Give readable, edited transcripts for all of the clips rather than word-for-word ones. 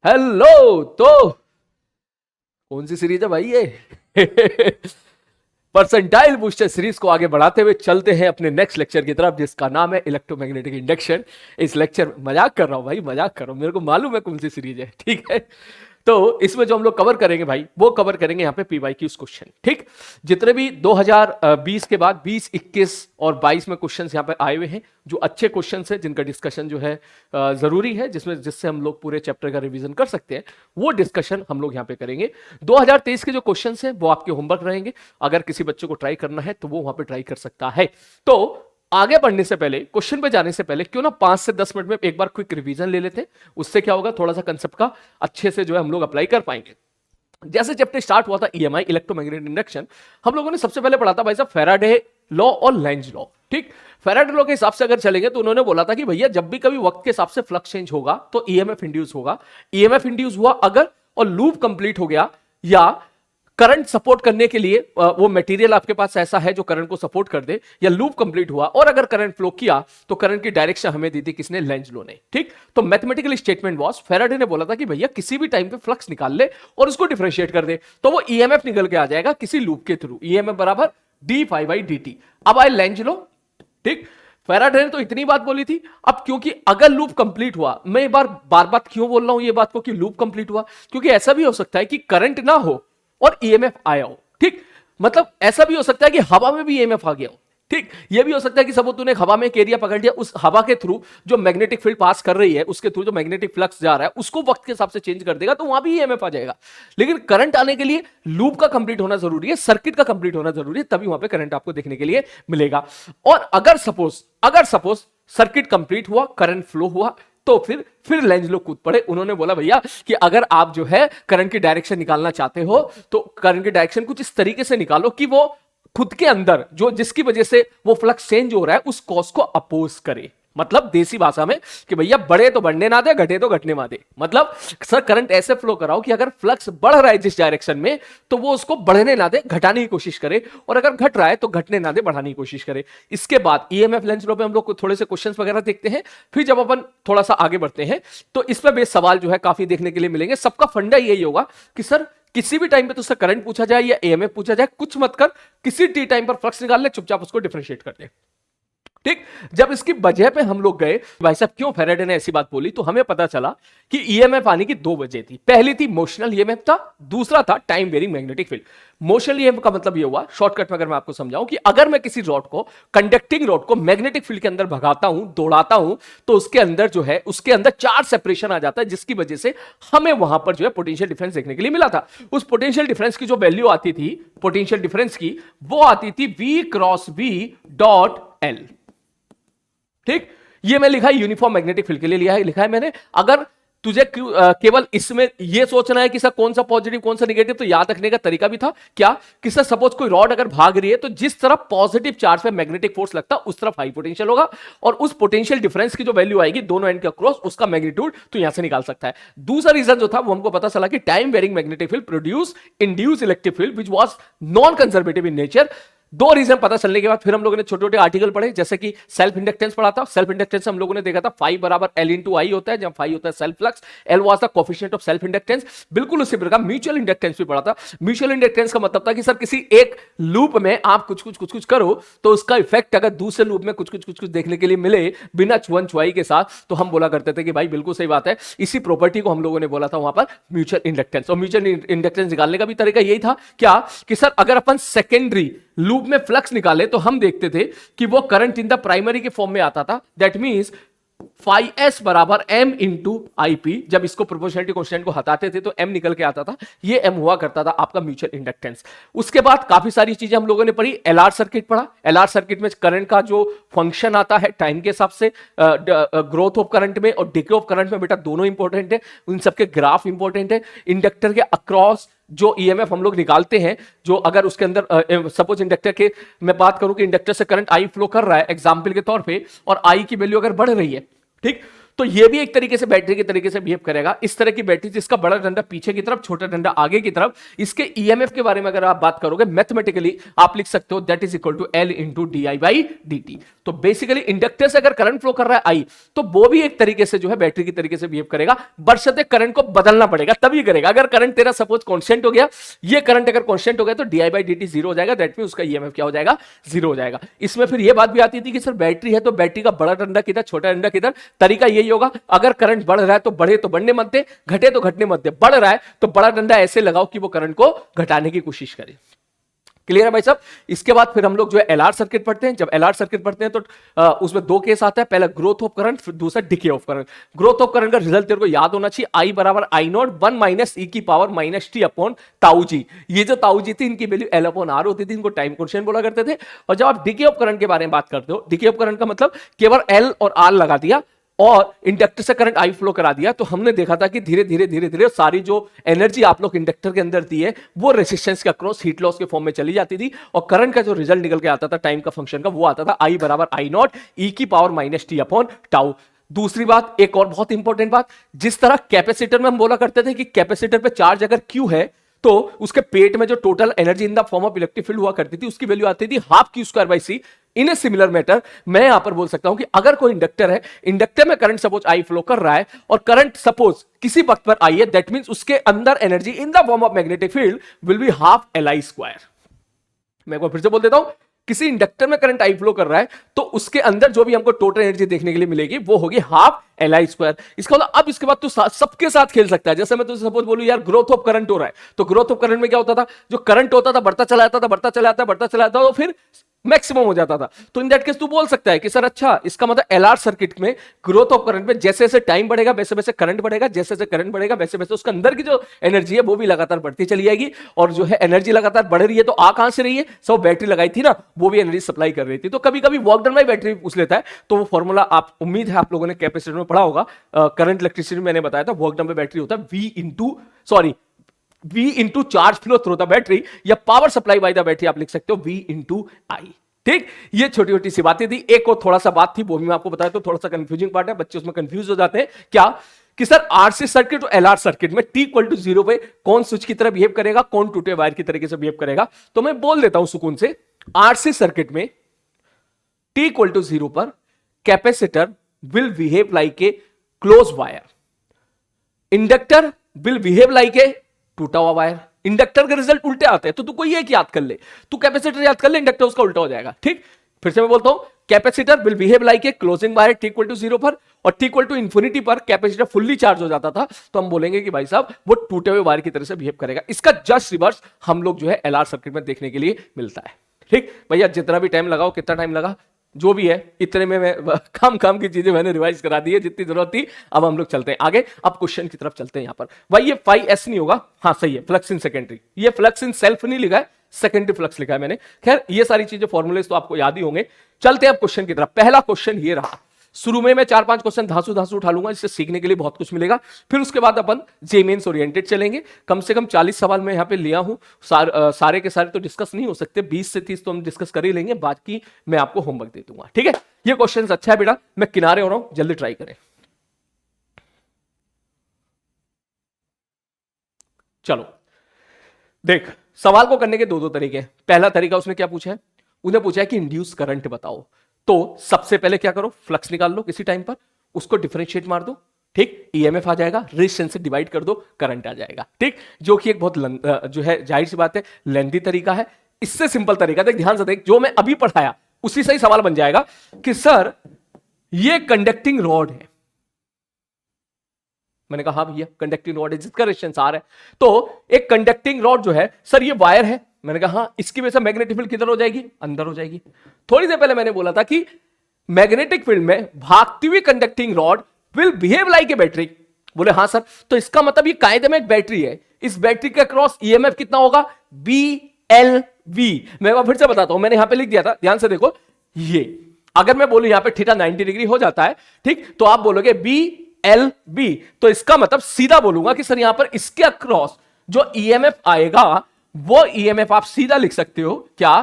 Hello. तो कौन सी series है भाई ये? परसेंटाइल बूस्टर सीरीज को आगे बढ़ाते हुए चलते हैं अपने नेक्स्ट लेक्चर की तरफ, जिसका नाम है इलेक्ट्रोमैग्नेटिक इंडक्शन। इस लेक्चर मजाक कर रहा हूं भाई, मजाक कर रहा हूं, मेरे को मालूम है कौन सी सीरीज है, ठीक है। तो इसमें जो हम लोग कवर करेंगे भाई, वो कवर करेंगे यहाँ पे पीवाईक्यूज क्वेश्चन, ठीक। जितने भी 2020 के बाद 20, 21 और 22 में क्वेश्चंस यहाँ पे आए हुए हैं, जो अच्छे क्वेश्चंस हैं, जिनका डिस्कशन जो है जरूरी है, जिससे हम लोग पूरे चैप्टर का रिवीजन कर सकते हैं, वो डिस्कशन हम लोग यहाँ पे करेंगे। 2023 के जो क्वेश्चंस हैं वो आपके होमवर्क रहेंगे। अगर किसी बच्चे को ट्राई करना है तो वो वहां पे ट्राई कर सकता है। तो आगे बढ़ने से पहले, क्वेश्चन पे जाने से पहले, क्यों ना 5 से 10 मिनट में एक बार क्विक रिवीजन ले लेते हैं। उससे क्या होगा, थोड़ा सा कंसेप्ट का अच्छे से जो है हम लोग अप्लाई कर पाएंगे। जैसे चैप्टर स्टार्ट हुआ था ईएमआई, इलेक्ट्रोमैग्नेटिक इंडक्शन, हम लोगों ने सबसे पहले पढ़ा था भाई साहब फैराडे लॉ और लेंज लॉ, ठीक। फैराडे लॉ के हिसाब से अगर चलेंगे तो उन्होंने बोला था कि भैया जब भी कभी वक्त के हिसाब से फ्लक्स चेंज होगा तो ईएमएफ इंड्यूस होगा। ईएमएफ इंड्यूस हुआ अगर और लूप कंप्लीट हो गया, या करंट सपोर्ट करने के लिए वो मटेरियल आपके पास ऐसा है जो करंट को सपोर्ट कर दे, या लूप कंप्लीट हुआ और अगर करंट फ्लो किया तो करंट की डायरेक्शन हमें दी थी किसने, लेंज लॉ ने, ठीक। तो मैथमेटिकल स्टेटमेंट वाज, फैराडे ने बोला था कि भैया किसी भी टाइम पे फ्लक्स निकाल ले और उसको डिफरेंशिएट कर दे तो वो ईएमएफ निकल के आ जाएगा किसी लूप के थ्रू, ईएमएफ बराबर d∅dt। अब आए लेंज लॉ, ठीक। फैराडे ने तो इतनी बात बोली थी। अब क्योंकि अगर लूप कंप्लीट हुआ, मैं बार बार क्यों बोल रहा हूं ये बात को कि लूप कंप्लीट हुआ, क्योंकि ऐसा भी हो सकता है कि करंट ना हो और ईएमएफ आया हो, ठीक। मतलब ऐसा भी हो सकता है कि हवा में भी ईएमएफ आ गया हो, ठीक। यह भी हो सकता है कि सब तूने हवा में एक एरिया पकड़ लिया, उस हवा के थ्रू जो मैग्नेटिक फील्ड पास कर रही है, उसके थ्रू जो मैग्नेटिक फ्लक्स जा रहा है उसको वक्त के हिसाब से चेंज कर देगा तो वहां भी ईएमएफ आ जाएगा। लेकिन करंट आने के लिए लूप का कंप्लीट होना जरूरी है, सर्किट का कंप्लीट होना जरूरी है, तभी वहां पे करंट आपको देखने के लिए मिलेगा। और अगर सपोज सर्किट कंप्लीट हुआ, करंट फ्लो हुआ, तो फिर लेंज लॉ कूद पड़े। उन्होंने बोला भैया कि अगर आप जो है करंट की डायरेक्शन निकालना चाहते हो तो करंट की डायरेक्शन कुछ इस तरीके से निकालो कि वो खुद के अंदर जो जिसकी वजह से वो फ्लक्स चेंज हो रहा है उस कॉज को अपोज करे। मतलब देसी भाषा में कि भैया बढ़े तो बढ़ने ना दे, घटे तो घटने ना दे। मतलब सर करंट ऐसे फ्लो कराओ कि अगर फ्लक्स बढ़ रहा है जिस डायरेक्शन में तो वो उसको बढ़ने ना दे, घटाने की कोशिश करे, और अगर घट रहा है तो घटने ना दे, बढ़ाने की कोशिश करे। इसके बाद ईएमएफ लेंज लॉ पे हम लोग थोड़े से क्वेश्चंस वगैरह देखते हैं। फिर जब अपन थोड़ा सा आगे बढ़ते हैं तो इस पर बेस सवाल जो है काफी देखने के लिए मिलेंगे। सबका फंडा यही होगा कि सर किसी भी टाइम पे तुझसे करंट पूछा जाए या ईएमएफ पूछा जाए, कुछ मत कर, किसी टी टाइम पर फ्लक्स निकाल ले, चुपचाप उसको डिफरेंशिएट कर दे, ठीक। जब इसकी वजह पे हम लोग गए भाई साहब क्यों फैराडे ने ऐसी बात बोली, तो हमें पता चला कि ईएमएफ आने की दो वजह थी। पहली थी मोशनल ईएमएफ था, दूसरा था time varying magnetic field. Motional EMF का मतलब यह हुआ, शॉर्टकट में अगर मैं आपको समझाऊं, कि अगर मैं किसी रॉड को, कंडक्टिंग रॉड को मैग्नेटिक फील्ड के अंदर भगाता हूं, दौड़ाता हूं, तो उसके अंदर जो है उसके अंदर चार्ज सेपरेशन आ जाता है, जिसकी वजह से हमें वहां पर जो है पोटेंशियल डिफरेंस देखने के लिए मिला था। उस पोटेंशियल डिफरेंस की जो वैल्यू आती थी, पोटेंशियल डिफरेंस की, वो आती थी V cross V dot L, ठीक। ये मैं लिखा है यूनिफॉर्म मैग्नेटिक फील्ड के लिए लिखा है मैंने। अगर तुझे केवल इसमें ये सोचना है कि सर कौन सा पॉजिटिव कौन सा नेगेटिव, तो याद रखने का तरीका भी था क्या कि सर सपोज कोई रॉड अगर भाग रही है तो जिस तरफ पॉजिटिव चार्ज पे मैग्नेटिक फोर्स लगता है उस तरफ हाई पोटेंशियल होगा, और उस पोटेंशियल डिफरेंस की जो वैल्यू आएगी दोनों एंड के अक्रॉस, उसका मैग्नीट्यूड तो यहां से निकाल सकता है। दूसरा रीजन जो था वो हमको पता चला कि time varying magnetic field produce induce electric field which was non conservative in nature. दो रीजन पता चलने के बाद फिर हम लोगों ने छोटे छोटे आर्टिकल पढ़े, जैसे कि सेल्फ इंडक्टेंस पढ़ा था। सेल्फ इंडक्टेंस हम लोगों ने देखा था फाई बराबर एल इंटू आई होता है, जब फाई होता है self flux, L was the coefficient of self inductance. बिल्कुल उसी प्रकार म्यूचुअल इंडक्टेंस भी पढ़ा था। म्यूचुअल इंडक्टेंस का मतलब था कि सर किसी एक लूप में आप कुछ करो तो उसका इफेक्ट अगर दूसरे लूप में कुछ देखने के लिए मिले बिना छुअन छुआई के साथ, तो हम बोला करते थे कि भाई बिल्कुल सही बात है। इसी प्रॉपर्टी को हम लोगों ने बोला था वहां पर म्यूचुअल इंडक्टेंस। और म्यूचुअल इंडक्टेंस निकालने का भी तरीका यही था क्या कि सर अगर अपन सेकेंडरी लूप में फ्लक्स निकाले तो हम देखते थे कि वो करंट इन द प्राइमरी के फॉर्म में आता था। दैट मींस फाई एस बराबर एम इंटू आई पी। जब इसको प्रोपोर्शनलिटी कांस्टेंट को हटाते थे तो एम निकल के आता था, ये एम हुआ करता था आपका म्यूचुअल इंडक्टेंस। उसके बाद काफी सारी चीजें हम लोगों ने पढ़ी। एलआर सर्किट पढ़ा। एलआर सर्किट में करंट का जो फंक्शन आता है टाइम के हिसाब से, ग्रोथ ऑफ करंट में और डिके ऑफ करंट में, बेटा दोनों इंपॉर्टेंट है, उन सबके ग्राफ इंपॉर्टेंट है। इंडक्टर के अक्रॉस जो ईएमएफ हम लोग निकालते हैं, जो अगर उसके अंदर सपोज इंडक्टर के मैं बात करूं कि इंडक्टर से करंट आई फ्लो कर रहा है एग्जांपल के तौर पे, और आई की वैल्यू अगर बढ़ रही है, ठीक, तो ये भी एक तरीके से बैटरी के तरीके से बिहेव करेगा। इस तरह की बैटरी जिसका बड़ा डंडा पीछे की तरफ, छोटा डंडा आगे की तरफ, इसके ईएमएफ के बारे में अगर आप बात करोगे मैथमेटिकली आप लिख सकते हो that is equal to L into D I by D T. तो बेसिकली इंडक्टर से अगर करंट फ्लो कर रहा है आई, तो वो भी एक तरीके से जो है बैटरी की तरीके से बिहेव करेगा, बशर्ते करंट को बदलना पड़ेगा तभी करेगा। अगर करंट तेरा सपोज कांस्टेंट हो गया, ये करंट अगर कांस्टेंट हो गया तो D by D T zero हो जाएगा, दैट मीन उसका ईएमएफ क्या हो जाएगा, जीरो हो जाएगा। इसमें फिर ये बात भी आती थी कि सर बैटरी है तो बैटरी का बड़ा डंडा किधर, छोटा डंडा किधर। तरीका यही होगा, अगर करंट बढ़ रहा है तो बढ़े तो बढ़ने मत दे, घटे तो घटने मत दे। बढ़ रहा है तो बड़ा डंडा ऐसे लगाओ कि वो करंट को घटाने की कोशिश करे। क्लियर है भाई साहब। इसके बाद फिर हम लोग जो है एलआर सर्किट पढ़ते हैं। जब एलआर सर्किट पढ़ते हैं तो उसमें दो केस आता है, पहला ग्रोथ ऑफ करंट, फिर दूसरा decay of current. Growth of current का रिजल्ट तेरे को याद होना चाहिए, आई बराबर आई नॉट 1 माइनस ई की पावर माइनस टी अपॉन ताऊ जी। ये जो ताऊ जी थी इनकी वैल्यू एल अपॉन आर होती थी, इनको टाइम कॉन्स्टेंट बोला करते थे। और जब आप डिके ऑफ करंट के बारे में बात करते हो, डिके ऑफ करंट का मतलब केवल एल और आर लगा दिया और इंडक्टर से करंट आई फ्लो करा दिया, तो हमने देखा था कि धीरे धीरे धीरे धीरे सारी जो एनर्जी आप लोग इंडक्टर के अंदर दी है वो रेजिस्टेंस के अक्रॉस हीट लॉस के फॉर्म में चली जाती थी, और करंट का जो रिजल्ट निकल के आता था टाइम का फंक्शन का, वो आता था आई बराबर आई नॉट ई की power minus T upon tau. दूसरी बात, एक और बहुत इंपॉर्टेंट बात, जिस तरह कैपेसिटर में हम बोला करते थे कि कैपेसिटर पे चार्ज अगर क्यू है तो उसके पेट में जो total energy in the form of electric field हुआ करती थी उसकी वैल्यू आती थी half Q square by C. In a similar matter मैं यहां पर बोल सकता हूं कि अगर कोई इंडक्टर है, इंडक्टर में करंट सपोज आई फ्लो कर रहा है और करंट सपोज किसी वक्त पर आई है, दैट मींस उसके अंदर energy in the form of magnetic field will be half L I square. मैं एक बार फिर से बोल देता हूं, किसी इंडक्टर में करंट आई फ्लो कर रहा है तो उसके अंदर जो भी हमको टोटल एनर्जी देखने के लिए मिलेगी वो होगी हाफ एल आई स्क्वायर। इसका मतलब अब इसके बाद तू सबके साथ खेल सकता है। जैसे मैं तुझे सपोज बोलूं यार ग्रोथ ऑफ करंट हो रहा है, तो ग्रोथ ऑफ करंट में क्या होता था, जो करंट होता था बढ़ता चला जाता था, बढ़ता चला जाता, बढ़ता चला जाता, तो फिर मैक्सिमम हो जाता था। तो इन दैट केस तू बोल सकता है कि सर अच्छा, इसका मतलब एलआर सर्किट में ग्रोथ ऑफ करंट में जैसे जैसे टाइम बढ़ेगा वैसे वैसे करंट बढ़ेगा, जैसे जैसे करंट बढ़ेगा वैसे वैसे उसके अंदर की जो एनर्जी है वो भी लगातार बढ़ती चली जाएगी, और जो है एनर्जी लगातार बढ़ रही है तो आ कहां से रही है, सब बैटरी लगाई थी ना, वो भी एनर्जी सप्लाई कर रही थी। तो कभी कभी वर्क डन बाय बैटरी पूछ लेता है, तो वो फॉर्मूला आप उम्मीद है आप लोगों ने कैपेसिटर में पढ़ा होगा, करंट इलेक्ट्रिसिटी मैंने बताया था, वर्क डन बाय बैटरी होता है V into charge flow through the battery, या power supply by the battery आप लिख सकते हो V इंटू आई। ठीक, ये छोटी छोटी सी बातें थी। एक और थोड़ा सा बात थी वो भी मैं आपको बताया, तो थोड़ा सा कंफ्यूजिंग पार्ट है, बच्चे उसमें कंफ्यूज हो जाते हैं क्या कि सर आरसी सर्किट और एलआर सर्किट में टी इक्वल टू 0 पे कौन स्विच की तरह बिहेव करेगा, कौन टूटे वायर की तरीके से बिहेव करेगा। तो मैं बोल देता हूं सुकून से, आरसी सर्किट में टी इक्वल टू 0 पर capacitor will behave like A close wire, inductor will behave like ए टूटा हुआ वायर। इंडक्टर के रिजल्ट उल्टे आते हैं, तो तू कोई एक याद कर ले, तू कैपेसिटर याद कर ले, इंडक्टर उसका उल्टा हो जाएगा। ठीक, फिर से मैं बोलता हूं, capacitor will behave like a closing wire T equal to 0 पर, और टी इक्वल टू इंफिनिटी पर कैपेसिटर फुल्ली चार्ज हो जाता था, तो हम बोलेंगे कि भाई साहब वो टूटे हुए वायर की तरह से बिहेव करेगा। इसका जस्ट रिवर्स हम लोग जो है एलआर सर्किट में देखने के लिए मिलता है। ठीक भैया, जितना भी टाइम लगाओ, कितना टाइम लगा जो भी है, इतने में मैं काम की चीजें मैंने रिवाइज करा दी है जितनी जरूरत थी। अब हम लोग चलते हैं आगे, अब क्वेश्चन की तरफ चलते हैं। यहां पर भाई ये 5s नहीं होगा, हाँ सही है, फ्लक्स इन सेकेंडरी, ये फ्लक्स इन सेल्फ नहीं लिखा है, सेकेंडरी फ्लक्स लिखा है मैंने। खैर ये सारी चीजें फॉर्मूलेज तो आपको याद ही होंगे। चलते हैं अब क्वेश्चन की तरफ। पहला क्वेश्चन ये रहा, शुरू में मैं 4-5 क्वेश्चन धांसू उठा लूंगा, इससे सीखने के लिए बहुत कुछ मिलेगा। फिर उसके बाद अपन जे मेंस ओरिएंटेड चलेंगे। कम से कम 40 सवाल मैं यहां पे लिया हूं, सारे के सारे तो डिस्कस नहीं हो सकते, 20 से 30 तो हम डिस्कस कर ही लेंगे, बाकी मैं आपको होमवर्क दे दूंगा। ठीक है, ये क्वेश्चन अच्छा है बेटा, मैं किनारे हो रहा हूं, जल्दी ट्राई करें। चलो देख, सवाल को करने के दो तरीके हैं। पहला तरीका उसने क्या पूछा है, उन्हें पूछा है कि इंड्यूस करंट बताओ। तो सबसे पहले क्या करो, फ्लक्स निकाल लो किसी टाइम पर, उसको डिफरेंशिएट मार दो, ठीक, ईएमएफ आ जाएगा, रेजिस्टेंस से डिवाइड कर दो, करंट आ जाएगा। ठीक, जो कि एक बहुत जो है जाहिर सी बात है लेंथी तरीका है। इससे सिंपल तरीका देख, ध्यान से देख, जो मैं अभी पढ़ाया उसी से ही सवाल बन जाएगा कि सर ये कंडक्टिंग रॉड है। मैंने कहा हाँ भैया कंडक्टिंग रॉड है जिसका रेजिस्टेंस आर है, तो एक कंडक्टिंग रॉड जो है सर ये वायर है। मैंने कहा हाँ, इसकी वजह से मैग्नेटिक फील्ड किधर हो जाएगी, अंदर हो जाएगी। थोड़ी देर पहले मैंने बोला था कि मैग्नेटिक फील्ड में भागती हुई conducting rod will behave like A battery. बोले हाँ सर, तो इसका मतलब ये कायदे में एक बैटरी है, इस बैटरी के क्रॉस ईएमएफ कितना होगा, BLV। मैं फिर से बताता हूं, मैंने यहां पे लिख दिया था, ध्यान से देखो, ये अगर मैं बोलूं यहां पे थीटा 90 डिग्री हो जाता है, ठीक, तो आप बोलोगे BLB, तो इसका मतलब सीधा बोलूंगा कि सर यहां पर इसके अक्रॉस जो ईएमएफ आएगा वो ईएमएफ आप सीधा लिख सकते हो क्या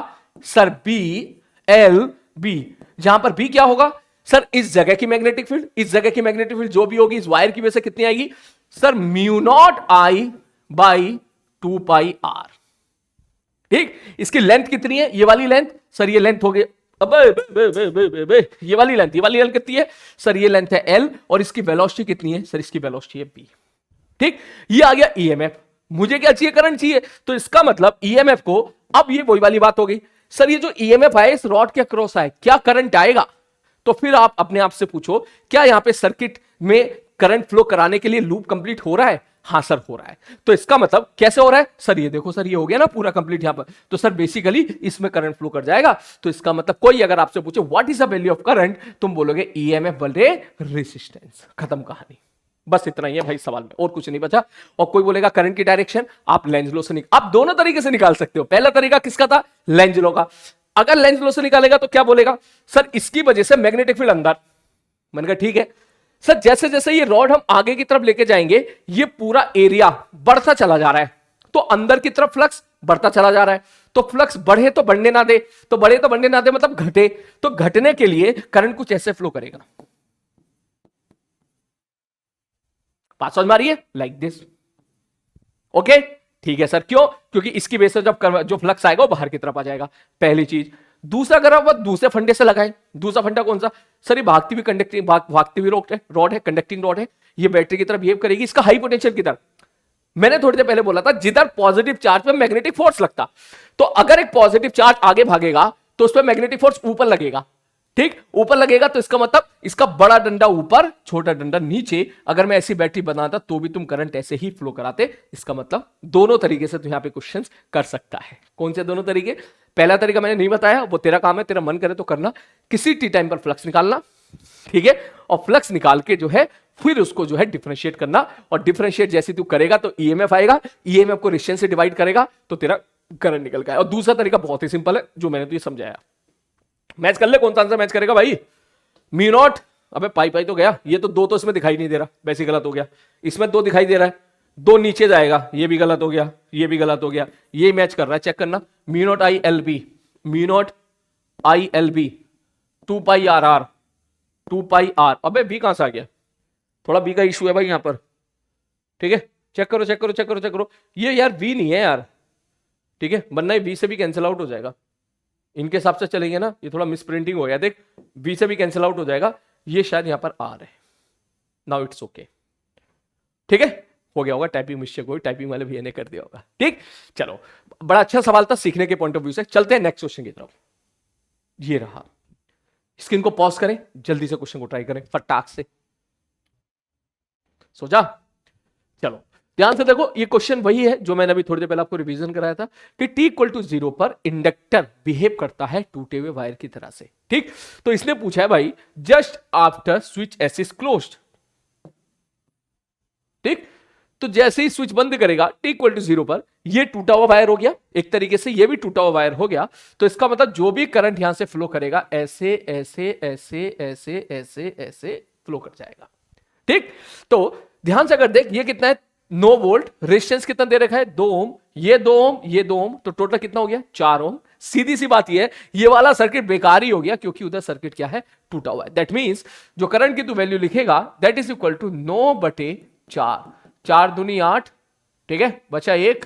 सर, BLB, जहां पर B क्या होगा, सर इस जगह की मैग्नेटिक फील्ड, इस जगह की मैग्नेटिक फील्ड जो भी होगी इस वायर की वजह से कितनी आएगी sir, mu naught I by 2 pi R. ठीक, इसकी लेंथ कितनी है, ये वाली लेंथ सर, ये लेंथ हो गई, ये वाली लेंथ कितनी है सर, ये लेंथ है एल, और इसकी वेलोसिटी कितनी है सर, इसकी वेलोसिटी है बी। ठीक, ये आ गया ईएमएफ। मुझे क्या चाहिए, करंट चाहिए, तो इसका मतलब ईएमएफ को, अब ये वही वाली बात हो गई सर, ये जो ईएमएफ आए इस रॉड के अक्रॉस आए, क्या करंट आएगा? तो फिर आप अपने आप से पूछो, क्या यहां पे सर्किट में करंट फ्लो कराने के लिए लूप कंप्लीट हो रहा है? हाँ सर हो रहा है। तो इसका मतलब कैसे हो रहा है सर, ये देखो सर, ये हो गया ना पूरा कंप्लीट यहां पर, तो सर बेसिकली इसमें करंट फ्लो कर जाएगा। तो इसका मतलब कोई अगर आपसे पूछे what is the value of current, तुम बोलोगे ईएमएफ बटे रेजिस्टेंस, खत्म कहानी। बस इतना ही है भाई सवाल में, और कुछ नहीं बचा। और कोई बोलेगा करंट की डायरेक्शन, आप लेंज लॉ से आप दोनों तरीके से निकाल सकते हो। पहला तरीका किसका था, लेंज लॉ का। अगर लेंज लॉ से निकालेगा तो क्या बोलेगा सर, इसकी वजह से मैग्नेटिक फील्ड अंदर। मैंने कहा ठीक है सर, जैसे जैसे ये रॉड हम आगे की तरफ लेके जाएंगे, ये पूरा एरिया बढ़ता चला जा रहा है, तो अंदर की तरफ फ्लक्स बढ़ता चला जा रहा है। तो फ्लक्स बढ़े तो बढ़ने ना दे, तो बढ़े तो बढ़ने ना दे मतलब घटे, तो घटने के लिए करंट कुछ ऐसे फ्लो करेगा। बात समझ में आ रही है, लाइक दिस। ओके ठीक है सर, क्यों? क्योंकि इसकी वजह से जब जो फ्लक्स आएगा वो बाहर की तरफ आ जाएगा, पहली चीज। दूसरा, अगर आप दूसरे फंडे से लगाएं, दूसरा फंडा कौन सा सर, ये भागती हुई कंडक्टिंग भागती हुई रॉड है, कंडक्टिंग रॉड है, ये बैटरी की तरफ बिहेव करेगी, इसका हाई पोटेंशियल की तरफ। मैंने थोड़ी देर पहले बोला था जिधर पॉजिटिव चार्ज पे मैग्नेटिक फोर्स लगता, तो अगर एक पॉजिटिव चार्ज आगे भागेगा तो उस पर मैग्नेटिक फोर्स ऊपर लगेगा। ठीक, ऊपर लगेगा तो इसका मतलब इसका बड़ा डंडा ऊपर, छोटा डंडा नीचे। अगर मैं ऐसी बैटरी बनाता तो भी तुम करंट ऐसे ही फ्लो कराते। इसका मतलब दोनों तरीके से तो यहां पे क्वेश्चंस कर सकता है। कौन से दोनों तरीके? पहला तरीका मैंने नहीं बताया, वो तेरा काम है, तेरा मन करे तो करना, किसी टी टाइम पर फ्लक्स निकालना, ठीक है, और फ्लक्स निकाल के जो है फिर उसको जो है डिफरेंशिएट करना, और डिफरेंशिएट जैसे तू करेगा तो ईएमएफ आएगा, ईएमएफ को रेजिस्टेंस से डिवाइड करेगा तो तेरा करंट निकल गया। और दूसरा तरीका बहुत ही सिंपल है, जो मैंने तुझे समझाया। मैच कर ले, कौन सा आंसर मैच करेगा भाई? म्यू नॉट, अबे पाई पाई तो गया, ये तो दो तो इसमें दिखाई नहीं दे रहा, वैसे गलत हो गया। इसमें दो दिखाई दे रहा है, दो नीचे जाएगा, ये भी गलत हो गया, ये भी गलत हो गया, ये मैच कर रहा है, चेक करना। Mu naught I L B, mu naught I L B 2 pi R R, 2 pi R, अबे बी कहां से आ गया? थोड़ा बी का इशू है भाई यहां पर, ठीक है, चेक करो चेक करो चेक करो चेक करो, ये यार बी नहीं है यार, ठीक है, वरना बी से भी कैंसिल आउट हो जाएगा। इनके हिसाब से चलेंगे ना, ये थोड़ा मिस प्रिंटिंग हो गया, देख बी से भी कैंसिल आउट हो जाएगा, ये शायद यहां पर आर है। नाउ इट्स ओके, ठीक है, हो गया होगा, टाइपिंग मिस्टेक हुई, टाइपिंग वाले भैया ने कर दिया होगा। ठीक, चलो, बड़ा अच्छा सवाल था सीखने के पॉइंट ऑफ व्यू से। चलते हैं नेक्स्ट क्वेश्चन की तरफ। ये रहा, स्क्रीन को पॉज करें, जल्दी से क्वेश्चन को ट्राई करें फटाक से। सोचा? चलो ध्यान से देखो, ये क्वेश्चन वही है जो मैंने अभी थोड़ी देर पहले आपको रिवीजन कराया था कि t इक्वल टू 0 पर इंडक्टर बिहेव करता है टूटे हुए वायर की तरह से। ठीक, तो इसने पूछा है भाई just after switch S is closed. ठीक, तो जैसे ही स्विच बंद करेगा t इक्वल टू 0 पर, ये टूटा हुआ वायर हो गया, एक तरीके से ये भी टूटा हुआ वायर हो गया। तो इसका मतलब जो भी करंट यहां से फ्लो करेगा ऐसे ऐसे ऐसे ऐसे ऐसे ऐसे फ्लो कर जाएगा। ठीक, तो ध्यान से अगर देख, ये कितना है 9 वोल्ट, रेजिस्टेंस कितना दे रखा है 2 ओम, ये 2 ओम, ये 2 ओम, तो टोटल कितना हो गया 4 ओम। सीधी सी बात ये है, ये वाला सर्किट बेकार ही हो गया क्योंकि उधर सर्किट क्या है, टूटा हुआ है। दैट मींस जो करंट की तू वैल्यू लिखेगा दैट इज इक्वल टू 9 बटे 4, 4 दूनी 8, ठीक है, बचा 1,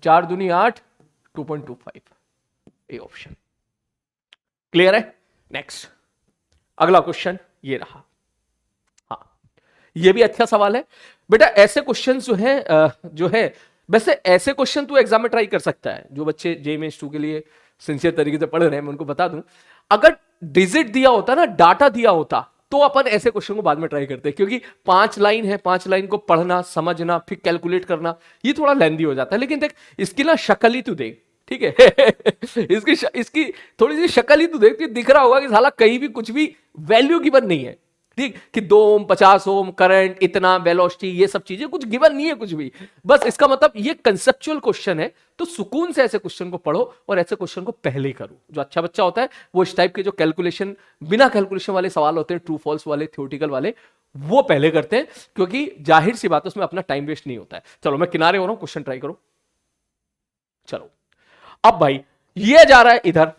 4 दूनी 8, 2.25, ए ऑप्शन। क्लियर है? नेक्स्ट अगला क्वेश्चन ये रहा। ये भी अच्छा सवाल है बेटा। ऐसे क्वेश्चन जो है वैसे ऐसे क्वेश्चन तू एग्जाम में ट्राई कर सकता है। जो बच्चे जेईई मेंस 2 के लिए सिंसियर तरीके से पढ़ रहे हैं, मैं उनको बता दूं, अगर डिजिट दिया होता ना, डाटा दिया होता, तो अपन ऐसे क्वेश्चन को बाद में ट्राई करते हैं, क्योंकि 5 लाइन है, 5 लाइन को पढ़ना, समझना, फिर कैलकुलेट करना, ये थोड़ा लेंदी हो जाता है। लेकिन देख इसकी ना शक्ल ही तू देख, ठीक है इसकी थोड़ी सी शक्ल ही तू देख, दिख रहा होगा कि साला कहीं भी कुछ भी वैल्यू गिवन नहीं है। ठीक, कि 2 ओम 50 ओम करंट इतना वेलोसिटी, ये सब चीजें कुछ गिवन नहीं है कुछ भी। बस इसका मतलब ये कंसेप्चुअल क्वेश्चन है, तो सुकून से ऐसे क्वेश्चन को पढ़ो और ऐसे क्वेश्चन को पहले ही करो। जो अच्छा बच्चा होता है वो इस टाइप के जो कैलकुलेशन, बिना कैलकुलेशन वाले सवाल होते हैं, ट्रू फॉल्स वाले, थ्योरेटिकल वाले, वो पहले करते हैं, क्योंकि जाहिर सी बात है उसमें अपना टाइम वेस्ट नहीं होता है। चलो मैं किनारे हो रहा हूं, क्वेश्चन ट्राई करो। चलो अब भाई ये जा रहा है इधर,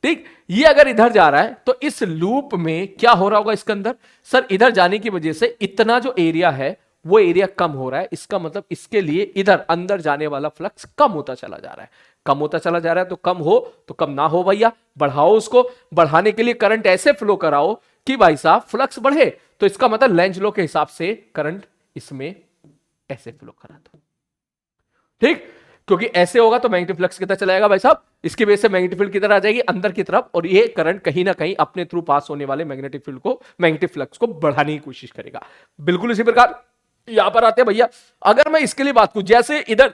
ठीक, ये अगर इधर जा रहा है तो इस लूप में क्या हो रहा होगा इसके अंदर, सर इधर जाने की वजह से इतना जो एरिया है वो एरिया कम हो रहा है, इसका मतलब इसके लिए इधर अंदर जाने वाला फ्लक्स कम होता चला जा रहा है, कम होता चला जा रहा है। तो कम हो तो कम ना हो भैया, बढ़ाओ उसको, बढ़ाने के लिए करंट ऐसे फ्लो कराओ कि भाई साहब फ्लक्स बढ़े, तो इसका मतलब लेंज लॉ के हिसाब से करंट इसमें ऐसे फ्लो करा दो, ठीक, क्योंकि ऐसे होगा तो मैग्नेटिक फ्लक्स कितना चलाएगा भाई साहब, इसकी वजह से मैग्नेटिक फील्ड किधर आ जाएगी, अंदर की तरफ, और ये करंट कहीं ना कहीं अपने थ्रू पास होने वाले मैग्नेटिक फील्ड को, मैग्नेटिक फ्लक्स को बढ़ाने की कोशिश करेगा। बिल्कुल इसी प्रकार यहां पर आते हैं भैया, अगर मैं इसके लिए बात करूं, जैसे इधर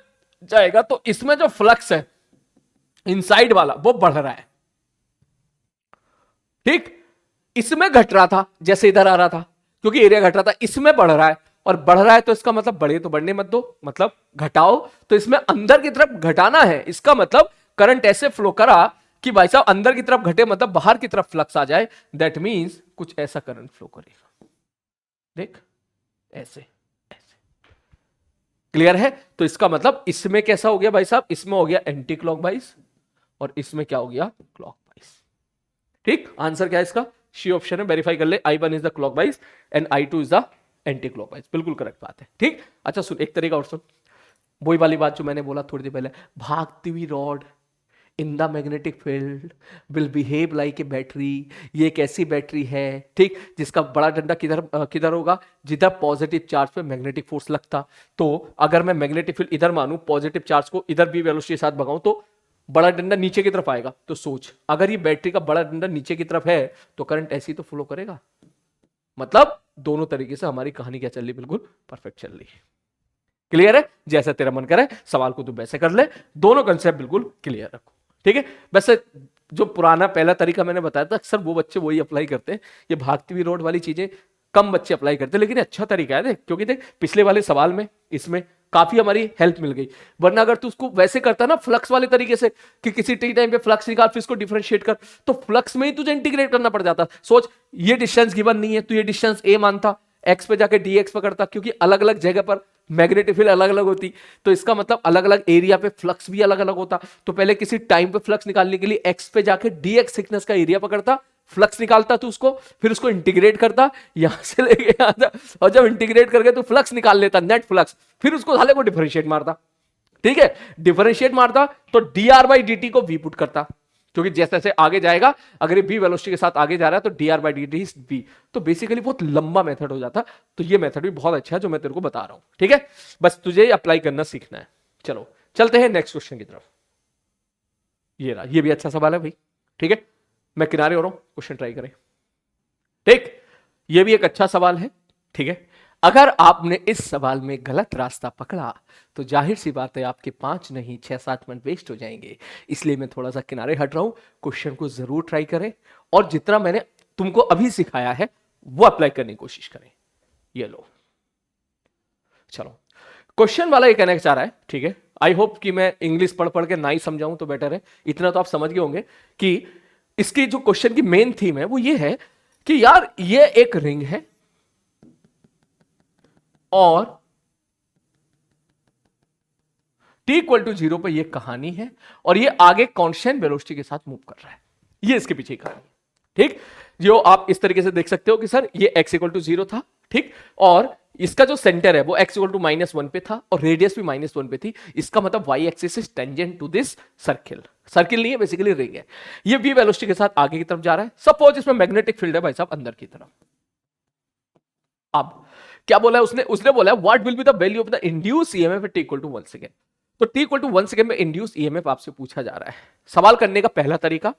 जाएगा तो इसमें जो फ्लक्स है इनसाइड वाला वो बढ़ रहा है, ठीक, इसमें घट रहा था जैसे इधर आ रहा था, क्योंकि एरिया घट रहा था, इसमें बढ़ रहा है, और बढ़ रहा है तो इसका मतलब बढ़े तो बढ़ने मत दो, मतलब घटाओ तो इसमें अंदर की तरफ घटाना है, इसका मतलब करंट ऐसे फ्लो करा कि भाई साहब अंदर की तरफ घटे, मतलब बाहर की तरफ फ्लक्स आ जाए, दैट मींस कुछ ऐसा करंट फ्लो करेगा, देख ऐसे ऐसे, क्लियर है। तो इसका मतलब इसमें कैसा हो गया भाई साहब, इसमें हो गया एंटी क्लॉकवाइज और इसमें क्या हो गया क्लॉकवाइज, ठीक। आंसर क्या है इसका, सी ऑप्शन है, वेरीफाई कर ले, I1 is the clockwise and I2 is the anti clockwise, बिल्कुल करेक्ट बात है, ठीक। अच्छा सुन, एक तरीका और सुन, वही वाली बात जो मैंने बोला थोड़ी देर पहले, भागती हुई rod in the magnetic field will behave like A battery, ये एक ऐसी बैटरी है, ठीक, जिसका बड़ा डंडा किधर किधर होगा, जिधर पॉजिटिव चार्ज पे मैग्नेटिक फोर्स लगता, तो अगर मैं मैग्नेटिक फील्ड इधर मानूं, पॉजिटिव चार्ज को इधर भी वेलोसिटी के साथ भगाऊं तो बड़ा डंडा नीचे की तरफ आएगा, तो सोच अगर ये बैटरी का बड़ा डंडा नीचे की तरफ है तो करंट ऐसी तो फ्लो करेगा, मतलब दोनों तरीके से हमारी कहानी क्या चल रही, बिल्कुल परफेक्ट चल रही है, क्लियर है। जैसा तेरा मन करे सवाल को तू वैसे कर ले, दोनों कंसेप्ट बिल्कुल क्लियर रखो, ठीक है। वैसे जो पुराना पहला तरीका मैंने बताया था, अक्सर वो बच्चे वही अप्लाई करते हैं, ये भागती हुई रोड वाली चीजें कम बच्चे अप्लाई करते हैं, लेकिन अच्छा तरीका है, देख, क्योंकि देख पिछले वाले सवाल में इसमें काफी हमारी हेल्प मिल गई, वरना अगर तू उसको वैसे करता ना फ्लक्स वाले तरीके से कि किसी टी टाइम पे फ्लक्स निकाल फिर इसको डिफरेंशिएट कर, तो फ्लक्स में ही तुझे इंटीग्रेट करना पड़ जाता। सोच ये डिस्टेंस गिवन नहीं है, तो ये डिस्टेंस ए मानता, एक्स पे जाके dx पकड़ता, क्योंकि अलग अलग जगह पर मैग्नेटिक फील्ड अलग अलग होती, तो इसका मतलब अलग अलग एरिया पे फ्लक्स भी अलग अलग होता, तो पहले किसी टाइम पे फ्लक्स निकालने के लिए एक्स पे जाके dx थिकनेस का एरिया पकड़ता, फ्लक्स निकालता तो उसको, फिर उसको इंटीग्रेट करता यहां से लेके यहां तक, और जब इंटीग्रेट करके तो फ्लक्स निकाल लेता, नेट फ्लक्स, फिर उसको साले को डिफरेंशिएट मारता, ठीक है, डिफरेंशिएट मारता तो dr/dt को v पुट करता, क्योंकि जैसे जैसे आगे जाएगा, अगर ये v वेलोसिटी के साथ आगे जा रहा है तो dr/dt इज v, तो बेसिकली बहुत लंबा मेथड हो जाता, तो ये मेथड भी बहुत अच्छा है जो मैं तेरे को बता रहा हूं, ठीक है, बस तुझे अप्लाई करना सीखना है। चलो चलते हैं नेक्स्ट क्वेश्चन की तरफ, ये रहा, ये भी अच्छा सवाल है भाई, ठीक है, मैं किनारे हो रहा हूं, क्वेश्चन ट्राई करें, ठीक, ये भी एक अच्छा सवाल है, ठीक है। अगर आपने इस सवाल में गलत रास्ता पकड़ा तो जाहिर सी बात है आपके 5 नहीं 6-7 मिनट वेस्ट हो जाएंगे, इसलिए मैं थोड़ा सा किनारे हट रहा हूं, क्वेश्चन को जरूर ट्राई करें और जितना मैंने तुमको अभी सिखाया है वो अप्लाई करने की कोशिश करें। ये लो, चलो क्वेश्चन वाला ये कहना चाह रहा है, ठीक है, आई होप कि मैं इंग्लिश पढ़ पढ़ के ना ही समझाऊं तो बेटर है, इतना तो आप समझ गए होंगे कि इसकी जो क्वेश्चन की मेन थीम है वो ये है कि यार ये एक रिंग है और t इक्वल टू 0 पर ये कहानी है और ये आगे कांस्टेंट वेलोसिटी के साथ मूव कर रहा है, ये इसके पीछे की कहानी, ठीक, जो आप इस तरीके से देख सकते हो कि सर ये x इक्वल टू 0 था, ठीक, और इसका जो सेंटर है वो x इक्वल टू -1 पे था और रेडियस भी -1 पे थी, इसका मतलब y axis is tangent to this circle, circle नहीं है बेसिकली रिंग है, ये v वेलोसिटी के साथ आगे की तरफ जा रहा है, सपोज इसमें मैग्नेटिक फील्ड है भाई साहब अंदर की तरफ। अब क्या बोला है उसने बोला what will be the value of the induce EMF at t equal to 1 second, तो t इक्वल टू 1 सेकंड में इंड्यूस ईएमएफ आपसे पूछा जा रहा है। सवाल करने का पहला तरीका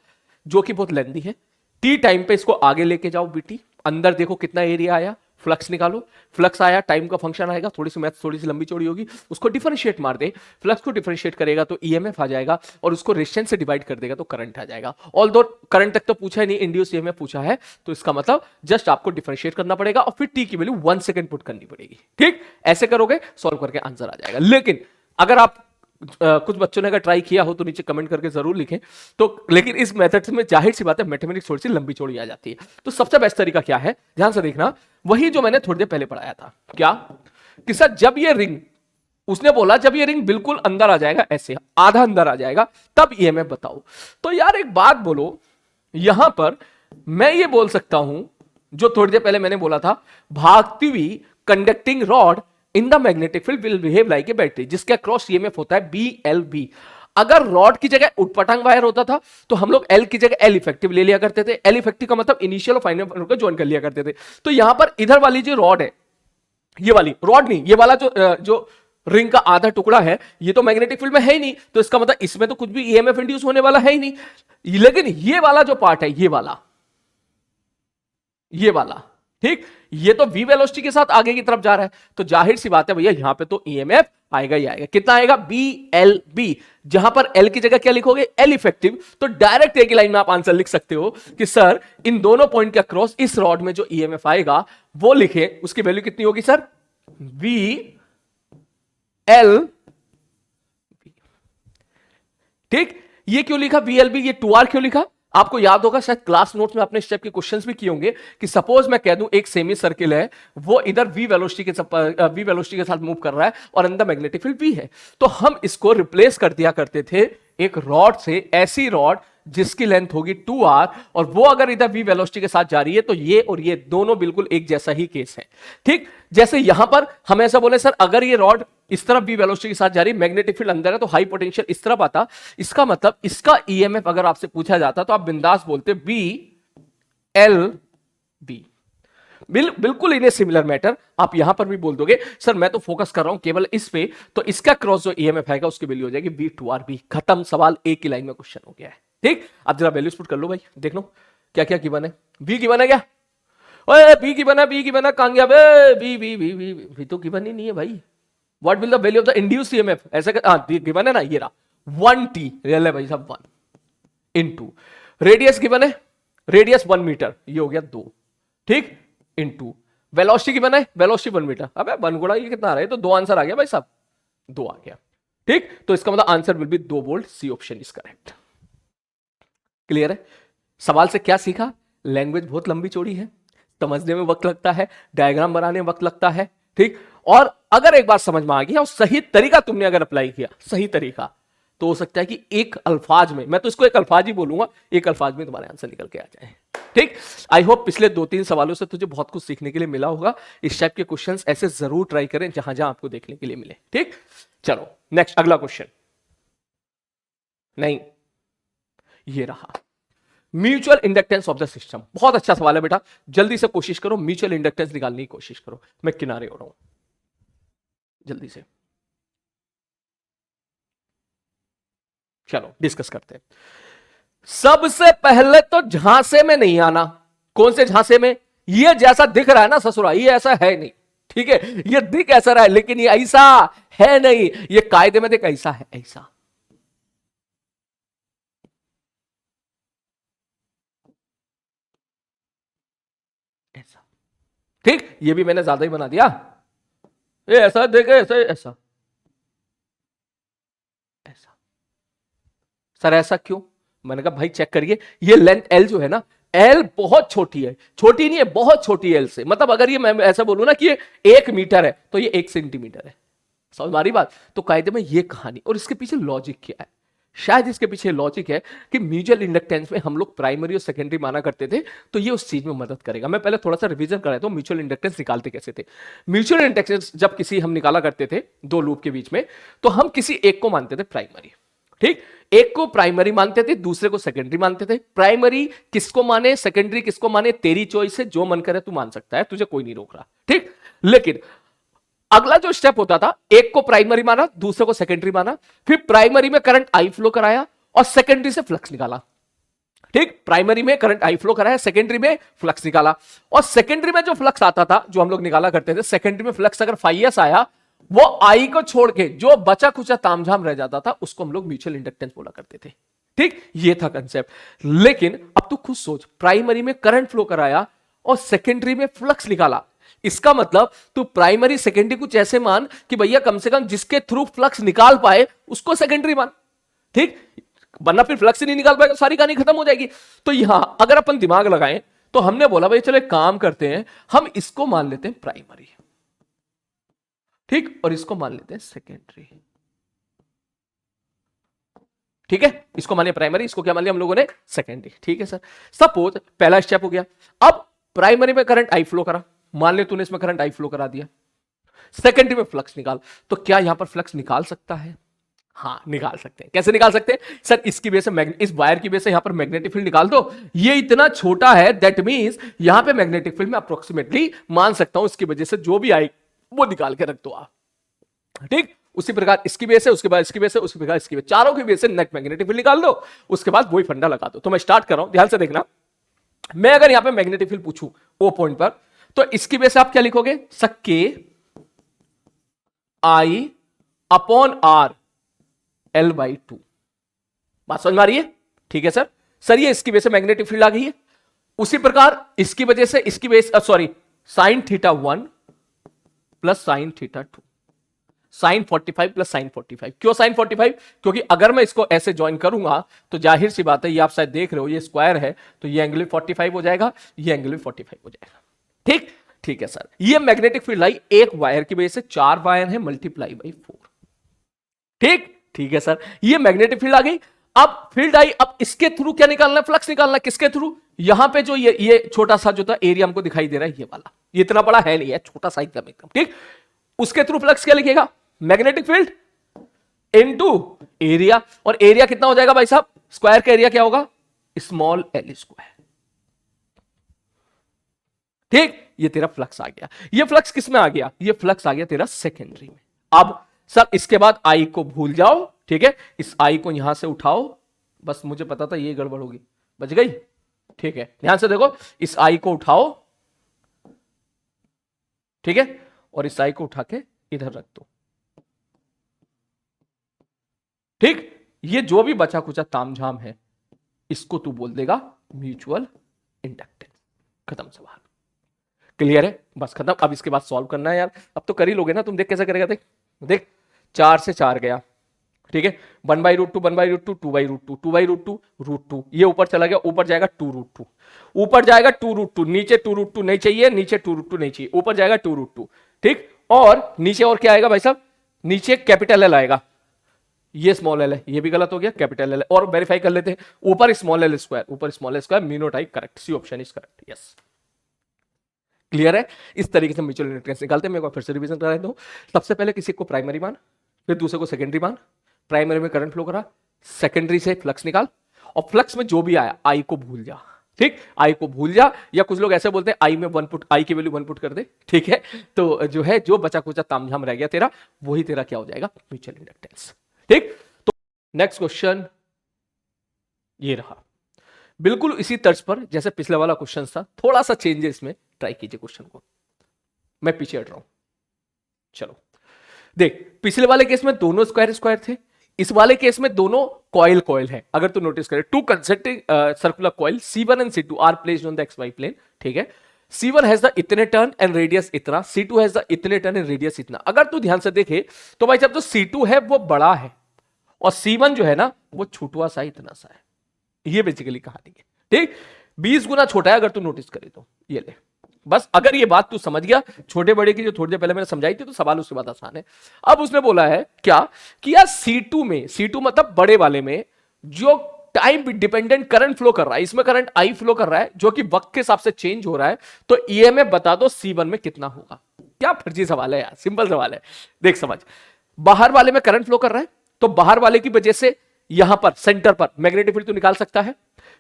जो कि बहुत लेंथी है, t टाइम पे इसको आगे लेके जाओ bt, अंदर देखो कितना एरिया आया, फ्लक्स निकालो, फ्लक्स आया, टाइम का फंक्शन आएगा, थोड़ी सी मैथ थोड़ी सी लंबी चौड़ी होगी, उसको डिफरेंशिएट मार दे, फ्लक्स को डिफरेंशिएट करेगा तो ईएमएफ आ जाएगा और उसको रेजिस्टेंस से डिवाइड कर देगा तो करंट आ जाएगा। ऑल्दो करंट तक तो पूछा है नहीं, इंड्यूस ईएमएफ पूछा है, तो इसका मतलब जस्ट आपको डिफरेंशिएट करना पड़ेगा और फिर टी की वैल्यू 1 सेकंड पुट करनी पड़ेगी, ठीक, ऐसे करोगे सॉल्व करके आंसर आ जाएगा। लेकिन अगर आप कुछ बच्चों ने अगर ट्राई किया हो तो नीचे कमेंट करके जरूर लिखें, तो लेकिन इस मेथड में जाहिर सी बात है मैथमेटिक्स थोड़ी सी लंबी चौड़ी आ जाती है, तो सबसे बेस्ट तरीका क्या है ध्यान से देखना, वही जो मैंने थोड़ी देर पहले पढ़ाया था, क्या कि सर जब ये रिंग, उसने बोला जब ये रिंग बिल्कुल अंदर आ जाएगा, ऐसे आधा अंदर आ जाएगा तब ईएमएफ बताओ। तो यार एक बात बोलो, यहां पर मैं ये बोल सकता हूं, जो थोड़ी देर पहले मैंने बोला था, भागती हुई conducting rod in the magnetic field will behave like A battery, जिसका क्रॉस ईएमएफ होता है BLB। अगर रॉड की जगह उटपटांग वायर होता था तो हम लोग एल की जगह एल इफेक्टिव ले लिया करते थे। एल इफेक्टिव का मतलब इनिशियल और फाइनल को ज्वाइन कर लिया करते थे। तो यहां पर इधर वाली जो रॉड है, ये वाली रॉड नहीं, ये वाला जो रिंग का आधा टुकड़ा है, ये तो मैग्नेटिक फील्ड में है ही नहीं, तो इसका मतलब इसमें तो कुछ भी ईएमएफ इंड्यूस होने वाला है ही नहीं। लेकिन ये वाला जो पार्ट है, ये वाला ठीक, ये तो वी वेलोसिटी के साथ आगे की तरफ जा रहा है, तो जाहिर सी बात है भैया यहां पे तो ईएमएफ आएगा ही आएगा। कितना आएगा? BLB। जहां पर एल की जगह क्या लिखोगे? L effective. तो डायरेक्ट एक लाइन में आप आंसर लिख सकते हो कि सर इन दोनों पॉइंट के अक्रॉस इस रॉड में जो ईएमएफ आएगा वो लिखे, उसकी वैल्यू कितनी होगी सर? VL। ठीक, ये क्यों लिखा VLB? ये 2R क्यों लिखा? आपको याद होगा शायद क्लास नोट्स में आपने स्टेप के क्वेश्चंस भी किए होंगे कि सपोज मैं कह दूं एक सेमी सर्किल है, वो इधर वी वेलोसिटी के साथ मूव कर रहा है और अंदर मैग्नेटिक फील्ड V है, तो हम इसको रिप्लेस कर दिया करते थे एक रॉड से, ऐसी रॉड जिसकी लेंथ होगी 2R, और वो अगर इधर V वेलोसिटी के साथ जा रही है तो ये और ये दोनों बिल्कुल एक जैसा ही केस है। ठीक, जैसे यहां पर हम ऐसा बोले सर अगर ये रॉड इस तरफ V वेलोसिटी के साथ जा रही है, मैग्नेटिक फील्ड अंदर है, तो हाई पोटेंशियल इस तरफ आता, इसका मतलब इसका ईएमएफ अगर आपसे पूछा जाता तो आप बिंदास बोलते BLB। बिल्कुल इन्हें सिमिलर मैटर आप यहां पर भी बोल दोगे। सर मैं तो फोकस कर रहा हूं केवल इस पे, तो इसका क्रॉस जो ईएमएफ आएगा उसकी वैल्यू हो जाएगी V2RB। खत्म, सवाल एक ही लाइन में क्वेश्चन हो गया है। ठीक, अब जरा वैल्यूज पुट कर लो भाई, देख लो क्या क्या गिवन है। V गिवन है क्या? ओए B गिवन है, B गिवन है, कहां गया बे? B तो गिवन ही नहीं है भाई। What will the value of the induced EMF? ऐसा गिवन है ना, ये रहा 1T, रियल है भाई साहब 1 इनटू रेडियस गिवन है, रेडियस 1 मीटर, ये हो गया 2। ठीक, इनटू वेलोसिटी गिवन है, वेलोसिटी 1 मीटर। अबे 1 गुणा ये कितना आ रहा है? तो 2 आंसर आ गया भाई साहब, 2 आ गया। ठीक, तो इसका मतलब answer will be 2 volt. C option is correct. Clear है? सवाल से क्या सीखा? लैंग्वेज बहुत लंबी चौड़ी है, समझने में वक्त लगता है, डायग्राम बनाने में वक्त लगता है। ठीक, और अगर एक बार समझ में आ गया और सही तरीका तुमने अगर अप्लाई किया, सही तरीका, तो हो सकता है कि एक अल्फाज में, मैं तो इसको एक अल्फाज ही बोलूंगा, एक अल्फाज में तुम्हारे आंसर निकल के आ जाए। ठीक, आई होप पिछले 2-3 सवालों से तुझे बहुत कुछ सीखने के लिए मिला होगा। इस टाइप के क्वेश्चंस ऐसे जरूर ट्राई करें जहां जहां आपको देखने के लिए मिले। ठीक, चलो नेक्स्ट अगला क्वेश्चन। नहीं, ये रहा mutual inductance of the system. बहुत अच्छा सवाल है बेटा, जल्दी से कोशिश करो, म्यूचुअल इंडक्टेंस निकालने की कोशिश करो। मैं किनारे हो रहा हूं, जल्दी से चलो डिस्कस करते हैं। सबसे पहले तो झांसे में नहीं आना। कौन से झांसे में? ये जैसा दिख रहा है ना ससुरा, ये ऐसा है नहीं। ठीक है, ये दिख ऐसा रहा है लेकिन ये ऐसा है नहीं। ये कायदे में देख ऐसा है, ऐसा ऐसा। ठीक, ये भी मैंने ज्यादा ही बना दिया। ये ऐसा देखे, ऐसा ऐसा ऐसा। सर ऐसा क्यों? मैंने कहा भाई चेक करिए, ये लेंथ एल जो है ना, एल बहुत छोटी है, छोटी नहीं है, बहुत छोटी एल से। मतलब अगर ये मैं ऐसा बोलूं ना कि ये 1 मीटर है तो ये 1 सेंटीमीटर है। समझ मारी बात? तो कायदे में ये कहानी, और इसके पीछे लॉजिक क्या है? शायद इसके पीछे लॉजिक है कि म्यूचुअल इंडक्टेंस में हम लोग प्राइमरी और सेकेंडरी माना करते थे, तो ये उस चीज में मदद करेगा। मैं पहले थोड़ा सा रिवीजन कराया तो म्यूचुअल इंडक्टेंस निकालते कैसे थे। म्यूचुअल इंडक्टेंस जब किसी हम निकाला करते थे दो लूप के बीच में, तो हम किसी एक को मानते थे प्राइमरी। ठीक, एक को प्राइमरी मानते थे, दूसरे को सेकेंडरी मानते थे। प्राइमरी किसको माने, सेकेंडरी किसको माने, तेरी चॉइस है, जो मन करे तू मान सकता है, तुझे कोई नहीं रोक रहा। ठीक, लेकिन अगला जो स्टेप होता था, एक को प्राइमरी माना, दूसरे को सेकेंडरी माना, फिर प्राइमरी में करंट आई फ्लो कराया और सेकेंडरी से फ्लक्स निकाला। ठीक, प्राइमरी में करंट आई फ्लो कराया, सेकेंडरी में फ्लक्स निकाला। और सेकेंडरी में जो फ्लक्स आता था, जो हम लोग निकाला करते थे, सेकेंडरी में फ्लक्स अगर फाइएस आया, वो आई को छोड़ के जो बचा खुचा तामझाम रह जाता था, उसको हम लोग म्यूचुअल इंडक्टेंस बोला करते थे। ठीक, ये था कंसेप्ट। लेकिन अब तू खुद सोच, प्राइमरी में करंट फ्लो कराया और सेकेंडरी में फ्लक्स निकाला, इसका मतलब तू प्राइमरी सेकेंडरी कुछ ऐसे मान कि भैया कम से कम जिसके थ्रू फ्लक्स निकाल पाए उसको सेकेंडरी मान। ठीक, वरना फिर फ्लक्स ही नहीं निकाल पाएगा, सारी कहानी खत्म हो जाएगी। तो यहां अगर अपन दिमाग लगाएं तो हमने बोला भाई चलो एक काम करते हैं, हम इसको मान लेते हैं प्राइमरी, ठीक, और इसको मान लेते हैं सेकेंडरी। ठीक है, इसको मान लिया प्राइमरी, इसको क्या मान लिया हम लोगों ने सेकेंडरी। ठीक है सर, सपोज पहला स्टेप हो गया। अब प्राइमरी में करंट आई फ्लो करा, मान ले तूने इसमें करंट आई फ्लो करा दिया। सेकेंडरी में फ्लक्स निकाल, तो क्या यहां पर फ्लक्स निकाल सकता है? हाँ निकाल सकते हैं। कैसे निकाल सकते हैं सर? इसकी वजह से इस वायर की वजह से यहां पर मैग्नेटिक फील्ड निकाल दो। ये इतना छोटा है, दैट मींस यहां पे मैग्नेटिक फील्ड में अप्रोक्सीमेटली मान सकता हूं इसकी वजह से जो भी आई वो निकाल के रख दो आप। ठीक, उसी प्रकार इसकी वजह से, उसके बाद इसकी वजह से, उसके बाद इसकी वजह, चारों की वजह से नेट मैग्नेटिक फील्ड निकाल दो, उसके बाद वही फंडा लगा दो। तो मैं स्टार्ट कर रहा हूं, ध्यान से देखना। मैं अगर यहां पे मैग्नेटिक फील्ड पूछूं ओ पॉइंट पर, तो इसकी वजह से आप क्या लिखोगे? सक्के आई अपॉन आर एल बाई 2। बात समझ में आ रही है? ठीक है सर ये इसकी वजह से मैग्नेटिक फील्ड आ गई है। उसी प्रकार इसकी वजह से, इसकी वजह sorry sine theta 1 plus sine theta 2, sine 45 plus sine 45। क्यों साइन 45? क्योंकि अगर मैं इसको ऐसे ज्वाइन करूंगा तो जाहिर सी बात है, ये आप शायद देख रहे हो, ये स्क्वायर है, तो ये एंगल भी 45 हो जाएगा, ये एंगल भी 45 हो जाएगा। ठीक है सर, ये मैग्नेटिक फील्ड आई एक वायर की वजह से, 4 वायर है, मल्टीप्लाई बाई 4। ठीक है सर, ये मैग्नेटिक फील्ड आ गई। अब फील्ड आई, अब इसके थ्रू क्या निकालना है? फ्लक्स निकालना है। किसके थ्रू? यहां पे जो ये छोटा सा जो था एरिया हमको दिखाई दे रहा है, ये वाला, ये इतना बड़ा है नहीं है, छोटा सा एकदम। ठीक, उसके थ्रू फ्लक्स क्या लिखेगा? मैग्नेटिक फील्ड इनटू एरिया, और एरिया कितना हो जाएगा भाई साहब? स्क्वायर का एरिया क्या होगा? Small L square. ठीक, ये तेरा फ्लक्स आ गया। ये फ्लक्स किस में आ गया? ये फ्लक्स आ गया तेरा सेकेंडरी में। अब सर इसके बाद आई को भूल जाओ, ठीक है, इस आई को यहां से उठाओ, बस मुझे पता था ये गड़बड़ होगी, बच गई। ठीक है, ध्यान से देखो, इस आई को उठाओ, ठीक है, और इस आई को उठा के इधर रख दो। ठीक, ये जो भी बचा कुचा तामझाम है, इसको तू बोल देगा म्यूचुअल इंडक्टेंस। खत्म सवाल, क्लियर है? बस खत्म। अब इसके बाद सॉल्व करना है यार, अब तो कर ही लोगे ना तुम। देख कैसे करेगा, देख 4 से 4 गया, ठीक है, 1/√2 1/√2 2/√2 2/√2 √2, ये ऊपर चला गया, ऊपर जाएगा 2√2, ऊपर जाएगा 2√2, नीचे 2√2 नहीं चाहिए, नीचे 2√2 नहीं चाहिए, ऊपर जाएगा 2√2। ठीक, और नीचे और क्या आएगा भाई साहब? नीचे कैपिटल एल आएगा, ये स्मॉल एल है, ये भी गलत हो गया, कैपिटल एल है। और वेरीफाई कर लेते हैं, ऊपर स्मॉल एल स्क्वायर, ऊपर स्मॉल एल स्क्वायर, मीनोटाइप correct, C option is correct. Yes, clear है? इस तरीके से म्यूचुअल इंडक्टेंस निकालते हैं। मैं फिर से रिवीजन करा देता हूं। सबसे पहले किसी को प्राइमरी मान, फिर दूसरे को सेकेंडरी मान। प्राइमरी में करंट फ्लो करा, सेकेंडरी से फ्लक्स निकाल, और फ्लक्स में जो भी आया आई को भूल जा। ठीक, आई को भूल जा, या कुछ लोग ऐसे बोलते हैं आई में 1 पुट, आई की वैल्यू 1 पुट कर दे। ठीक है, तो जो है, जो बचा कुचा तामझाम रह गया तेरा, वही तेरा क्या हो जाएगा? Mutual inductance. ठीक, तो नेक्स्ट क्वेश्चन ये रहा, बिल्कुल इसी तर्ज पर जैसे पिछले वाला क्वेश्चन था, थोड़ा सा चेंजेस में ट्राई कीजिए क्वेश्चन को। मैं पीछे हट रहा हूं, चलो देख, पिछले वाले केस में दोनों स्क्वायर स्क्वायर थे, इस वाले केस में दोनों कॉइल है। अगर तू नोटिस करे, 2 concentric circular coil C1 and C2 are placed on the XY plane. ठीक है, C1 हैज द इतने टर्न एंड रेडियस इतना, C2 हैज द इतने टर्न एंड रेडियस इतना। अगर तू ध्यान से देखे तो भाई साहब, जो C2 है वो बड़ा है, और C1 जो है ना वो छोटुआ सा इतना सा है। ये बेसिकली कहानी है। ठीक, 20 गुना छोटा है अगर तू नोटिस करे तो। ये ले, बस अगर ये बात तू समझ गया, छोटे बड़े की जो थोड़ी देर पहले मैंने समझाई थी, तो सवाल उसके बाद आसान है। अब उसने बोला है क्या कि यार C2 में, C2 मतलब बड़े वाले में, जो टाइम डिपेंडेंट करंट फ्लो कर रहा है, इसमें करंट आई फ्लो कर रहा है, जो कि वक्त के हिसाब से चेंज हो रहा है, तो ईएमएफ बता दो C1 में कितना होगा। क्या फर्जी सवाल है यार, सिंपल सवाल है। देख समझ, बाहर वाले में करंट फ्लो कर रहा है, तो बाहर वाले की वजह से यहां पर सेंटर पर मैग्नेटिक फील्ड तो निकाल सकता है,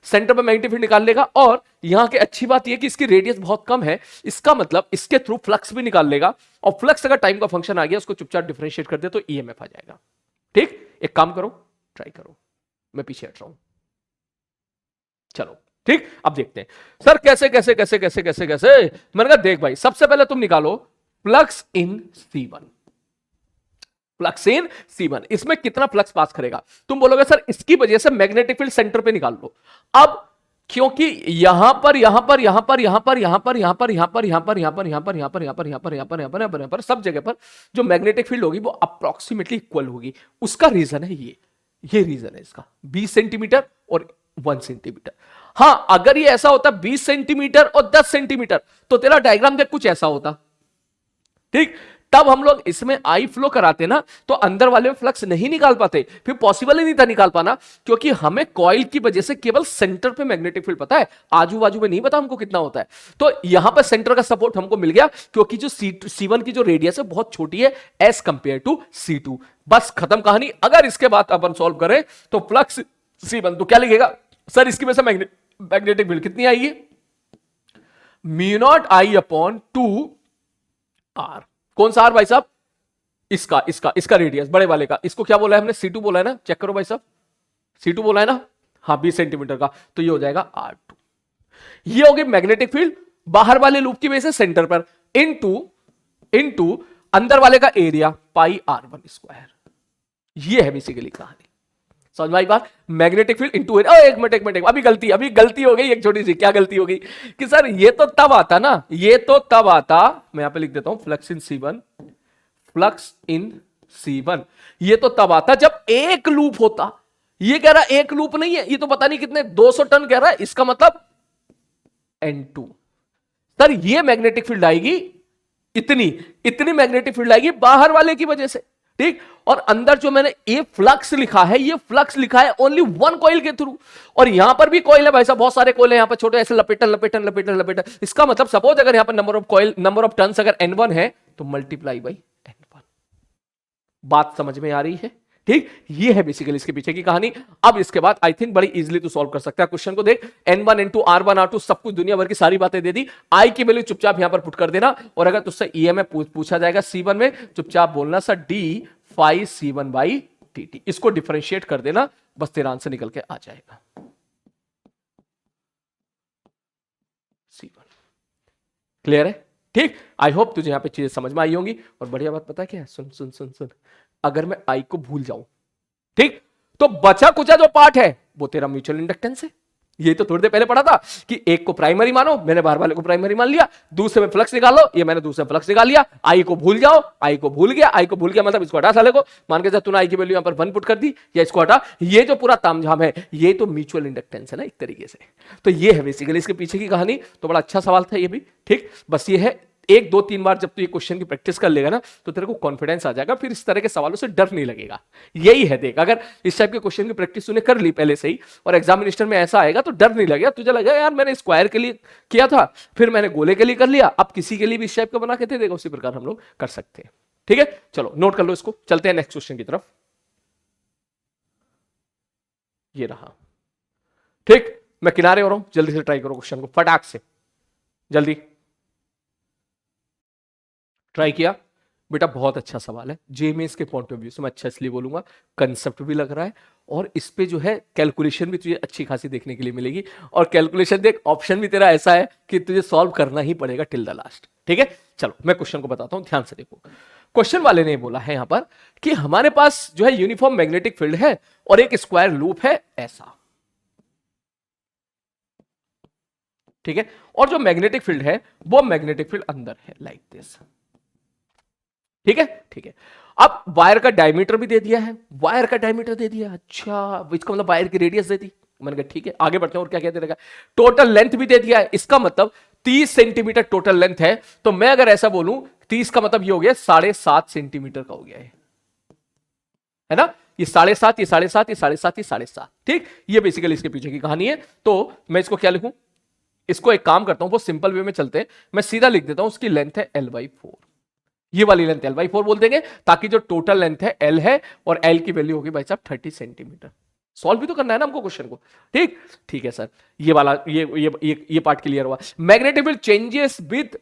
सेंटर पर मैग्नेटिक फील्ड निकाल लेगा, और यहां की अच्छी बात यह कि इसकी रेडियस बहुत कम है, इसका मतलब इसके थ्रू फ्लक्स भी निकाल लेगा, और फ्लक्स अगर टाइम का फंक्शन आ गया, उसको चुपचाप डिफरेंशिएट कर दे तो ईएमएफ आ जाएगा। ठीक, एक काम करो, ट्राई करो, मैं पीछे हट रहा हूं, चलो। ठीक, अब देखते हैं सर कैसे कैसे कैसे कैसे कैसे कैसे। मैंने कहा देख भाई, सबसे पहले तुम निकालो flux in C1, flux in C1, इसमें कितना फ्लक्स पास करेगा। तुम बोलोगे सर इसकी वजह से मैग्नेटिक फील्ड सेंटर पे निकाल लो। अब क्योंकि यहां पर यहां पर यहां पर यहां पर यहां पर यहां पर यहां पर यहां पर यहां पर यहां पर यहां पर यहां पर यहां पर यहां पर यहां पर यहां पर सब जगह पर जो मैग्नेटिक फील्ड होगी वो अप्रोक्सीमेटली इक्वल होगी। उसका रीजन है ये रीजन है इसका, 20 सेंटीमीटर और 1 सेंटीमीटर। हां, अगर ये ऐसा होता 20 सेंटीमीटर और 10 सेंटीमीटर, तो तेरा डायग्राम देख कुछ ऐसा होता। ठीक, तब हम लोग इसमें आई फ्लो कराते ना तो अंदर वाले में फ्लक्स नहीं निकाल पाते, फिर पॉसिबल ही नहीं था निकाल पाना, क्योंकि हमें कॉइल की वजह से केवल सेंटर पे मैग्नेटिक फील्ड पता है, आजू बाजू में नहीं पता हमको कितना होता है। तो यहां पर सेंटर का सपोर्ट हमको मिल गया, क्योंकि जो C1 की जो रेडियस है बहुत छोटी है एज कंपेयर टू C2। बस खत्म कहानी। अगर इसके बाद अपन सॉल्व करें तो फ्लक्स C1 तो क्या लिखेगा सर, इसकी वजह से मैग्नेटिक फील्ड कितनी आएगी, म्यू नॉट आई अपॉन 2r। कौन सा r भाई साहब, इसका रेडियस बड़े वाले का, इसको क्या बोला है हमने, C2 बोला है ना, चेक करो भाई साहब, C2 बोला है ना, हाँ 20 सेंटीमीटर का, तो ये हो जाएगा R2। ये होगी मैग्नेटिक फील्ड बाहर वाले लूप की वजह से सेंटर पर, इनटू अंदर वाले का एरिया पाई R1 स्क्वायर। ये है बेसिकली कहानी, समझ में आई बात। Magnetic field into area. एक मिनट अभी गलती हो गई एक छोटी सी। क्या गलती हो गई कि सर ये तो तब आता ना, ये तो तब आता, मैं यहां पे लिख देता हूं फ्लक्स इन C1, ये तो तब आता जब एक लूप होता। ये कह रहा एक लूप नहीं है, ये तो पता नहीं कितने 200 टन कह रहा है, इसका मतलब N2। सर ये मैग्नेटिक फील्ड आएगी इतनी मैग्नेटिक फील्ड आएगी बाहर वाले की वजह से, ठीक। और अंदर जो मैंने ये फ्लक्स लिखा है, ये फ्लक्स लिखा है ओनली वन कॉइल के थ्रू, और यहां पर भी कॉइल है भाई साहब, बहुत सारे कॉइल है यहां पर छोटे ऐसे लपेटन। इसका मतलब सपोज अगर यहां पर नंबर ऑफ टर्न्स अगर N1 है तो मल्टीप्लाई बाई N1। बात समझ में आ रही है, ठीक। ये है बेसिकली इसके पीछे की कहानी। अब इसके बाद आई थिंक बड़ी इजीली तू सॉल्व कर सकता है क्वेश्चन को। देख N1 N2 R1 R2 सब कुछ दुनिया भर की सारी बातें दे दी, आई की वैल्यू चुपचाप यहां पर पुट कर देना, और अगर तुझसे EMF पूछा जाएगा C1 में, चुपचाप बोलना sir d phi C1 by dt, इसको डिफरेंशिएट कर देना, बस तेरा आंसर निकल के आ जाएगा C1। क्लियर है, ठीक। आई होप तुझे यहां पे चीजें समझ में आई होंगी। और बढ़िया बात पता है क्या है, सुन, अगर मैं आई को भूल जाऊं, ठीक, तो बचा कुचा जो पार्ट है वो तेरा म्यूचुअल इंडक्टेंस है। ये तो थोड़ी देर पहले पढ़ा था कि एक को प्राइमरी मानो, मैंने बाहर वाले को प्राइमरी मान लिया, दूसरे में फ्लक्स निकालो, ये मैंने दूसरे में फ्लक्स निकाल लिया। आई को भूल जाओ, आई को भूल गया मतलब इसको हटा साले को, मान के जब तूने आई की वैल्यू यहां पर 1 पुट कर दी या इसको हटा, ये जो पूरा तामझाम है ये तो म्यूचुअल इंडक्टेंस है ना एक तरीके से। तो ये है बेसिकली इसके पीछे की कहानी। तो बड़ा अच्छा सवाल था ये भी, ठीक। बस ये है 1 2 3 बार जब तू ये क्वेश्चन की प्रैक्टिस कर लेगा ना तो तेरे को कॉन्फिडेंस आ जाएगा, फिर इस तरह के सवालों से डर नहीं लगेगा। यही है, देख अगर इस टाइप के क्वेश्चन की प्रैक्टिस तूने कर ली पहले से ही और एग्जामिनेशन में ऐसा आएगा तो डर नहीं लगेगा, तुझे लगेगा यार मैंने स्क्वायर के लिए किया था, फिर मैंने गोले के लिए कर लिया, अब किसी के लिए भी इस टाइप का बना के दे देगा, उसी प्रकार हम लोग कर सकते हैं। ठीक है, चलो नोट कर लो इसको, चलते हैं नेक्स्ट क्वेश्चन की तरफ। ये रहा, ठीक। मैं किनारे हो रहा हूं, जल्दी से ट्राई करो क्वेश्चन को, फटाक से जल्दी ट्राई किया बेटा। बहुत अच्छा सवाल है, जेएमएस के पॉइंट ऑफ व्यू से मैं अच्छा इसलिए बोलूंगा, कंसेप्ट भी लग रहा है और इस पे जो है कैलकुलेशन भी तुझे अच्छी खासी देखने के लिए मिलेगी। और कैलकुलेशन देख, ऑप्शन भी तेरा ऐसा है कि तुझे सॉल्व करना ही पड़ेगा टिल द लास्ट। ठीक है, चलो मैं क्वेश्चन को बताता हूं, ध्यान से देखो। क्वेश्चन वाले ने बोला है यहां पर कि हमारे पास जो है यूनिफॉर्म मैग्नेटिक फील्ड है और एक स्क्वायर लूप है ऐसा, ठीक है। और जो मैग्नेटिक फील्ड है वो मैग्नेटिक फील्ड अंदर है लाइक दिस, ठीक है, ठीक है। अब वायर का डायमीटर भी दे दिया है, वायर का डायमीटर दे दिया, अच्छा इसका मतलब वायर की रेडियस दे दी। मैंने कहा ठीक है आगे बढ़ते हैं, और क्या क्या दे देगा, टोटल लेंथ भी दे दिया है, इसका मतलब 30 सेंटीमीटर टोटल लेंथ है। तो मैं अगर ऐसा बोलूं 30 का मतलब ये हो गया 7.5 सेंटीमीटर का हो गया है ना, ये 7.5, ये 7.5, ये 7.5, ये 7.5, ठीक। ये बेसिकली इसके पीछे की कहानी है। तो मैं इसको क्या लिखूं, इसको एक काम करता हूं, वो सिंपल वे में चलते हैं, मैं सीधा लिख देता हूं उसकी लेंथ है L/4, ये वाली लेंथ L/4 बोल देंगे, ताकि जो टोटल लेंथ है L है और L की वैल्यू होगी भाई साहब 30 सेंटीमीटर। सॉल्व भी तो करना है ना हमको क्वेश्चन को, ठीक। ठीक है सर, ये वाला ये पार्ट क्लियर हुआ। Magnetic field changes with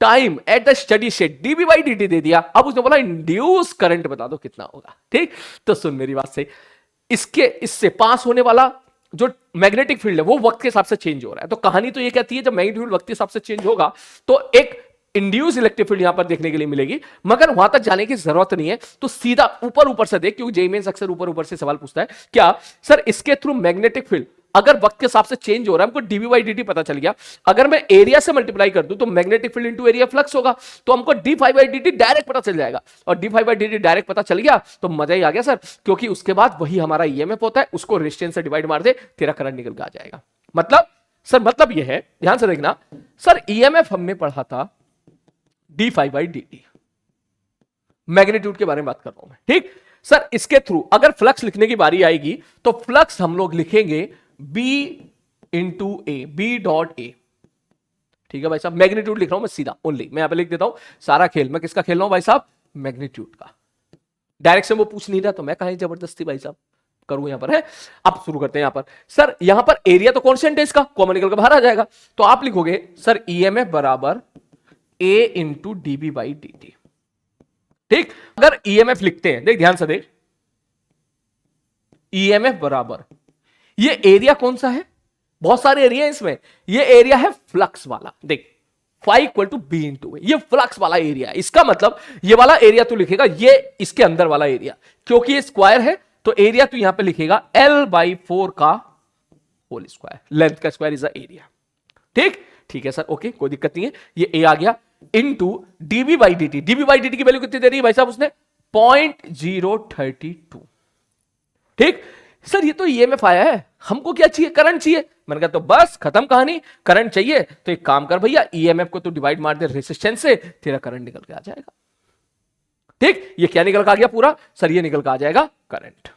time at the steady state dV/dt दे दिया। अब उसने बोला इंड्यूस करंट बता दो कितना होगा, ठीक। तो सुन मेरी बात से, इससे पास होने वाला जो मैग्नेटिक फील्ड है वो वक्त के हिसाब से चेंज हो रहा है। तो कहानी तो ये कहती है जब मैग्नेटिक फील्ड वक्त के हिसाब से चेंज होगा तो एक इंड्यूस इलेक्ट्रिक फील्ड यहां पर देखने के लिए मिलेगी, मगर वहां तक जाने की जरूरत नहीं है। तो सीधा ऊपर से देख, क्योंकि जेईई मेंस अक्सर ऊपर से सवाल पूछता है, क्या सर इसके थ्रू मैग्नेटिक फील्ड अगर वक्त के हिसाब से चेंज हो रहा है, हमको dV/dt पता चल गया, अगर मैं एरिया से मल्टीप्लाई कर दूं तो magnetic field into area flux होगा, तो हमको dϕ/dt डायरेक्ट पता चल जाएगा। और dϕ/dt डायरेक्ट पता चल गया तो मजा ही आ गया सर, क्योंकि उसके बाद वही हमारा EMF होता है, उसको रेजिस्टेंस से डिवाइड मार दे, तेरा करंट निकल के आ जाएगा। मतलब सर मतलब यह है, ध्यान से देखना सर, EMF हमने पढ़ा था dϕ/dt, मैग्नीट्यूड के बारे में बात कर रहा हूं मैं, ठीक। सर इसके थ्रू अगर फ्लक्स लिखने की बारी आएगी तो फ्लक्स हम लोग लिखेंगे B into A, B dot A, ठीक है भाई साहब। मैग्नीट्यूड लिख रहा हूं मैं सीधा ओनली, मैं यहां पे लिख देता हूं सारा खेल मैं किसका खेल रहा हूं भाई साहब, मैग्नीट्यूड का। डायरेक्शन वो पूछ नहीं रहा तो मैं कहां जबरदस्ती भाई साहब करूं यहां पर है। अब शुरू करते हैं यहां पर। सर यहां पर एरिया तो कांस्टेंट है, इसका कॉमन निकल के बाहर आ जाएगा, तो आप लिखोगे सर ईएमएफ बराबर A into DB by D T, ठीक। अगर ईएमएफ लिखते हैं, देख ध्यान से देख, ईएमएफ बराबर, ये एरिया कौन सा है, बहुत सारे एरिया है इसमें, ये एरिया है फ्लक्स वाला, देख phi equal to B into, ये फ्लक्स वाला एरिया है। इसका मतलब ये वाला एरिया तो लिखेगा ये इसके अंदर वाला एरिया, क्योंकि ये स्क्वायर है तो एरिया तो यहां पे लिखेगा L बाई 4 का होल स्क्वायर, लेंथ का स्क्वायर इज द एरिया, ठीक। ठीक है सर, ओके कोई दिक्कत नहीं है, ये ए आ गया into dB by D T. DB by D T की वैल्यू कितनी दे रही है भाई साहब उसने, 0.032, ठीक। सर ये तो ईएमएफ आया है, हमको क्या चाहिए, करंट चाहिए। मैंने कहा तो बस खत्म कहानी, करंट चाहिए तो एक काम कर भैया, ईएमएफ को तो डिवाइड मार दे रेजिस्टेंस से, तेरा करंट निकल के आ जाएगा, ठीक। ये क्या निकल के आ गया पूरा, सर ये निकल के आ जाएगा करंट।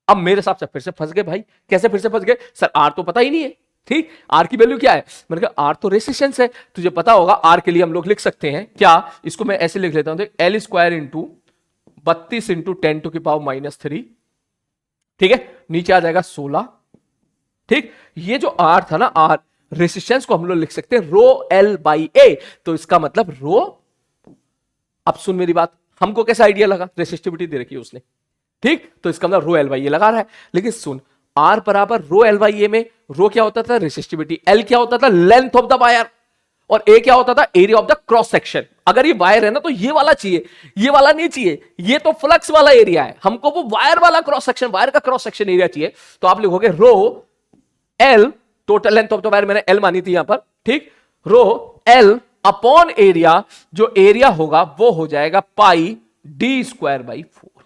अब मेरे हिसाब से फिर से फंस गए भाई, कैसे फिर से फंस गए, सर आर तो पता ही नहीं है, ठीक। आर की वैल्यू क्या है, मैंने कहा आर तो रेजिस्टेंस है, तुझे पता होगा आर के लिए हम लोग लिख सकते हैं क्या, इसको मैं ऐसे लिख लेता हूं, देख L square into 32 into 10 to की पावर -3, ठीक है, नीचे आ जाएगा 16, ठीक। ये जो आर था ना, आर रेजिस्टेंस को हम लोग लिख सकते हैं रो एल बाई ए, तो इसका मतलब रो, अब सुन मेरी बात, हमको कैसा आइडिया लगा, रेसिस्टिविटी दे रखी है उसने, ठीक, तो इसका मतलब रो एल बाई ए लगा रहा है, लेकिन सुन आर बराबर रो एल बाई ए में रो क्या होता था, रेसिस्टिविटी, एल क्या होता था, लेंथ ऑफ द वायर, और ए क्या होता था, area of the cross section. अगर ये वायर है ना तो ये वाला चाहिए, ये वाला नहीं चाहिए, ये तो फ्लक्स वाला एरिया है, हमको वो वायर वाला क्रॉस सेक्शन, वायर का क्रॉस सेक्शन एरिया चाहिए, तो आप लिखोगे rho L, total length of the wire मैंने एल मानी थी यहां पर, ठीक, रो एल अपॉन एरिया, जो एरिया होगा वो हो जाएगा पाई डी स्क्वायर बाई 4।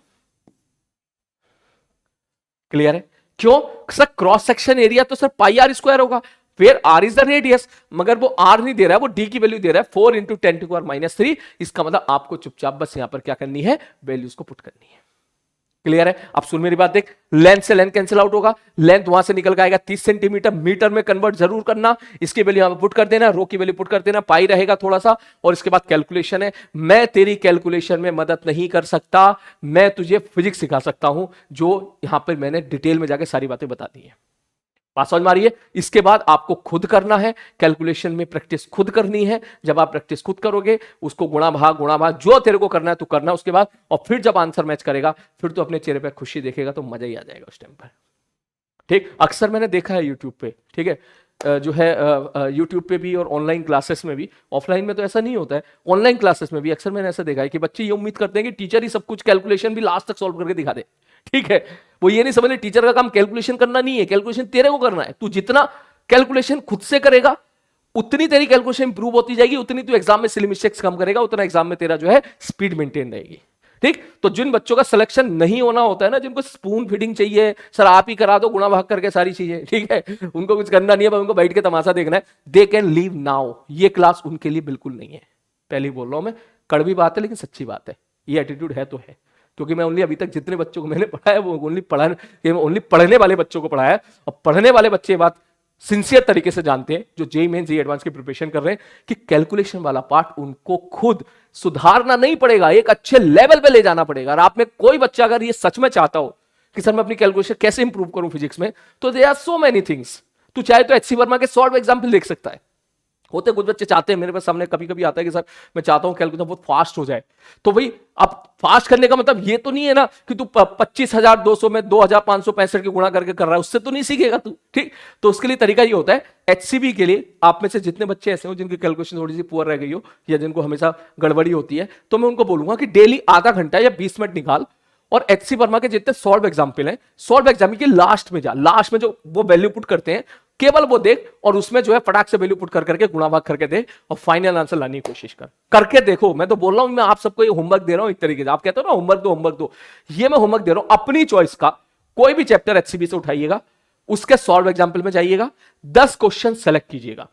क्लियर है, क्यों सर, क्रॉस सेक्शन एरिया तो सर पाई आर स्क्वायर होगा, फिर आर इज द रेडियस, मगर वो आर नहीं दे रहा है, वो डी की वैल्यू दे रहा है 4 इंटू 10 टू पावर -3। इसका मतलब आपको चुपचाप बस यहां पर क्या करनी है, वैल्यूज को पुट करनी है। क्लियर है, अब सुन मेरी बात, देख लेंथ से लेंथ कैंसिल आउट होगा, लेंथ वहां से निकल के आएगा 30 सेंटीमीटर, मीटर में कन्वर्ट जरूर करना, इसकी वैल्यू यहां पर पुट कर देना, रो की वैल्यू पुट कर देना, पाई रहेगा थोड़ा सा, और इसके बाद कैलकुलेशन है। मैं तेरी कैलकुलेशन में मदद नहीं कर सकता, मैं तुझे फिजिक्स सिखा सकता हूं, जो यहां पर मैंने डिटेल में जाके सारी बातें बता दी है, बात समझ में आ रही है। इसके बाद आपको खुद करना है, कैलकुलेशन में प्रैक्टिस खुद करनी है, जब आप प्रैक्टिस खुद करोगे, उसको गुणा भाग जो तेरे को करना है तू करना उसके बाद, और फिर जब आंसर मैच करेगा फिर तो अपने चेहरे पे खुशी देखेगा, तो मजा ही आ जाएगा उस टाइम पर, ठीक। अक्सर मैंने देखा है यूट्यूब पे, ठीक है, जो है यूट्यूब पे भी और ऑनलाइन क्लासेस में भी, ऑफलाइन में तो ऐसा नहीं होता है, ऑनलाइन क्लासेस में भी अक्सर मैंने ऐसा देखा है कि बच्चे ये उम्मीद करते हैं कि टीचर ही सब कुछ कैलकुलेशन भी लास्ट तक सॉल्व करके दिखा दे, ठीक है। वो ये नहीं समझ, टीचर का काम कैलकुलेशन करना नहीं है, कैलकुलेशन तेरे को करना है। तू जितना कैलकुलेशन खुद से करेगा उतनी तेरी कैलकुलेशन इंप्रूव होती जाएगी, उतनी तू एग्जाम में सिली मिस्टेक्स कम करेगा, उतना एग्जाम में तेरा जो है स्पीड मेंटेन रहेगी, ठीक। तो जिन बच्चों का सिलेक्शन नहीं होना होता है ना, जिनको स्पून फीडिंग चाहिए, सर आप ही करा दो गुणा भाग करके सारी चीजें, ठीक है, उनको कुछ करना नहीं है, उनको बैठ के तमाशा देखना है, दे कैन लीव नाउ, ये क्लास उनके लिए बिल्कुल नहीं है। पहले बोल रहा हूं मैं, कड़वी बात है लेकिन सच्ची बात है, ये एटीट्यूड है तो है, क्योंकि मैं ओनली अभी तक जितने बच्चों को मैंने पढ़ाया वो ओनली पढ़ने वाले बच्चों को पढ़ाया, और पढ़ने वाले बच्चे बात सिंसियर तरीके से जानते हैं, जो जेईई मेंस जेईई एडवांस की प्रिपरेशन कर रहे हैं, कि कैलकुलेशन वाला पार्ट उनको खुद सुधारना नहीं पड़ेगा, एक अच्छे लेवल पे ले जाना पड़ेगा। और आप में कोई बच्चा अगर ये सच में चाहता हो कि सर मैं अपनी कैलकुलेशन कैसे इंप्रूव करूं फिजिक्स में, तो there are so many things. तू चाहे तो एचसी वर्मा के सॉल्व एग्जाम्पल देख सकता है, होते कुछ बच्चे चाहते हैं, मेरे पास सामने कभी कभी आता है कि सर मैं चाहता हूं कैलकुलेशन बहुत फास्ट हो जाए, तो भाई अब फास्ट करने का मतलब ये तो नहीं है ना कि तू 25,200 में 2,565 की गुणा करके कर रहा है, उससे तो नहीं सीखेगा तू, ठीक। तो उसके लिए तरीका ये होता है, एचसीबी के लिए आप में से जितने बच्चे ऐसे हो जिनकी कैलकुलेशन थोड़ी सी पुअर रह गई हो, या जिनको हमेशा गड़बड़ी होती है, तो मैं उनको बोलूंगा कि डेली आधा घंटा या 20 मिनट निकाल, और एचसी वर्मा के जितने सॉल्व एग्जाम्पल हैं, सॉल्व एग्जाम के लास्ट में जा, लास्ट में जो वो वैल्यू पुट करते हैं केवल वो देख, और उसमें जो है फटाक से वैल्यू पुट करके गुणा भाग करके दे, और फाइनल आंसर लाने की कोशिश कर, करके देखो। मैं तो बोल रहा हूं, मैं आप सबको ये होमवर्क दे रहा हूं एक तरीके से, आप कहते हो ना होमवर्क दो, ये मैं होमवर्क दे रहा हूं अपनी चॉइस का। कोई भी चैप्टर एचसीबी से उठाइएगा, उसके सॉल्व एग्जाम्पल में जाइएगा, 10 क्वेश्चन सेलेक्ट कीजिएगा,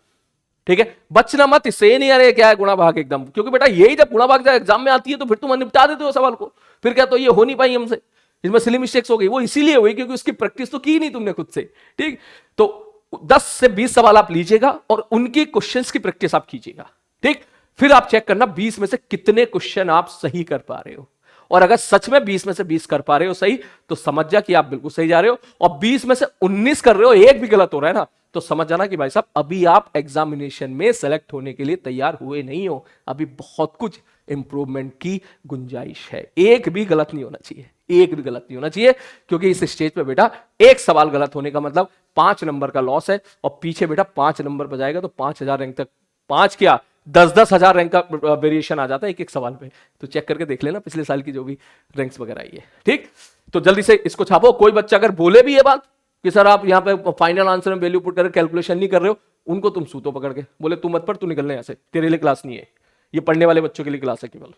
ठीक है, बचना मत इससे, नहीं अरे क्या है गुणा भाग एकदम, क्योंकि बेटा यही जब गुणा भाग एग्जाम में आती है तो फिर तुम निपटा देते हो सवाल को, फिर क्या तो ये हो नहीं पाई हमसे, इसमें सिली मिस्टेक्स हो गई, वो इसीलिए हुई क्योंकि उसकी प्रैक्टिस तो की नहीं तुमने खुद से। ठीक, तो 10 से 20 सवाल आप लीजिएगा और उनकी क्वेश्चंस की प्रैक्टिस आप कीजिएगा। ठीक, फिर आप चेक करना 20 में से कितने क्वेश्चन आप सही कर पा रहे हो, और अगर सच में 20 में से 20 कर पा रहे हो सही, तो समझ जा कि आप बिल्कुल सही जा रहे हो, और 20 में से 19 कर रहे हो, एक भी गलत हो रहा है ना, तो समझ जाना कि भाई साहब अभी आप एग्जामिनेशन में सेलेक्ट होने के लिए तैयार हुए नहीं हो, अभी बहुत कुछ इंप्रूवमेंट की गुंजाइश है। एक भी गलत नहीं होना चाहिए, एक भी गलत नहीं होना चाहिए, क्योंकि इस स्टेज पे बेटा एक सवाल गलत होने का मतलब 5 नंबर का लॉस है, और पीछे बेटा 5 नंबर पर जाएगा तो 5000 रैंक तक, 5 क्या 10-10 हजार रैंक का वेरिएशन आ जाता है एक एक सवाल पे। तो चेक करके देख लेना पिछले साल की जो भी रैंक्स वगैरह आई है। ठीक, तो जल्दी से इसको छापो। कोई बच्चा अगर बोले भी ये बात कि सर आप यहाँ पे फाइनल आंसर में वैल्यू पुट करके कैलकुलेशन नहीं कर रहे हो, उनको तुम सूतो पकड़ के बोले तू मत पढ़, तू निकलने यहाँ से, तेरे लिए क्लास नहीं है, ये पढ़ने वाले बच्चों के लिए क्लास है केवल।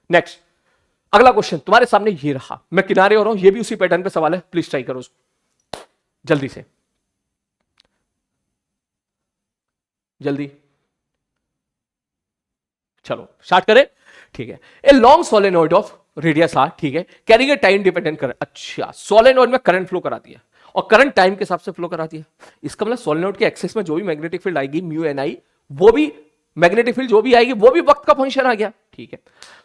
नेक्स्ट, अगला क्वेश्चन तुम्हारे सामने ये रहा, मैं किनारे हो रहा हूं, ये भी उसी पैटर्न पे सवाल है, प्लीज ट्राई करो उसको जल्दी से, जल्दी चलो स्टार्ट करें। ठीक है, a long solenoid of radius R, ठीक है, carrying a time dependent current. अच्छा, सोलेनोइड में करंट फ्लो करा दिया और करंट टाइम के हिसाब से फ्लो करा दिया, इसका मतलब सोलेनोइड के एक्सेस में जो भी मैग्नेटिक फील्ड आएगी म्यू एन आई, वो भी मैग्नेटिक फील्ड जो भी आएगी वो भी वक्त का फंक्शन आ गया। ठीक है,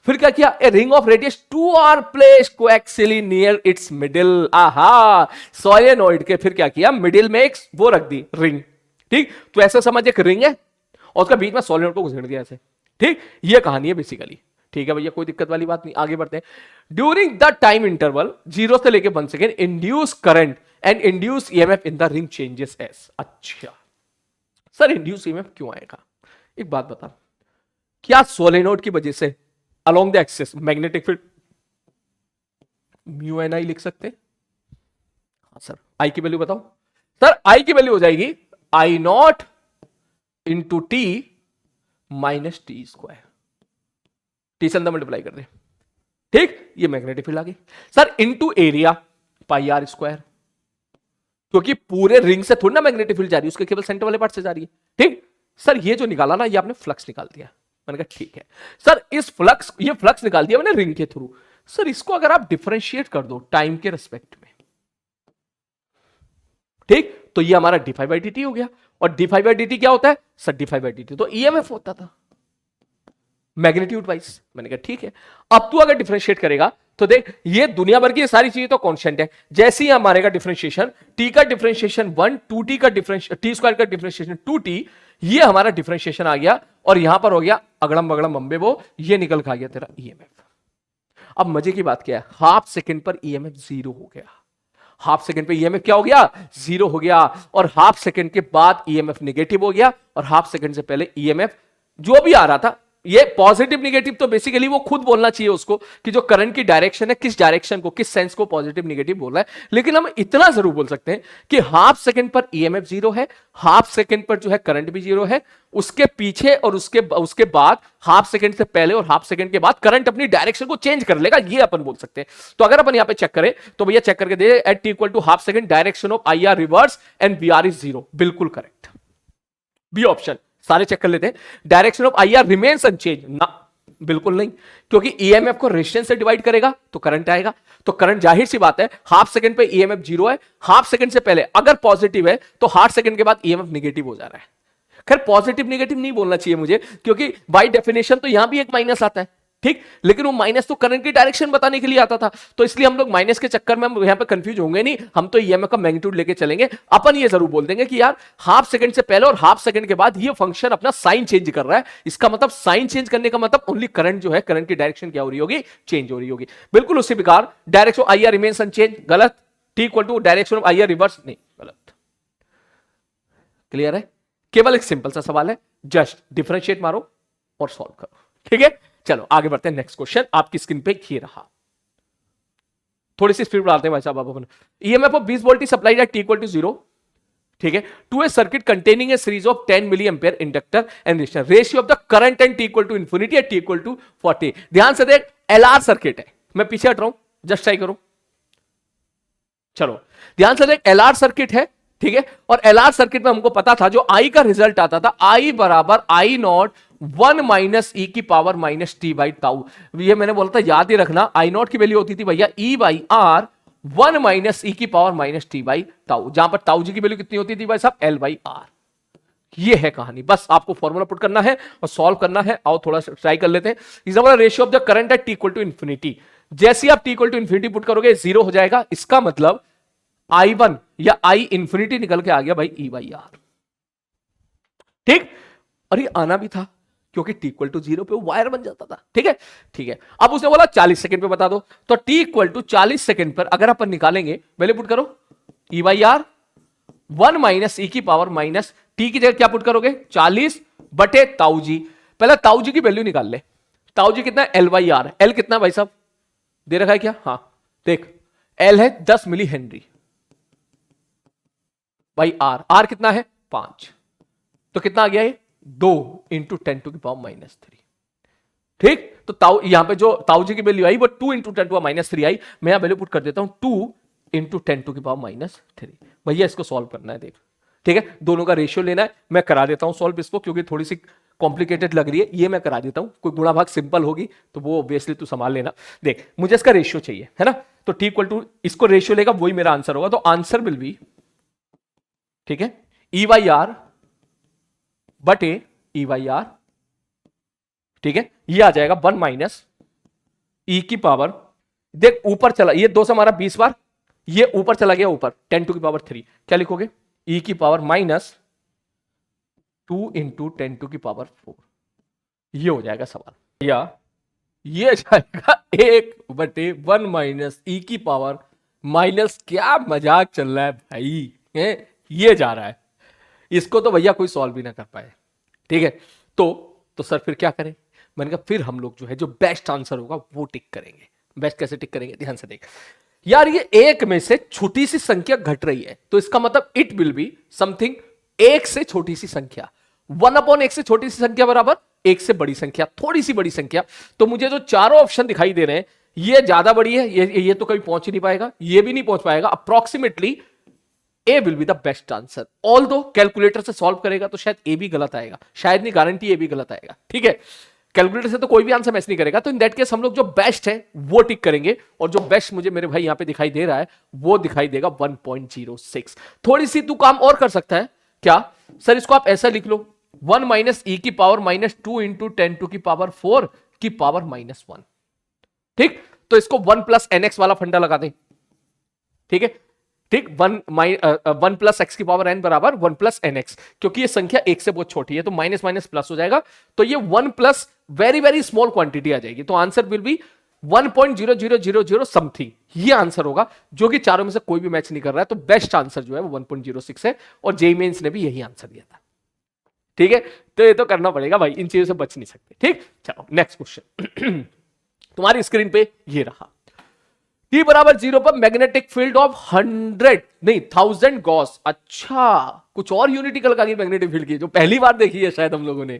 फिर क्या किया, a ring of radius 2 R placed coaxially near its middle. आहा, सोलेनोइड के फिर क्या किया, मिडिल में एक वो रख दी रिंग। ठीक, तो ऐसा समझ एक रिंग है और उसका बीच में सोलेनोइड को घुसेड़ दिया ऐसे। ठीक, ये कहानी है बेसिकली। ठीक है भैया, कोई दिक्कत वाली बात नहीं, आगे बढ़ते हैं। ड्यूरिंग द टाइम इंटरवल 0 से लेके 1 second induce current and induce EMF in the ring changes S. अच्छा सर, इंड्यूस ईएमएफ क्यों आएगा? एक बात बता, क्या सोलेनोइड की वजह से along the axis magnetic field mu N I लिख सकते? हाँ सर, आई की वैल्यू बताओ। सर आई की वैल्यू हो जाएगी I naught into T minus T square, टी से अंदर मल्टीप्लाई कर दे। ठीक, ये मैग्नेटिक फील्ड आ गई। Sir into area pi R square, क्योंकि पूरे रिंग से थोड़ी ना मैग्नेटिक फील्ड जा रही है, उसके केवल सेंटर वाले पार्ट से जा रही है। ठीक, सर ये जो निकाला ना, ये आपने फ्लक्स निकाल दिया। मैंने कहा ठीक है सर, इस फ्लक्स, ये फ्लक्स निकाल दिया मैंने रिंग के थ्रू। सर इसको अगर आप डिफरेंशिएट कर दो टाइम के रिस्पेक्ट में, ठीक, तो ये हमारा D phi by D T हो गया। और D phi by D T क्या होता है sir? D phi by D T तो ईएमएफ होता था मैग्नीट्यूड वाइज। मैंने कहा ठीक है, अब तू अगर डिफरेंशिएट करेगा तो देख, ये दुनिया भर की ये सारी चीजें तो कांस्टेंट है। जैसे ही हम मारेगा डिफरेंशिएशन, टी का डिफरेंशिएशन 1, 2t का डिफरेंशिएशन, टी स्क्वायर का डिफरेंशिएशन 2t, ये हमारा डिफरेंशिएशन आ गया और यहां पर हो गया अगड़म बगड़म अम्बे वो, ये निकल खा गया तेरा ईएमएफ। अब मजे की बात क्या है, हाफ सेकंड पर ईएमएफ 0 हो गया। हाफ सेकंड पे ईएमएफ क्या हो गया? 0 हो गया। और हाफ सेकंड के बाद ईएमएफ नेगेटिव हो गया, और हाफ सेकंड से पहले ईएमएफ जो भी आ रहा था, ये पॉजिटिव नेगेटिव तो बेसिकली वो खुद बोलना चाहिए उसको कि जो करंट की डायरेक्शन है, किस डायरेक्शन को, किस सेंस को पॉजिटिव नेगेटिव बोल रहा है। लेकिन हम इतना जरूर बोल सकते हैं कि हाफ सेकंड पर ईएमएफ 0 है, हाफ सेकंड पर जो है करंट भी 0 है, उसके पीछे और उसके बाद हाफ सेकंड से पहले और हाफ सेकंड के बाद करंट अपनी डायरेक्शन को चेंज कर लेगा, ये अपन बोल सकते हैं। तो अगर अपन यहां पे चेक करें तो भैया चेक करके दे, at equal to half second direction of I R reverse and V R is 0, बिल्कुल करेक्ट। बी ऑप्शन सारे चेक कर लेते हैं। Direction of I R remains unchange, ना बिल्कुल नहीं, क्योंकि ईएमएफ को रेजिस्टेंस से डिवाइड करेगा तो करंट आएगा। तो करंट जाहिर सी बात है, हाफ सेकंड पे ईएमएफ 0 है, हाफ सेकंड से पहले अगर पॉजिटिव है तो हाफ सेकंड के बाद ईएमएफ नेगेटिव हो जा रहा है। खैर पॉजिटिव नेगेटिव नहीं बोलना चाहिए मुझे, क्योंकि बाय डेफिनेशन तो यहां भी एक माइनस आता है, ठीक, लेकिन वो माइनस तो करंट की डायरेक्शन बताने के लिए आता था, तो इसलिए हम लोग माइनस के चक्कर में हम यहां पे कंफ्यूज होंगे नहीं, हम तो ईएमएफ का मैग्नीट्यूड लेके चलेंगे। अपन ये जरूर बोल देंगे कि यार हाफ सेकंड से पहले और हाफ सेकंड के बाद ये फंक्शन अपना साइन चेंज कर रहा है। इसका मतलब साइन चेंज करने का मतलब ओनली करंट जो है, करंट की डायरेक्शन क्या हो रही होगी? चेंज हो रही होगी। बिल्कुल उसी प्रकार direction I R remains unchange, गलत। T equal to direction of I R reverse, नहीं, गलत। क्लियर है? केवल एक सिंपल सा सवाल है, जस्ट डिफरेंशिएट मारो और सॉल्व करो, ठीक है। चलो आगे बढ़ते हैं। नेक्स्ट क्वेश्चन आपकी स्क्रीन पे ये रहा, थोड़ी सी स्पीड बढ़ाते हैं भाई साहब आप अपन। EMF of 20 volt supplied at T equal to 0, ठीक है, to a circuit containing a series of 10 milli ampere inductor and resistor, ratio of the current and T equal to infinity at T equal to 40। ध्यान से देख, LR circuit है, मैं पीछे हट रहा हूं, जस्ट ट्राई करो। चलो ध्यान से देख, एलआर सर्किट है, ठीक है। और एलआर सर्किट में हमको पता था जो आई का रिजल्ट आता था आई बराबर आई नॉट 1 माइनस ई की पावर माइनस टी बाई ताऊ। ये मैंने बोला था याद ही रखना, आई नॉट की वैल्यू होती थी भैया ई बाई आर 1 माइनस ई की पावर माइनस टी बाई ताऊ, जहां पर ताऊ जी की वैल्यू कितनी होती थी भाई साहब एल बाई आर। ये है कहानी, बस आपको फॉर्मूला पुट करना है और सॉल्व करना है। आओ थोड़ा सा ट्राई कर लेते हैं। इज हमारा ratio of the current at T equal to infinity. जैसे आप T equal to infinity put करोगे जीरो हो जाएगा, इसका मतलब आई वन या आई इंफिनिटी निकल के आ गया भाई ई बाई आर। ठीक, और ये आना भी था क्योंकि टी इक्वल टू जीरो पे वायर बन जाता था। ठीक है, ठीक है। अब उसने बोला 40 सेकंड पे बता दो, तो टी इक्वल टू 40 सेकंड पर अगर अपन निकालेंगे, पहले पुट करो ई बाई आर 1 माइनस ई की पावर माइनस टी की जगह क्या पुट करोगे 40 बटे ताऊ जी। पहले ताऊ जी की वैल्यू निकाल ले। ताऊ जी कितना है एल बाई आर। एल कितना भाई साहब दे रखा है क्या? हाँ देख, एल है 10 milli henry by R. R कितना है 5, तो कितना आ गया ये 2 इंटू 10 टू की पावर माइनस 3। ठीक, तो ताऊ यहां पे जो ताऊ जी की वैल्यू आई वो 2 इंटू 10 टू माइनस 3 आई। मैं यहां वैल्यू पुट कर देता हूं 2 इंटू 10 टू की पावर माइनस 3। भैया इसको सॉल्व करना है, देख ठीक है, दोनों का रेशियो लेना है। मैं करा देता हूं सॉल्व इसको, क्योंकि थोड़ी सी कॉम्प्लिकेटेड लग रही है, ये मैं करा देता हूं। कोई गुणा भाग सिंपल होगी तो वो ऑब्वियसली तू संभाल लेना। देख मुझे इसका रेशियो चाहिए है ना, तो टी इक्वल टू इसको रेशियो लेगा, वही मेरा आंसर होगा। तो आंसर विल बी, ठीक है, ई वाई आर बटे ई वाई आर। ठीक है, ये आ जाएगा 1 माइनस ई की पावर, देख ऊपर चला, ये 2 से हमारा 20 बार, ये ऊपर चला गया ऊपर 10 टू की पावर 3। क्या लिखोगे ई की पावर माइनस 2 इंटू 10 टू की पावर 4। ये हो जाएगा सवाल, या ये जाएगा 1 बटे 1 माइनस ई की पावर माइनस, क्या मजाक चल रहा है भाई है? ये जा रहा है, इसको तो भैया कोई सॉल्व भी ना कर पाए। ठीक है, तो सर फिर क्या करें? मैंने कहा फिर हम लोग जो है जो बेस्ट आंसर होगा वो टिक करेंगे। बेस्ट कैसे टिक करेंगे, ध्यान से देख यार, ये एक में से छोटी सी संख्या घट रही है, तो इसका मतलब इट विल बी समथिंग एक से छोटी सी संख्या। 1/1 से छोटी सी संख्या बराबर एक से बड़ी संख्या, थोड़ी सी बड़ी संख्या। तो मुझे जो चारों ऑप्शन दिखाई दे रहे हैं, ये ज्यादा बड़ी है, ये तो कभी पहुंच ही नहीं पाएगा, ये भी नहीं पहुंच पाएगा। Approximately A will be the best answer. All दो कैलकुलेटर से सॉल्व करेगा तो शायद ए भी गलत आएगा, शायद नहीं, गारंटी ए भी गलत आएगा। ठीक है, कैलकुलेटर से तो कोई भी आंसर मैच नहीं करेगा। तो इन दैट केस हम लोग जो बेस्ट है वो टिक करेंगे, और जो बेस्ट मुझे मेरे भाई यहां पे दिखाई दे रहा है वो दिखाई देगा 1.06। थोड़ी सी तू काम और कर सकता है क्या सर, इसको आप ऐसा लिख लो 1 माइनस ई की पावर माइनस 2 इंटू 10 टू की पावर 4 की पावर माइनस 1। ठीक, तो इसको 1 प्लस एनएक्स वाला फंडा लगा दें। ठीक है, ठीक, 1 प्लस एक्स की पावर एन बराबर 1 प्लस एन एक्स, क्योंकि ये संख्या एक से बहुत छोटी है तो माइनस माइनस प्लस हो जाएगा, तो ये 1 plus very very small quantity आ जाएगी। तो आंसर विल बी 1.0000 समथिंग, ये आंसर होगा, जो कि चारों में से कोई भी मैच नहीं कर रहा है। तो बेस्ट आंसर जो है वो 1.06 है, और जेईई मेंस ने भी यही आंसर दिया था। ठीक है, तो ये तो करना पड़ेगा भाई, इन चीजों से बच नहीं सकते। ठीक, चलो नेक्स्ट क्वेश्चन तुम्हारी स्क्रीन पे ये रहा। T बराबर 0 पर मैग्नेटिक फील्ड ऑफ 1000 गॉस। अच्छा, कुछ और यूनिट निकल का मैग्नेटिक फील्ड की, जो पहली बार देखी है शायद हम लोगों ने।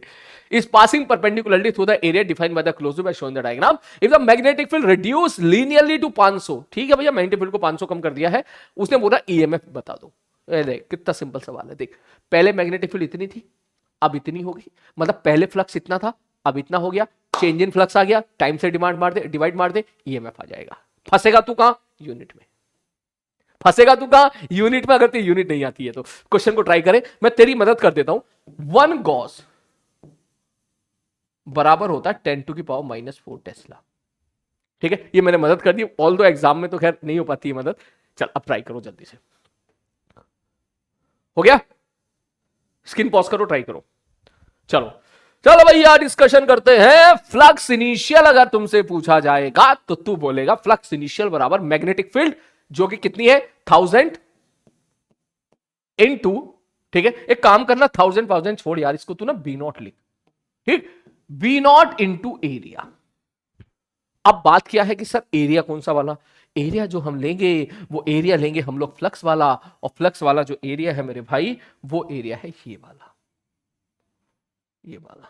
इस passing perpendicularly through the area defined by the closed by shown the diagram if the magnetic field reduce linearly to 500। ठीक है भैया, मैग्नेटिक फील्ड को 500 कम कर दिया है, उसने बोला ईएमएफ बता दो। देख कितना सिंपल सवाल है, देख पहले मैग्नेटिक फील्ड इतनी थी, अब इतनी हो गई, मतलब पहले फ्लक्स इतना था, अब इतना हो गया, चेंज इन फ्लक्स आ गया, टाइम से डिवाइड मार दे, ईएमएफ आ जाएगा। फंसेगा तू कहां? यूनिट में फंसेगा तू कहां? यूनिट में। अगर तेरी यूनिट नहीं आती है तो क्वेश्चन को ट्राई करें, मैं तेरी मदद कर देता हूं। 1 गॉस बराबर होता है 10 टू की पावर माइनस 4 टेस्ला। ठीक है, ये मैंने मदद कर दी, ऑल दो एग्जाम में तो खैर नहीं हो पाती है मदद। चल अब ट्राई करो जल्दी से। हो गया, स्क्रीन पॉज करो, ट्राई करो। चलो चलो भैया डिस्कशन करते हैं। फ्लक्स इनिशियल अगर तुमसे पूछा जाएगा तो तू बोलेगा फ्लक्स इनिशियल बराबर मैग्नेटिक फील्ड, जो कि कितनी है 1000 इनटू, ठीक है, एक काम करना 1000 छोड़ यार, इसको तू ना बी नॉट लिख। ठीक, बी नॉट इंटू एरिया। अब बात क्या है कि सर एरिया कौन सा वाला? एरिया जो हम लेंगे वो एरिया लेंगे हम लोग फ्लक्स वाला, और फ्लक्स वाला जो एरिया है मेरे भाई वो एरिया है ये वाला, ये वाला।